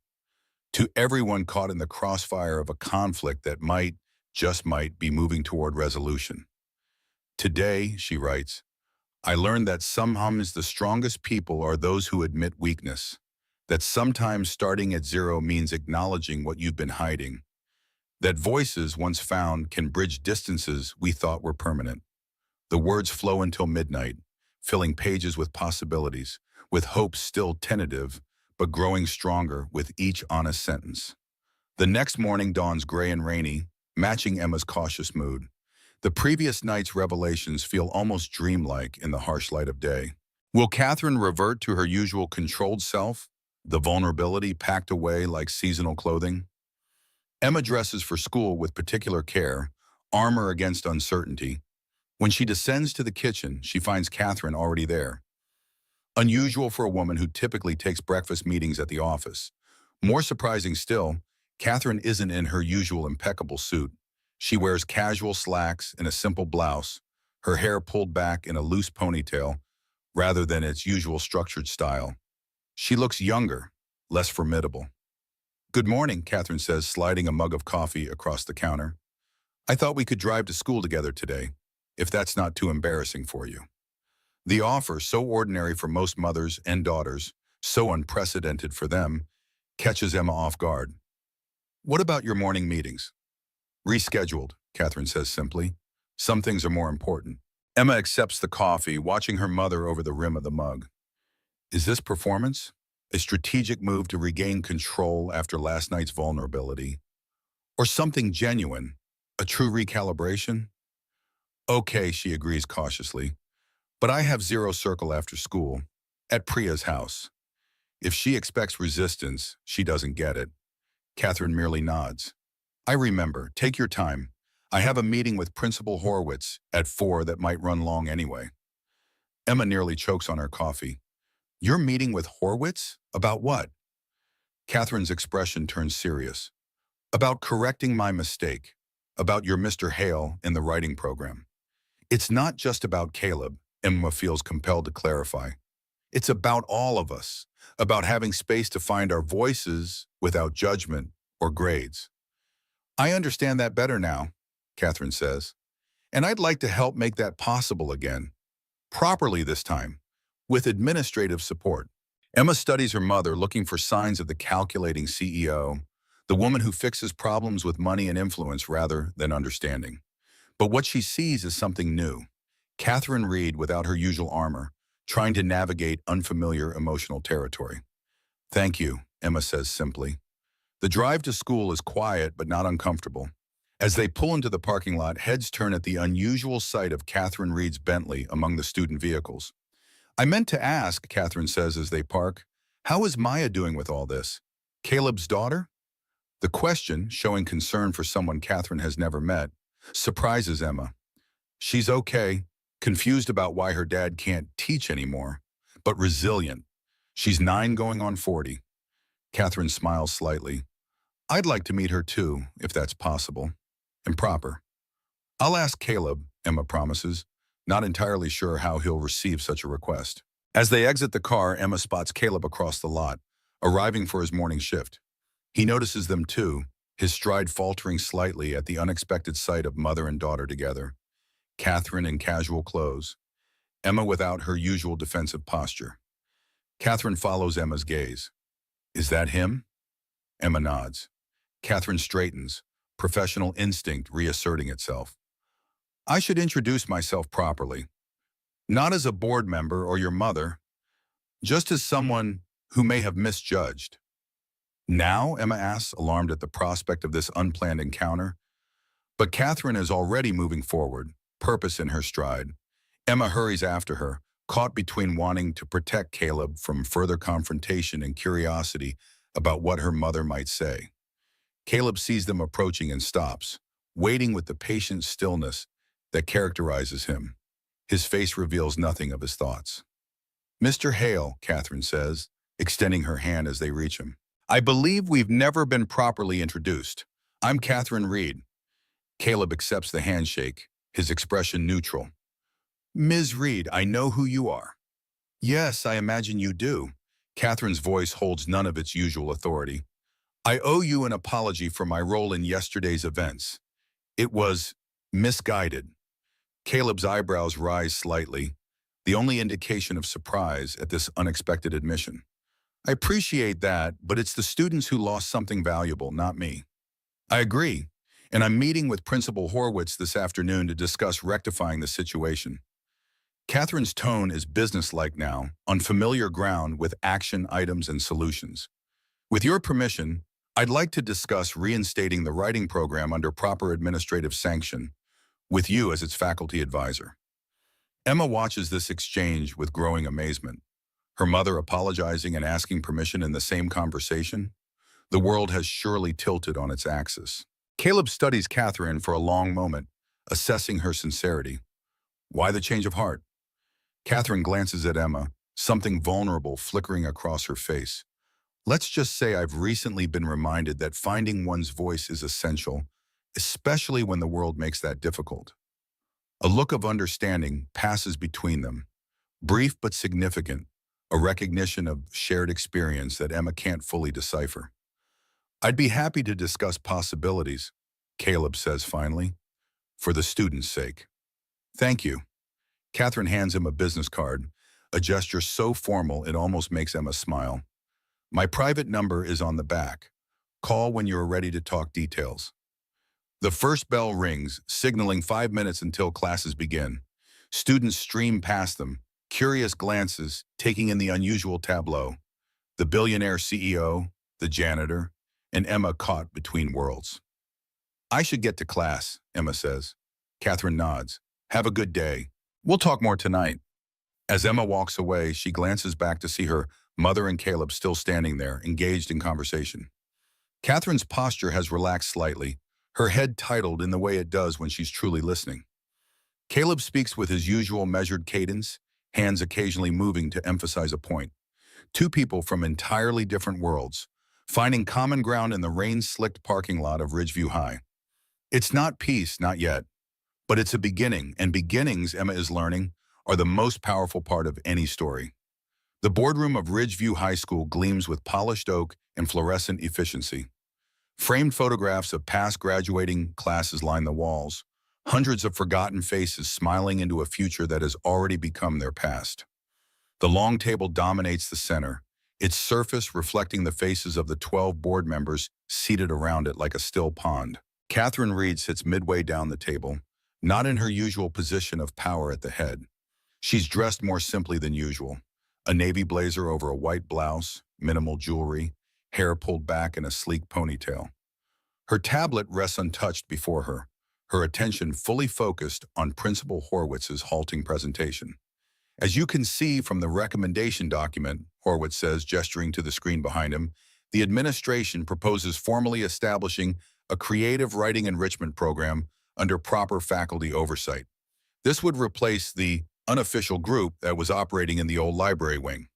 to everyone caught in the crossfire of a conflict that might, just might, be moving toward resolution. Today, she writes, I learned that sometimes the strongest people are those who admit weakness, that sometimes starting at zero means acknowledging what you've been hiding, that voices once found can bridge distances we thought were permanent. The words flow until midnight, filling pages with possibilities, with hopes still tentative, but growing stronger with each honest sentence. The next morning dawns gray and rainy, matching Emma's cautious mood. The previous night's revelations feel almost dreamlike in the harsh light of day. Will Catherine revert to her usual controlled self, the vulnerability packed away like seasonal clothing? Emma dresses for school with particular care, armor against uncertainty. When she descends to the kitchen, she finds Catherine already there. Unusual for a woman who typically takes breakfast meetings at the office. More surprising still, Catherine isn't in her usual impeccable suit. She wears casual slacks and a simple blouse, her hair pulled back in a loose ponytail, rather than its usual structured style. She looks younger, less formidable. Good morning, Catherine says, sliding a mug of coffee across the counter. I thought we could drive to school together today, if that's not too embarrassing for you. The offer, so ordinary for most mothers and daughters, so unprecedented for them, catches Emma off guard. What about your morning meetings? Rescheduled, Catherine says simply. Some things are more important. Emma accepts the coffee, watching her mother over the rim of the mug. Is this performance? A strategic move to regain control after last night's vulnerability? Or something genuine? A true recalibration? Okay, she agrees cautiously. But I have Zero Circle after school, at Priya's house. If she expects resistance, she doesn't get it. Catherine merely nods. I remember. Take your time. I have a meeting with Principal Horwitz at 4 that might run long anyway. Emma nearly chokes on her coffee. You're meeting with Horwitz? About what? Catherine's expression turns serious. About correcting my mistake. About your Mr. Hale in the writing program. It's not just about Caleb, Emma feels compelled to clarify. It's about all of us. About having space to find our voices without judgment or grades. I understand that better now, Catherine says. And I'd like to help make that possible again. Properly this time, with administrative support. Emma studies her mother, looking for signs of the calculating CEO, the woman who fixes problems with money and influence rather than understanding. But what she sees is something new. Catherine Reed without her usual armor, trying to navigate unfamiliar emotional territory. Thank you, Emma says simply. The drive to school is quiet but not uncomfortable. As they pull into the parking lot, heads turn at the unusual sight of Catherine Reed's Bentley among the student vehicles. I meant to ask, Catherine says as they park, how is Maya doing with all this? Caleb's daughter? The question, showing concern for someone Catherine has never met, surprises Emma. She's okay, confused about why her dad can't teach anymore, but resilient. She's 9 going on 40. Catherine smiles slightly. I'd like to meet her too, if that's possible. And proper. I'll ask Caleb, Emma promises, not entirely sure how he'll receive such a request. As they exit the car, Emma spots Caleb across the lot, arriving for his morning shift. He notices them too, his stride faltering slightly at the unexpected sight of mother and daughter together. Catherine in casual clothes, Emma without her usual defensive posture. Catherine follows Emma's gaze. Is that him? Emma nods. Catherine straightens, professional instinct reasserting itself. I should introduce myself properly. Not as a board member or your mother, just as someone who may have misjudged. Now, Emma asks, alarmed at the prospect of this unplanned encounter. But Catherine is already moving forward, purpose in her stride. Emma hurries after her, caught between wanting to protect Caleb from further confrontation and curiosity about what her mother might say. Caleb sees them approaching and stops, waiting with the patient stillness that characterizes him. His face reveals nothing of his thoughts. "Mr. Hale," Catherine says, extending her hand as they reach him. "I believe we've never been properly introduced. I'm Catherine Reed." Caleb accepts the handshake, his expression neutral. "Ms. Reed, I know who you are." "Yes, I imagine you do." Catherine's voice holds none of its usual authority. "I owe you an apology for my role in yesterday's events. It was misguided." Caleb's eyebrows rise slightly, the only indication of surprise at this unexpected admission. "I appreciate that, but it's the students who lost something valuable, not me." "I agree, and I'm meeting with Principal Horwitz this afternoon to discuss rectifying the situation." Catherine's tone is businesslike now, on familiar ground with action items and solutions. "With your permission, I'd like to discuss reinstating the writing program under proper administrative sanction, with you as its faculty advisor." Emma watches this exchange with growing amazement. Her mother apologizing and asking permission in the same conversation? The world has surely tilted on its axis. Caleb studies Catherine for a long moment, assessing her sincerity. Why the change of heart? Catherine glances at Emma, something vulnerable flickering across her face. "Let's just say I've recently been reminded that finding one's voice is essential, especially when the world makes that difficult." A look of understanding passes between them, brief but significant, a recognition of shared experience that Emma can't fully decipher. "I'd be happy to discuss possibilities," Caleb says finally, "for the students' sake." "Thank you." Catherine hands him a business card, a gesture so formal it almost makes Emma smile. "My private number is on the back. Call when you're ready to talk details." The first bell rings, signaling 5 minutes until classes begin. Students stream past them, curious glances, taking in the unusual tableau. The billionaire CEO, the janitor, and Emma caught between worlds. "I should get to class," Emma says. Catherine nods. "Have a good day. We'll talk more tonight." As Emma walks away, she glances back to see her mother and Caleb still standing there, engaged in conversation. Catherine's posture has relaxed slightly, her head titled in the way it does when she's truly listening. Caleb speaks with his usual measured cadence, hands occasionally moving to emphasize a point. Two people from entirely different worlds, finding common ground in the rain-slicked parking lot of Ridgeview High. It's not peace, not yet, but it's a beginning, and beginnings, Emma is learning, are the most powerful part of any story. The boardroom of Ridgeview High School gleams with polished oak and fluorescent efficiency. Framed photographs of past graduating classes line the walls, hundreds of forgotten faces smiling into a future that has already become their past. The long table dominates the center, its surface reflecting the faces of the 12 board members seated around it like a still pond. Catherine Reed sits midway down the table, not in her usual position of power at the head. She's dressed more simply than usual. A navy blazer over a white blouse, minimal jewelry, hair pulled back in a sleek ponytail. Her tablet rests untouched before her, her attention fully focused on Principal Horwitz's halting presentation. "As you can see from the recommendation document," Horwitz says, gesturing to the screen behind him, "the administration proposes formally establishing a creative writing enrichment program under proper faculty oversight. This would replace the unofficial group that was operating in the old library wing."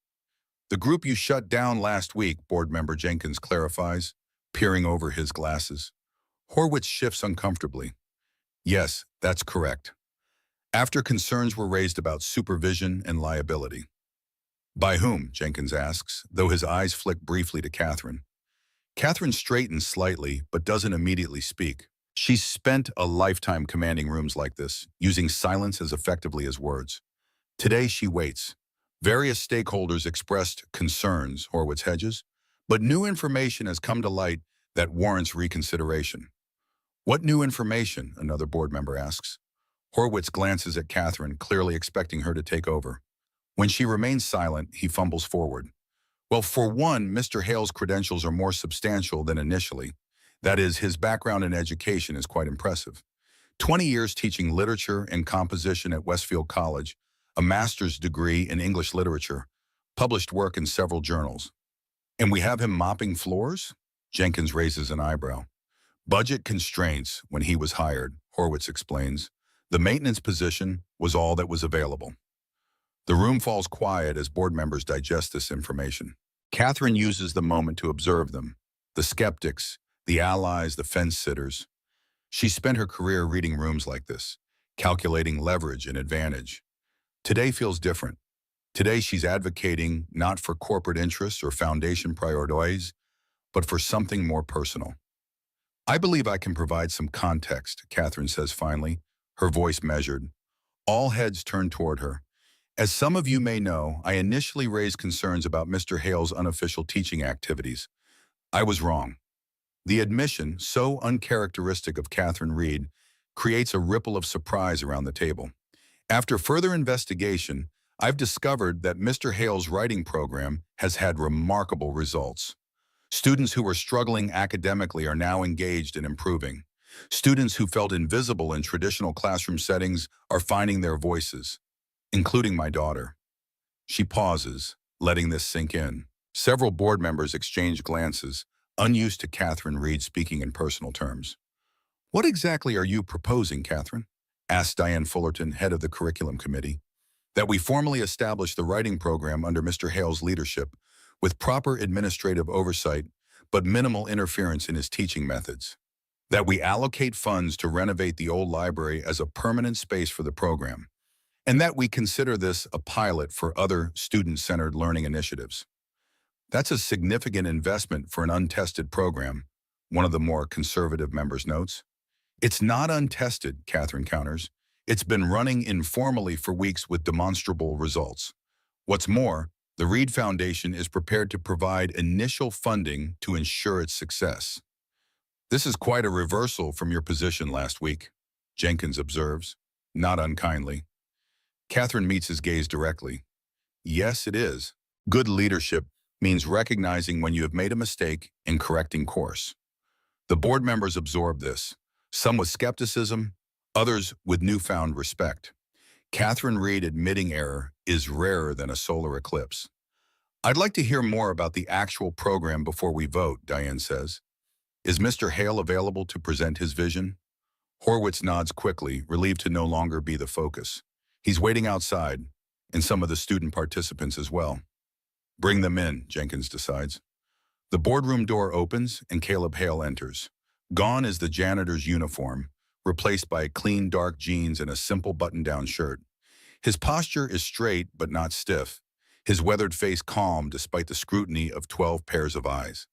"The group you shut down last week," Board Member Jenkins clarifies, peering over his glasses. Horwitz shifts uncomfortably. "Yes, that's correct. After concerns were raised about supervision and liability." "By whom?" Jenkins asks, though his eyes flick briefly to Catherine. Catherine straightens slightly, but doesn't immediately speak. She's spent a lifetime commanding rooms like this, using silence as effectively as words. Today she waits. Various stakeholders expressed concerns, Horwitz hedges, but new information has come to light that warrants reconsideration. "What new information?" another board member asks. Horwitz glances at Catherine, clearly expecting her to take over. When she remains silent, he fumbles forward. "Well, for one, Mr. Hale's credentials are more substantial than initially. That is, his background in education is quite impressive. 20 years teaching literature and composition at Westfield College, a master's degree in English literature, published work in several journals." And we have him mopping floors? Jenkins raises an eyebrow. Budget constraints when he was hired, Horwitz explains. The maintenance position was all that was available. The room falls quiet as board members digest this information. Catherine uses the moment to observe them. The skeptics, the allies, the fence-sitters. She spent her career reading rooms like this, calculating leverage and advantage. Today feels different. Today she's advocating not for corporate interests or foundation priorities, but for something more personal. I believe I can provide some context, Catherine says finally, her voice measured. All heads turn toward her. As some of you may know, I initially raised concerns about Mr. Hale's unofficial teaching activities. I was wrong. The admission, so uncharacteristic of Catherine Reed, creates a ripple of surprise around the table. After further investigation, I've discovered that Mr. Hale's writing program has had remarkable results. Students who were struggling academically are now engaged in improving. Students who felt invisible in traditional classroom settings are finding their voices, including my daughter. She pauses, letting this sink in. Several board members exchange glances, unused to Catherine Reed speaking in personal terms. What exactly are you proposing, Catherine? Asked Diane Fullerton, head of the curriculum committee. That we formally establish the writing program under Mr. Hale's leadership, with proper administrative oversight, but minimal interference in his teaching methods. That we allocate funds to renovate the old library as a permanent space for the program. And that we consider this a pilot for other student-centered learning initiatives. That's a significant investment for an untested program, one of the more conservative members notes. It's not untested, Catherine counters. It's been running informally for weeks with demonstrable results. What's more, the Reed Foundation is prepared to provide initial funding to ensure its success. This is quite a reversal from your position last week, Jenkins observes, not unkindly. Catherine meets his gaze directly. Yes, it is. Good leadership means recognizing when you have made a mistake and correcting course. The board members absorb this, some with skepticism, others with newfound respect. Catherine Reed admitting error is rarer than a solar eclipse. I'd like to hear more about the actual program before we vote, Diane says. Is Mr. Hale available to present his vision? Horwitz nods quickly, relieved to no longer be the focus. He's waiting outside, and some of the student participants as well. Bring them in, Jenkins decides. The boardroom door opens and Caleb Hale enters. Gone is the janitor's uniform, replaced by clean dark jeans and a simple button-down shirt. His posture is straight but not stiff, his weathered face calm despite the scrutiny of 12 pairs of eyes.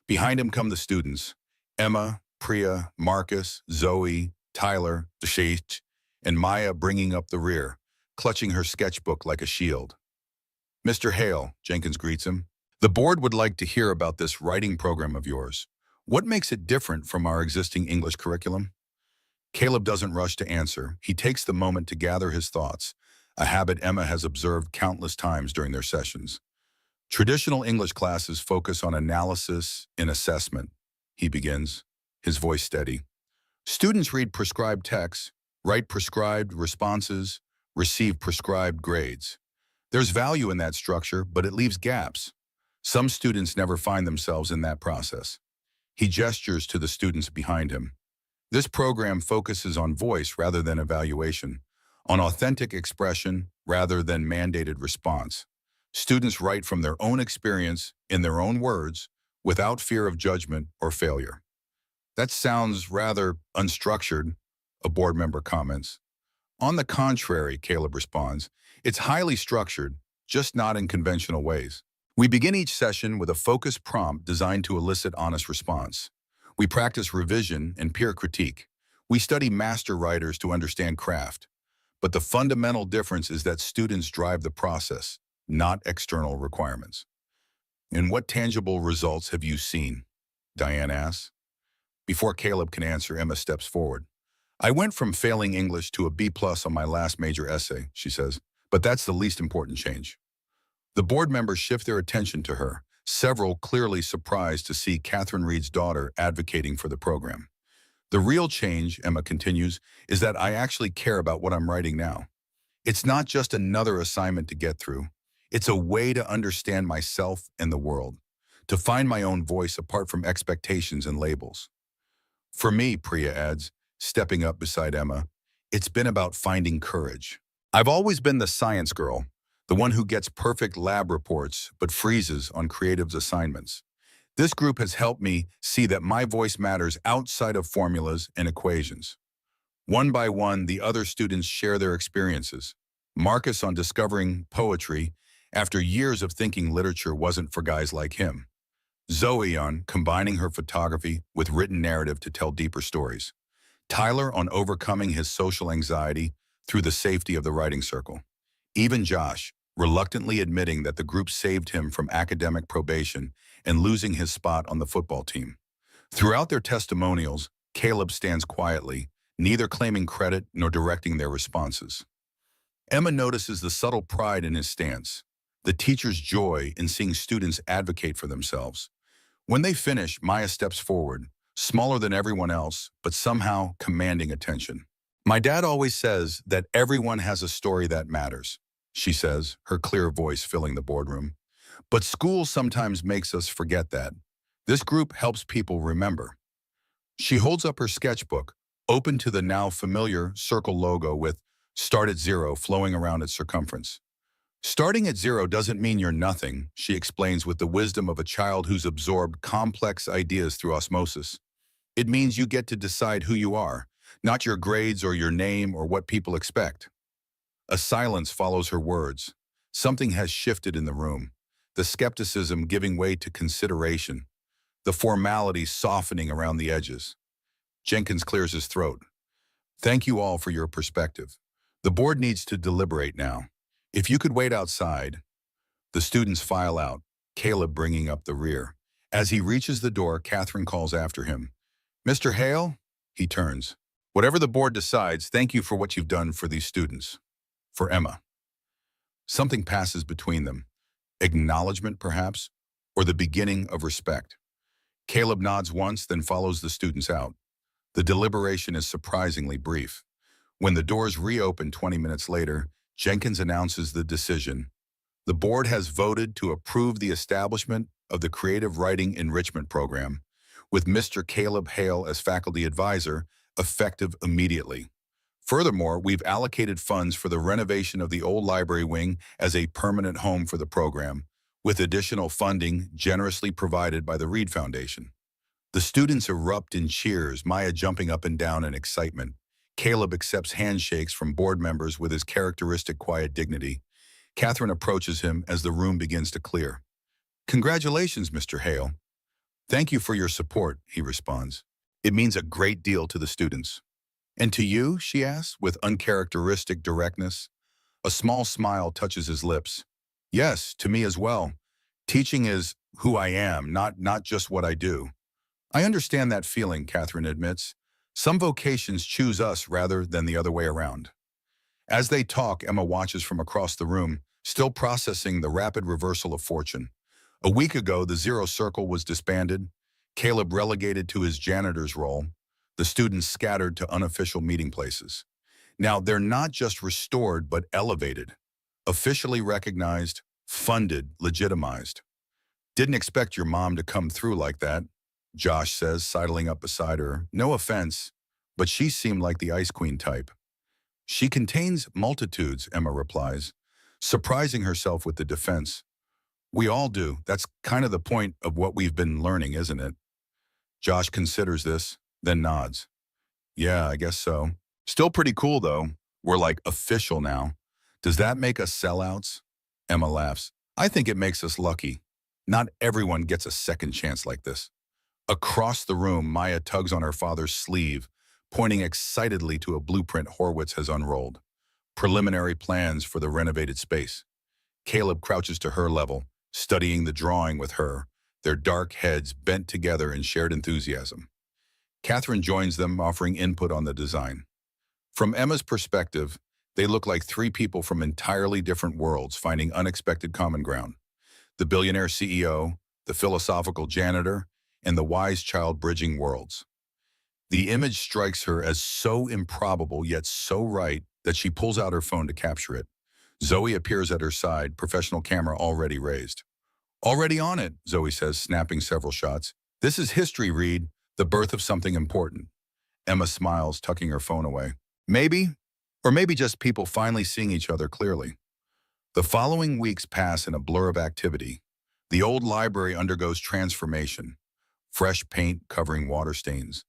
Behind him come the students, Emma, Priya, Marcus, Zoe, Tyler, Deshaith, and Maya bringing up the rear, clutching her sketchbook like a shield. Mr. Hale, Jenkins greets him. The board would like to hear about this writing program of yours. What makes it different from our existing English curriculum? Caleb doesn't rush to answer. He takes the moment to gather his thoughts, a habit Emma has observed countless times during their sessions. Traditional English classes focus on analysis and assessment, he begins, his voice steady. Students read prescribed texts, write prescribed responses, receive prescribed grades. There's value in that structure, but it leaves gaps. Some students never find themselves in that process. He gestures to the students behind him. This program focuses on voice rather than evaluation, on authentic expression rather than mandated response. Students write from their own experience, in their own words, without fear of judgment or failure. That sounds rather unstructured, a board member comments. On the contrary, Caleb responds, it's highly structured, just not in conventional ways. We begin each session with a focused prompt designed to elicit honest response. We practice revision and peer critique. We study master writers to understand craft. But the fundamental difference is that students drive the process, not external requirements. And what tangible results have you seen? Diane asks. Before Caleb can answer, Emma steps forward. I went from failing English to a B+ on my last major essay, she says, but that's the least important change. The board members shift their attention to her, several clearly surprised to see Catherine Reed's daughter advocating for the program. The real change, Emma continues, is that I actually care about what I'm writing now. It's not just another assignment to get through. It's a way to understand myself and the world, to find my own voice apart from expectations and labels. For me, Priya adds, stepping up beside Emma, it's been about finding courage. I've always been the science girl, the one who gets perfect lab reports but freezes on creative's assignments. This group has helped me see that my voice matters outside of formulas and equations. One by one, the other students share their experiences. Marcus on discovering poetry after years of thinking literature wasn't for guys like him. Zoe on combining her photography with written narrative to tell deeper stories. Tyler on overcoming his social anxiety through the safety of the writing circle. Even Josh, reluctantly admitting that the group saved him from academic probation and losing his spot on the football team. Throughout their testimonials, Caleb stands quietly, neither claiming credit nor directing their responses. Emma notices the subtle pride in his stance, the teacher's joy in seeing students advocate for themselves. When they finish, Maya steps forward, smaller than everyone else, but somehow commanding attention. My dad always says that everyone has a story that matters, she says, her clear voice filling the boardroom. But school sometimes makes us forget that. This group helps people remember. She holds up her sketchbook, open to the now familiar circle logo with "Start at Zero" flowing around its circumference. Starting at zero doesn't mean you're nothing, she explains with the wisdom of a child who's absorbed complex ideas through osmosis. It means you get to decide who you are, not your grades or your name or what people expect. A silence follows her words. Something has shifted in the room, the skepticism giving way to consideration, the formality softening around the edges. Jenkins clears his throat. Thank you all for your perspective. The board needs to deliberate now. If you could wait outside. The students file out, Caleb bringing up the rear. As he reaches the door, Catherine calls after him. Mr. Hale? He turns. Whatever the board decides, thank you for what you've done for these students. For Emma. Something passes between them. Acknowledgement, perhaps, or the beginning of respect. Caleb nods once, then follows the students out. The deliberation is surprisingly brief. When the doors reopen 20 minutes later, Jenkins announces the decision. The board has voted to approve the establishment of the Creative Writing Enrichment Program, with Mr. Caleb Hale as faculty advisor, effective immediately. Furthermore, we've allocated funds for the renovation of the old library wing as a permanent home for the program, with additional funding generously provided by the Reed Foundation. The students erupt in cheers, Maya jumping up and down in excitement. Caleb accepts handshakes from board members with his characteristic quiet dignity. Catherine approaches him as the room begins to clear. Congratulations, Mr. Hale. Thank you for your support, he responds. It means a great deal to the students. And to you, she asks, with uncharacteristic directness. A small smile touches his lips. Yes, to me as well. Teaching is who I am, not just what I do. I understand that feeling, Catherine admits. Some vocations choose us rather than the other way around. As they talk, Emma watches from across the room, still processing the rapid reversal of fortune. A week ago, the Zero Circle was disbanded, Caleb relegated to his janitor's role, the students scattered to unofficial meeting places. Now, they're not just restored, but elevated, officially recognized, funded, legitimized. Didn't expect your mom to come through like that, Josh says, sidling up beside her. No offense, but she seemed like the Ice Queen type. She contains multitudes, Emma replies, surprising herself with the defense. We all do. That's kind of the point of what we've been learning, isn't it? Josh considers this, then nods. Yeah, I guess so. Still pretty cool, though. We're like official now. Does that make us sellouts? Emma laughs. I think it makes us lucky. Not everyone gets a second chance like this. Across the room, Maya tugs on her father's sleeve, pointing excitedly to a blueprint Horwitz has unrolled. Preliminary plans for the renovated space. Caleb crouches to her level, studying the drawing with her, their dark heads bent together in shared enthusiasm. Catherine joins them, offering input on the design. From Emma's perspective, they look like three people from entirely different worlds finding unexpected common ground. The billionaire CEO, the philosophical janitor, and the wise child bridging worlds. The image strikes her as so improbable yet so right that she pulls out her phone to capture it. Zoe appears at her side, professional camera already raised. Already on it, Zoe says, snapping several shots. This is history, Reed, the birth of something important. Emma smiles, tucking her phone away. Maybe, or maybe just people finally seeing each other clearly. The following weeks pass in a blur of activity. The old library undergoes transformation. Fresh paint covering water stains.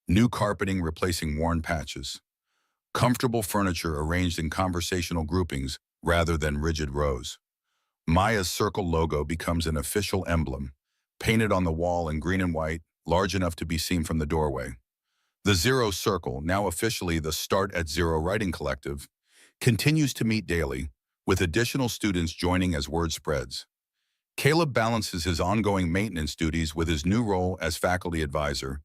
New carpeting replacing worn patches. Comfortable furniture arranged in conversational groupings rather than rigid rows. Maya's circle logo becomes an official emblem, painted on the wall in green and white, large enough to be seen from the doorway. The Zero Circle, now officially the Start at Zero Writing Collective, continues to meet daily, with additional students joining as word spreads. Caleb balances his ongoing maintenance duties with his new role as faculty advisor,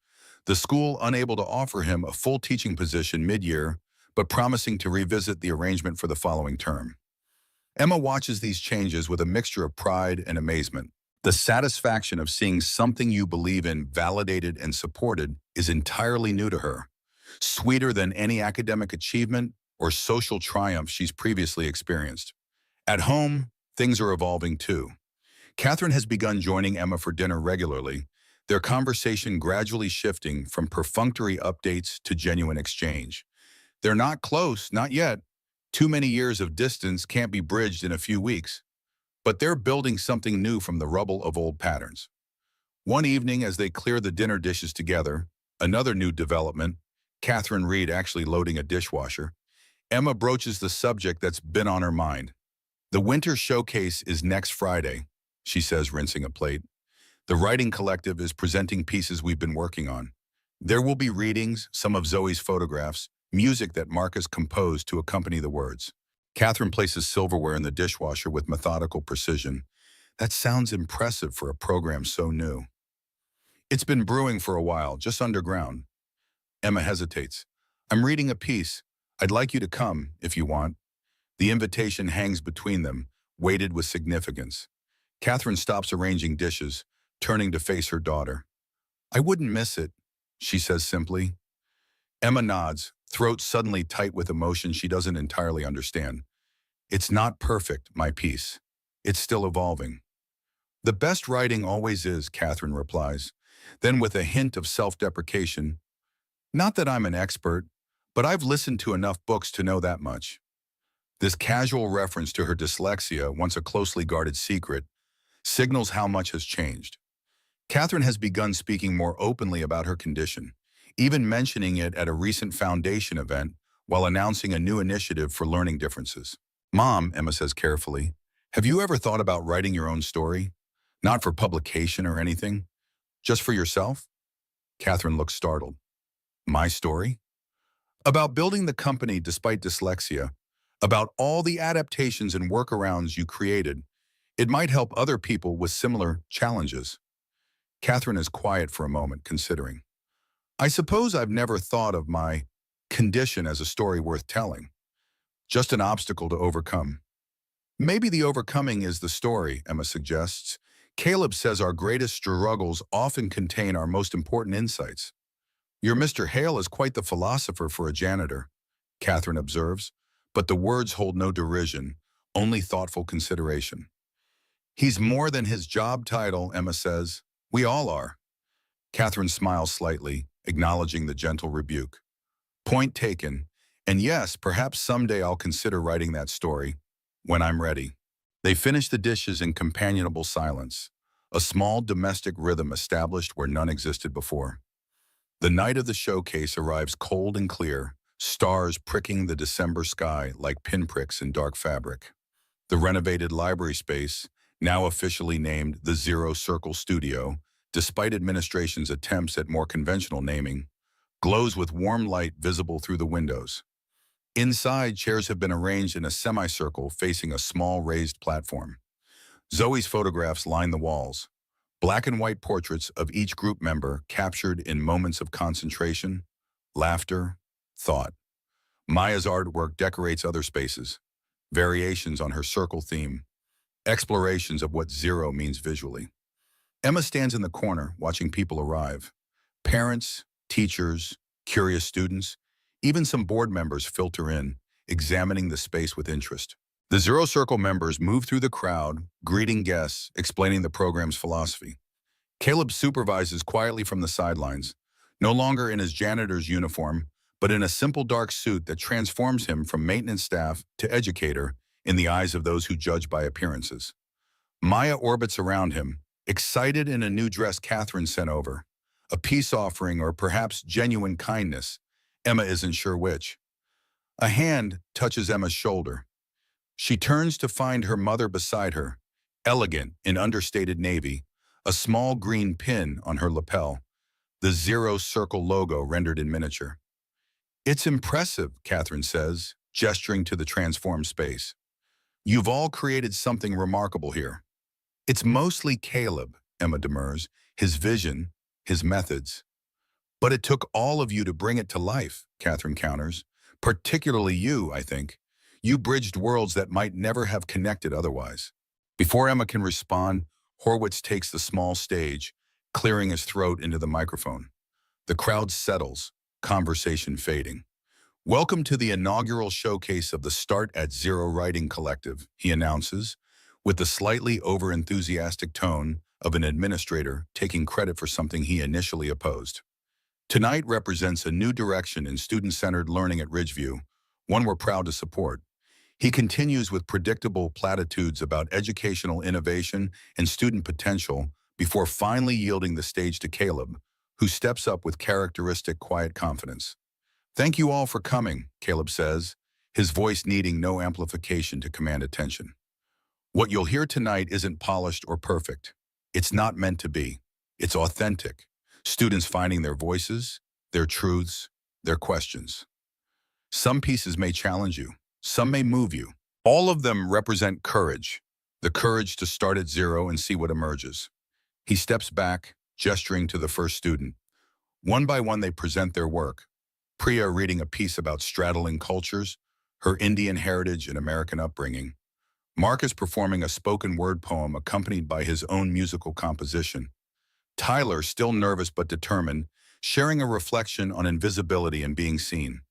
the school unable to offer him a full teaching position mid-year, but promising to revisit the arrangement for the following term. Emma watches these changes with a mixture of pride and amazement. The satisfaction of seeing something you believe in validated and supported is entirely new to her, sweeter than any academic achievement or social triumph she's previously experienced. At home, things are evolving too. Catherine has begun joining Emma for dinner regularly, their conversation gradually shifting from perfunctory updates to genuine exchange. They're not close, not yet. Too many years of distance can't be bridged in a few weeks. But they're building something new from the rubble of old patterns. One evening, as they clear the dinner dishes together, another new development, Catherine Reed actually loading a dishwasher, Emma broaches the subject that's been on her mind. The winter showcase is next Friday, she says, rinsing a plate. The writing collective is presenting pieces we've been working on. There will be readings, some of Zoe's photographs, music that Marcus composed to accompany the words. Catherine places silverware in the dishwasher with methodical precision. That sounds impressive for a program so new. It's been brewing for a while, just underground. Emma hesitates. I'm reading a piece. I'd like you to come, if you want. The invitation hangs between them, weighted with significance. Catherine stops arranging dishes, turning to face her daughter. I wouldn't miss it, she says simply. Emma nods, throat suddenly tight with emotion she doesn't entirely understand. It's not perfect, my piece. It's still evolving. The best writing always is, Catherine replies. Then with a hint of self-deprecation, not that I'm an expert, but I've listened to enough books to know that much. This casual reference to her dyslexia, once a closely guarded secret, signals how much has changed. Catherine has begun speaking more openly about her condition, even mentioning it at a recent foundation event while announcing a new initiative for learning differences. Mom, Emma says carefully, have you ever thought about writing your own story? Not for publication or anything, just for yourself? Catherine looks startled. My story? About building the company despite dyslexia, about all the adaptations and workarounds you created. It might help other people with similar challenges. Catherine is quiet for a moment, considering. I suppose I've never thought of my condition as a story worth telling. Just an obstacle to overcome. Maybe the overcoming is the story, Emma suggests. Caleb says our greatest struggles often contain our most important insights. Your Mr. Hale is quite the philosopher for a janitor, Catherine observes, but the words hold no derision, only thoughtful consideration. He's more than his job title, Emma says. We all are. Catherine smiles slightly, acknowledging the gentle rebuke. Point taken. And yes, perhaps someday I'll consider writing that story, when I'm ready. They finish the dishes in companionable silence, a small domestic rhythm established where none existed before. The night of the showcase arrives cold and clear, stars pricking the December sky like pinpricks in dark fabric. The renovated library space, now officially named the Zero Circle Studio, despite administration's attempts at more conventional naming, glows with warm light visible through the windows. Inside, chairs have been arranged in a semicircle facing a small raised platform. Zoe's photographs line the walls, black and white portraits of each group member captured in moments of concentration, laughter, thought. Maya's artwork decorates other spaces, variations on her circle theme, explorations of what zero means visually. Emma stands in the corner watching people arrive. Parents, teachers, curious students, even some board members filter in, examining the space with interest. The Zero Circle members move through the crowd, greeting guests, explaining the program's philosophy. Caleb supervises quietly from the sidelines, no longer in his janitor's uniform, but in a simple dark suit that transforms him from maintenance staff to educator in the eyes of those who judge by appearances. Maya orbits around him, excited in a new dress Catherine sent over. A peace offering or perhaps genuine kindness. Emma isn't sure which. A hand touches Emma's shoulder. She turns to find her mother beside her, elegant in understated navy, a small green pin on her lapel, the Zero Circle logo rendered in miniature. "It's impressive," Catherine says, gesturing to the transformed space. "You've all created something remarkable here." "It's mostly Caleb," Emma demurs, "his vision, his methods." "But it took all of you to bring it to life," Catherine counters. "Particularly you, I think. You bridged worlds that might never have connected otherwise." Before Emma can respond, Horwitz takes the small stage, clearing his throat into the microphone. The crowd settles, conversation fading. "Welcome to the inaugural showcase of the Start at Zero Writing Collective," he announces, with the slightly over-enthusiastic tone of an administrator taking credit for something he initially opposed. Tonight represents a new direction in student-centered learning at Ridgeview, one we're proud to support. He continues with predictable platitudes about educational innovation and student potential before finally yielding the stage to Caleb, who steps up with characteristic quiet confidence. "Thank you all for coming," Caleb says, his voice needing no amplification to command attention. "What you'll hear tonight isn't polished or perfect. It's not meant to be. It's authentic. Students finding their voices, their truths, their questions. Some pieces may challenge you. Some may move you. All of them represent courage, the courage to start at zero and see what emerges." He steps back, gesturing to the first student. One by one they present their work. Priya reading a piece about straddling cultures, her Indian heritage and American upbringing. Marcus performing a spoken word poem accompanied by his own musical composition. Tyler, still nervous but determined, sharing a reflection on invisibility and being seen.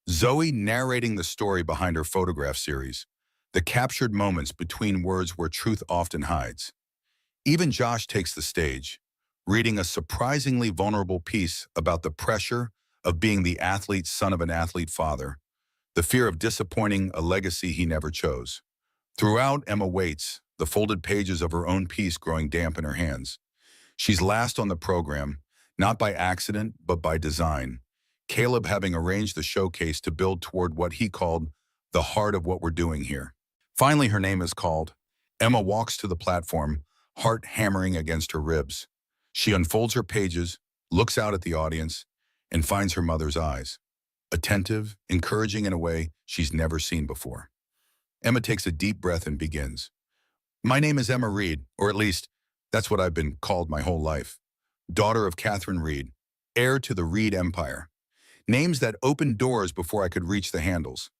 Zoe narrating the story behind her photograph series, the captured moments between words where truth often hides. Even Josh takes the stage, reading a surprisingly vulnerable piece about the pressure of being the athlete's son of an athlete father, the fear of disappointing a legacy he never chose. Throughout, Emma waits, the folded pages of her own piece growing damp in her hands. She's last on the program, not by accident, but by design. Caleb having arranged the showcase to build toward what he called the heart of what we're doing here. Finally, her name is called. Emma walks to the platform, heart hammering against her ribs. She unfolds her pages, looks out at the audience, and finds her mother's eyes. Attentive, encouraging in a way she's never seen before. Emma takes a deep breath and begins. "My name is Emma Reed, or at least, that's what I've been called my whole life. Daughter of Catherine Reed, heir to the Reed Empire. Names that opened doors before I could reach the handles.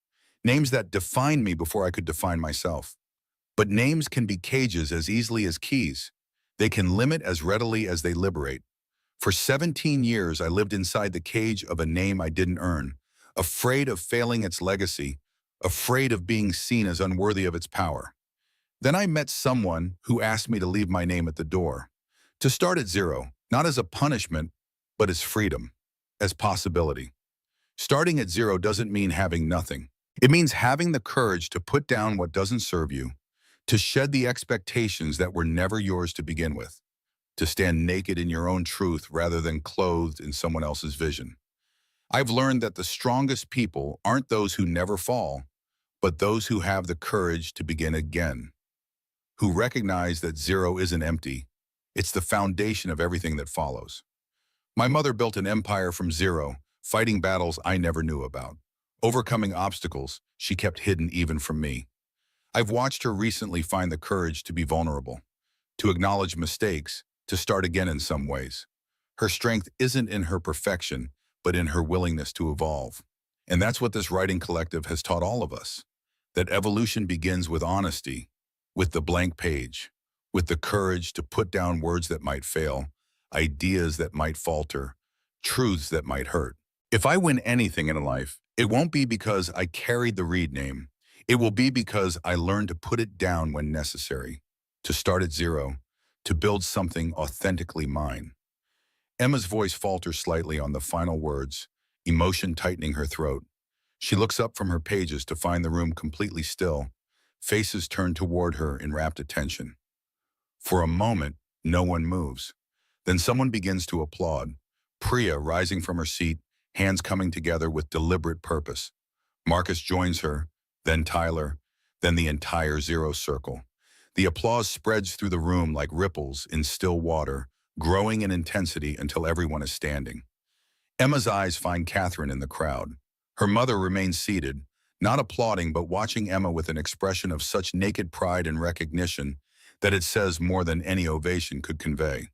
Names that defined me before I could define myself. But names can be cages as easily as keys. They can limit as readily as they liberate. For 17 years, I lived inside the cage of a name I didn't earn, afraid of failing its legacy, afraid of being seen as unworthy of its power. Then I met someone who asked me to leave my name at the door, to start at zero, not as a punishment, but as freedom, as possibility. Starting at zero doesn't mean having nothing. It means having the courage to put down what doesn't serve you, to shed the expectations that were never yours to begin with, to stand naked in your own truth rather than clothed in someone else's vision. I've learned that the strongest people aren't those who never fall, but those who have the courage to begin again, who recognize that zero isn't empty. It's the foundation of everything that follows. My mother built an empire from zero, fighting battles I never knew about, overcoming obstacles she kept hidden even from me. I've watched her recently find the courage to be vulnerable, to acknowledge mistakes, to start again in some ways. Her strength isn't in her perfection, but in her willingness to evolve. And that's what this writing collective has taught all of us, that evolution begins with honesty, with the blank page, with the courage to put down words that might fail, ideas that might falter, truths that might hurt. If I win anything in life, it won't be because I carried the Reed name. It will be because I learned to put it down when necessary, to start at zero, to build something authentically mine. Emma's voice falters slightly on the final words, emotion tightening her throat. She looks up from her pages to find the room completely still, faces turned toward her in rapt attention. For a moment, no one moves. Then someone begins to applaud. Priya rising from her seat, hands coming together with deliberate purpose. Marcus joins her, then Tyler, then the entire zero circle. The applause spreads through the room like ripples in still water, growing in intensity until everyone is standing. Emma's eyes find Catherine in the crowd. Her mother remains seated, not applauding but watching Emma with an expression of such naked pride and recognition that it says more than any ovation could convey.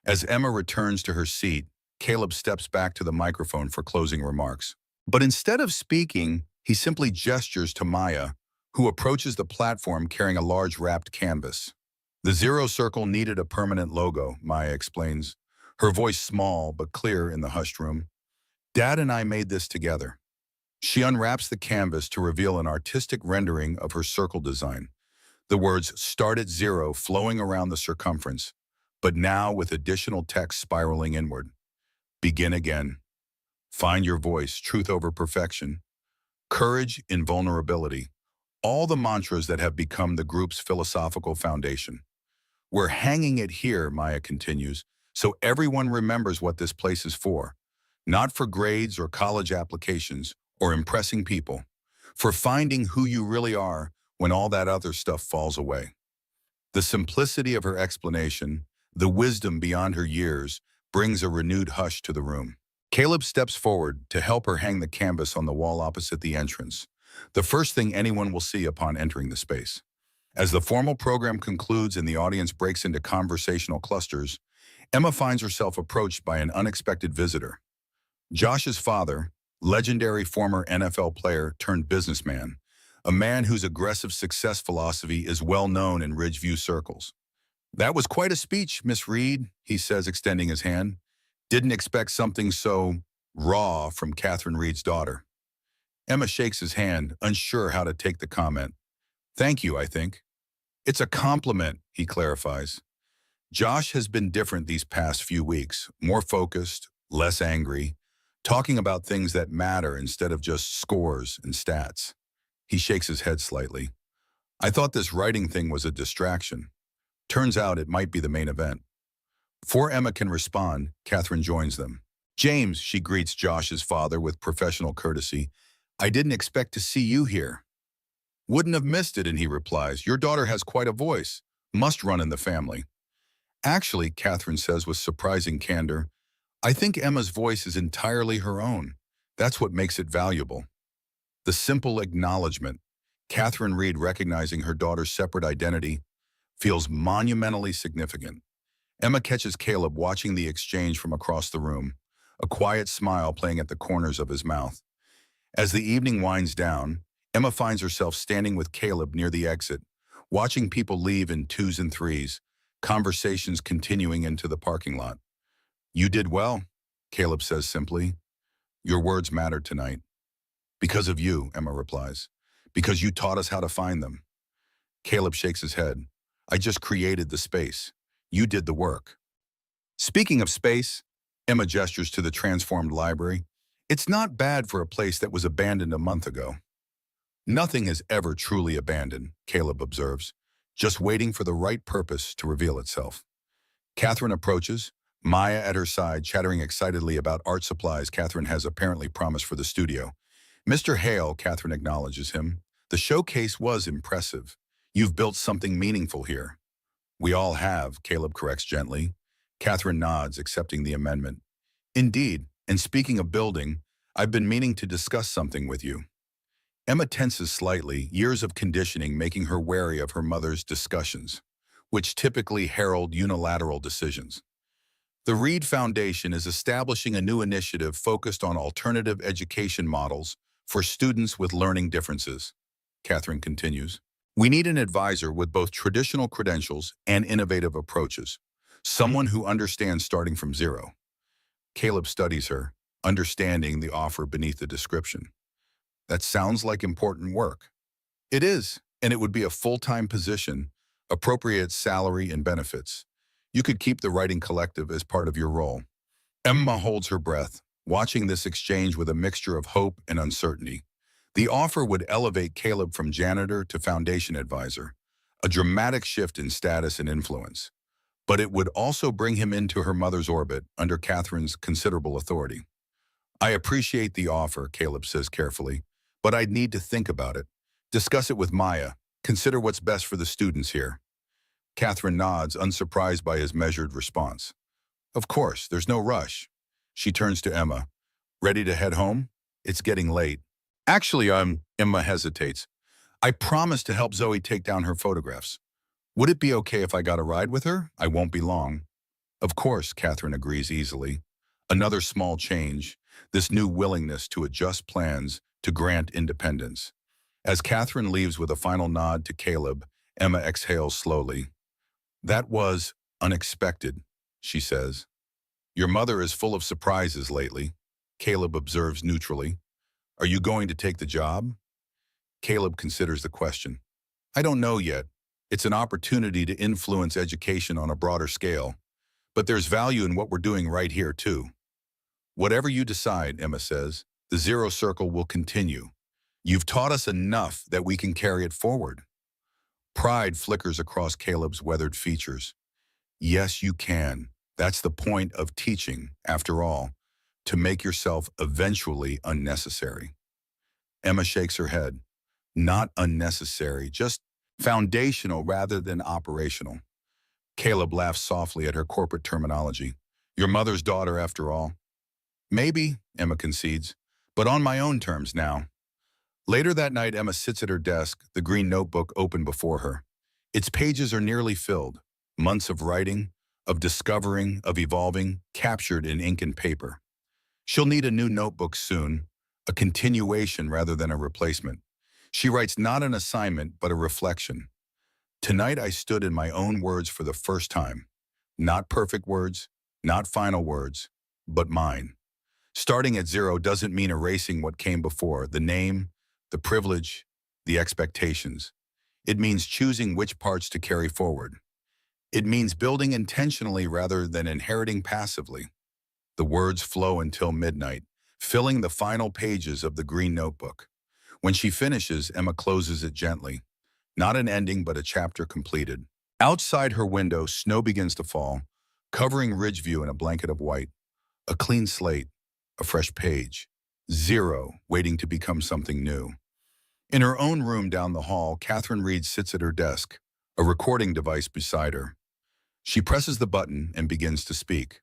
As Emma returns to her seat, Caleb steps back to the microphone for closing remarks. But instead of speaking, he simply gestures to Maya, who approaches the platform carrying a large wrapped canvas. The zero circle needed a permanent logo, Maya explains, her voice small but clear in the hushed room. Dad and I made this together. She unwraps the canvas to reveal an artistic rendering of her circle design. The words "Start at Zero" flowing around the circumference, but now with additional text spiraling inward. Begin again. Find your voice, truth over perfection. Courage in vulnerability. All the mantras that have become the group's philosophical foundation. We're hanging it here, Maya continues, so everyone remembers what this place is for. Not for grades or college applications or impressing people. For finding who you really are when all that other stuff falls away. The simplicity of her explanation, the wisdom beyond her years, brings a renewed hush to the room. Caleb steps forward to help her hang the canvas on the wall opposite the entrance, the first thing anyone will see upon entering the space. As the formal program concludes and the audience breaks into conversational clusters, Emma finds herself approached by an unexpected visitor. Josh's father, legendary former NFL player turned businessman, a man whose aggressive success philosophy is well known in Ridgeview circles. "That was quite a speech, Miss Reed," he says, extending his hand. "Didn't expect something so raw from Catherine Reed's daughter." Emma shakes his hand, unsure how to take the comment. "Thank you, I think." "It's a compliment," he clarifies. Josh has been different these past few weeks, more focused, less angry, talking about things that matter instead of just scores and stats. He shakes his head slightly. "I thought this writing thing was a distraction. Turns out it might be the main event." Before Emma can respond, Catherine joins them. "James," she greets Josh's father with professional courtesy, "I didn't expect to see you here." "Wouldn't have missed it," and he replies, "Your daughter has quite a voice. Must run in the family." "Actually," Catherine says with surprising candor, "I think Emma's voice is entirely her own. That's what makes it valuable." The simple acknowledgement, Catherine Reed recognizing her daughter's separate identity, feels monumentally significant. Emma catches Caleb watching the exchange from across the room, a quiet smile playing at the corners of his mouth. As the evening winds down, Emma finds herself standing with Caleb near the exit, watching people leave in twos and threes, conversations continuing into the parking lot. "You did well," Caleb says simply. "Your words mattered tonight." "Because of you," Emma replies. "Because you taught us how to find them." Caleb shakes his head. "I just created the space. You did the work." Speaking of space, Emma gestures to the transformed library. "It's not bad for a place that was abandoned a month ago." "Nothing is ever truly abandoned," Caleb observes, "just waiting for the right purpose to reveal itself." Catherine approaches, Maya at her side, chattering excitedly about art supplies Catherine has apparently promised for the studio. "Mr. Hale," Catherine acknowledges him. "The showcase was impressive. You've built something meaningful here." "We all have," Caleb corrects gently. Catherine nods, accepting the amendment. "Indeed, and speaking of building, I've been meaning to discuss something with you." Emma tenses slightly, years of conditioning making her wary of her mother's discussions, which typically herald unilateral decisions. The Reed Foundation is establishing a new initiative focused on alternative education models for students with learning differences, Catherine continues. "We need an advisor with both traditional credentials and innovative approaches, someone who understands starting from zero." Caleb studies her, understanding the offer beneath the description. "That sounds like important work." It is, and it would be a full-time position, appropriate salary and benefits. You could keep the writing collective as part of your role. Emma holds her breath, watching this exchange with a mixture of hope and uncertainty. The offer would elevate Caleb from janitor to foundation advisor, a dramatic shift in status and influence. But it would also bring him into her mother's orbit under Catherine's considerable authority. I appreciate the offer, Caleb says carefully, but I'd need to think about it. Discuss it with Maya. Consider what's best for the students here. Catherine nods, unsurprised by his measured response. Of course, there's no rush. She turns to Emma. Ready to head home? It's getting late. Actually, Emma hesitates. I promised to help Zoe take down her photographs. Would it be okay if I got a ride with her? I won't be long. Of course, Catherine agrees easily. Another small change, this new willingness to adjust plans to grant independence. As Catherine leaves with a final nod to Caleb, Emma exhales slowly. That was unexpected, she says. Your mother is full of surprises lately, Caleb observes neutrally. Are you going to take the job? Caleb considers the question. I don't know yet. It's an opportunity to influence education on a broader scale. But there's value in what we're doing right here, too. Whatever you decide, Emma says, the Zero Circle will continue. You've taught us enough that we can carry it forward. Pride flickers across Caleb's weathered features. Yes, you can. That's the point of teaching, after all, to make yourself eventually unnecessary. Emma shakes her head. Not unnecessary, just foundational rather than operational. Caleb laughs softly at her corporate terminology. Your mother's daughter, after all. Maybe, Emma concedes, but on my own terms now. Later that night, Emma sits at her desk, the green notebook open before her. Its pages are nearly filled. Months of writing, of discovering, of evolving, captured in ink and paper. She'll need a new notebook soon, a continuation rather than a replacement. She writes not an assignment, but a reflection. Tonight I stood in my own words for the first time. Not perfect words, not final words, but mine. Starting at zero doesn't mean erasing what came before, the name, the privilege, the expectations. It means choosing which parts to carry forward. It means building intentionally rather than inheriting passively. The words flow until midnight, filling the final pages of the green notebook. When she finishes, Emma closes it gently. Not an ending, but a chapter completed. Outside her window, snow begins to fall, covering Ridgeview in a blanket of white. A clean slate, a fresh page. Zero, waiting to become something new. In her own room down the hall, Catherine Reed sits at her desk, a recording device beside her. She presses the button and begins to speak.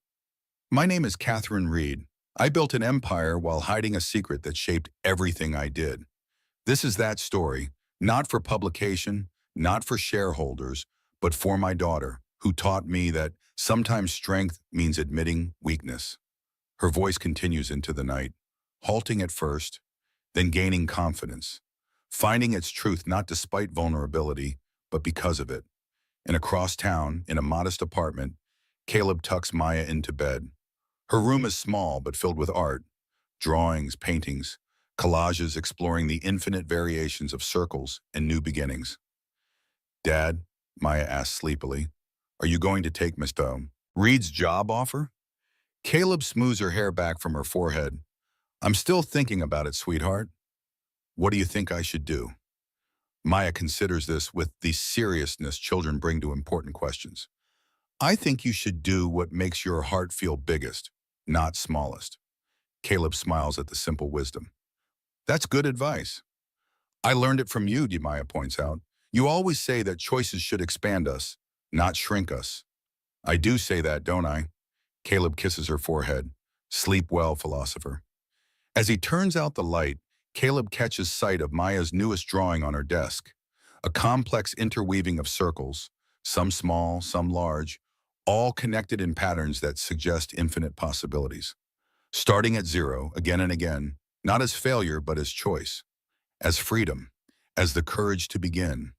My name is Catherine Reed. I built an empire while hiding a secret that shaped everything I did. This is that story, not for publication, not for shareholders, but for my daughter, who taught me that sometimes strength means admitting weakness. Her voice continues into the night, halting at first, then gaining confidence, finding its truth not despite vulnerability, but because of it. And across town, in a modest apartment, Caleb tucks Maya into bed. Her room is small but filled with art, drawings, paintings, collages exploring the infinite variations of circles and new beginnings. Dad, Maya asks sleepily, are you going to take Mr. Reed's job offer? Caleb smooths her hair back from her forehead. I'm still thinking about it, sweetheart. What do you think I should do? Maya considers this with the seriousness children bring to important questions. I think you should do what makes your heart feel biggest, not smallest. Caleb smiles at the simple wisdom. That's good advice. I learned it from you, Maya points out. You always say that choices should expand us, not shrink us. I do say that, don't I? Caleb kisses her forehead. Sleep well, philosopher. As he turns out the light, Caleb catches sight of Maya's newest drawing on her desk. A complex interweaving of circles, some small, some large, all connected in patterns that suggest infinite possibilities. Starting at zero, again and again, not as failure but as choice, as freedom, as the courage to begin.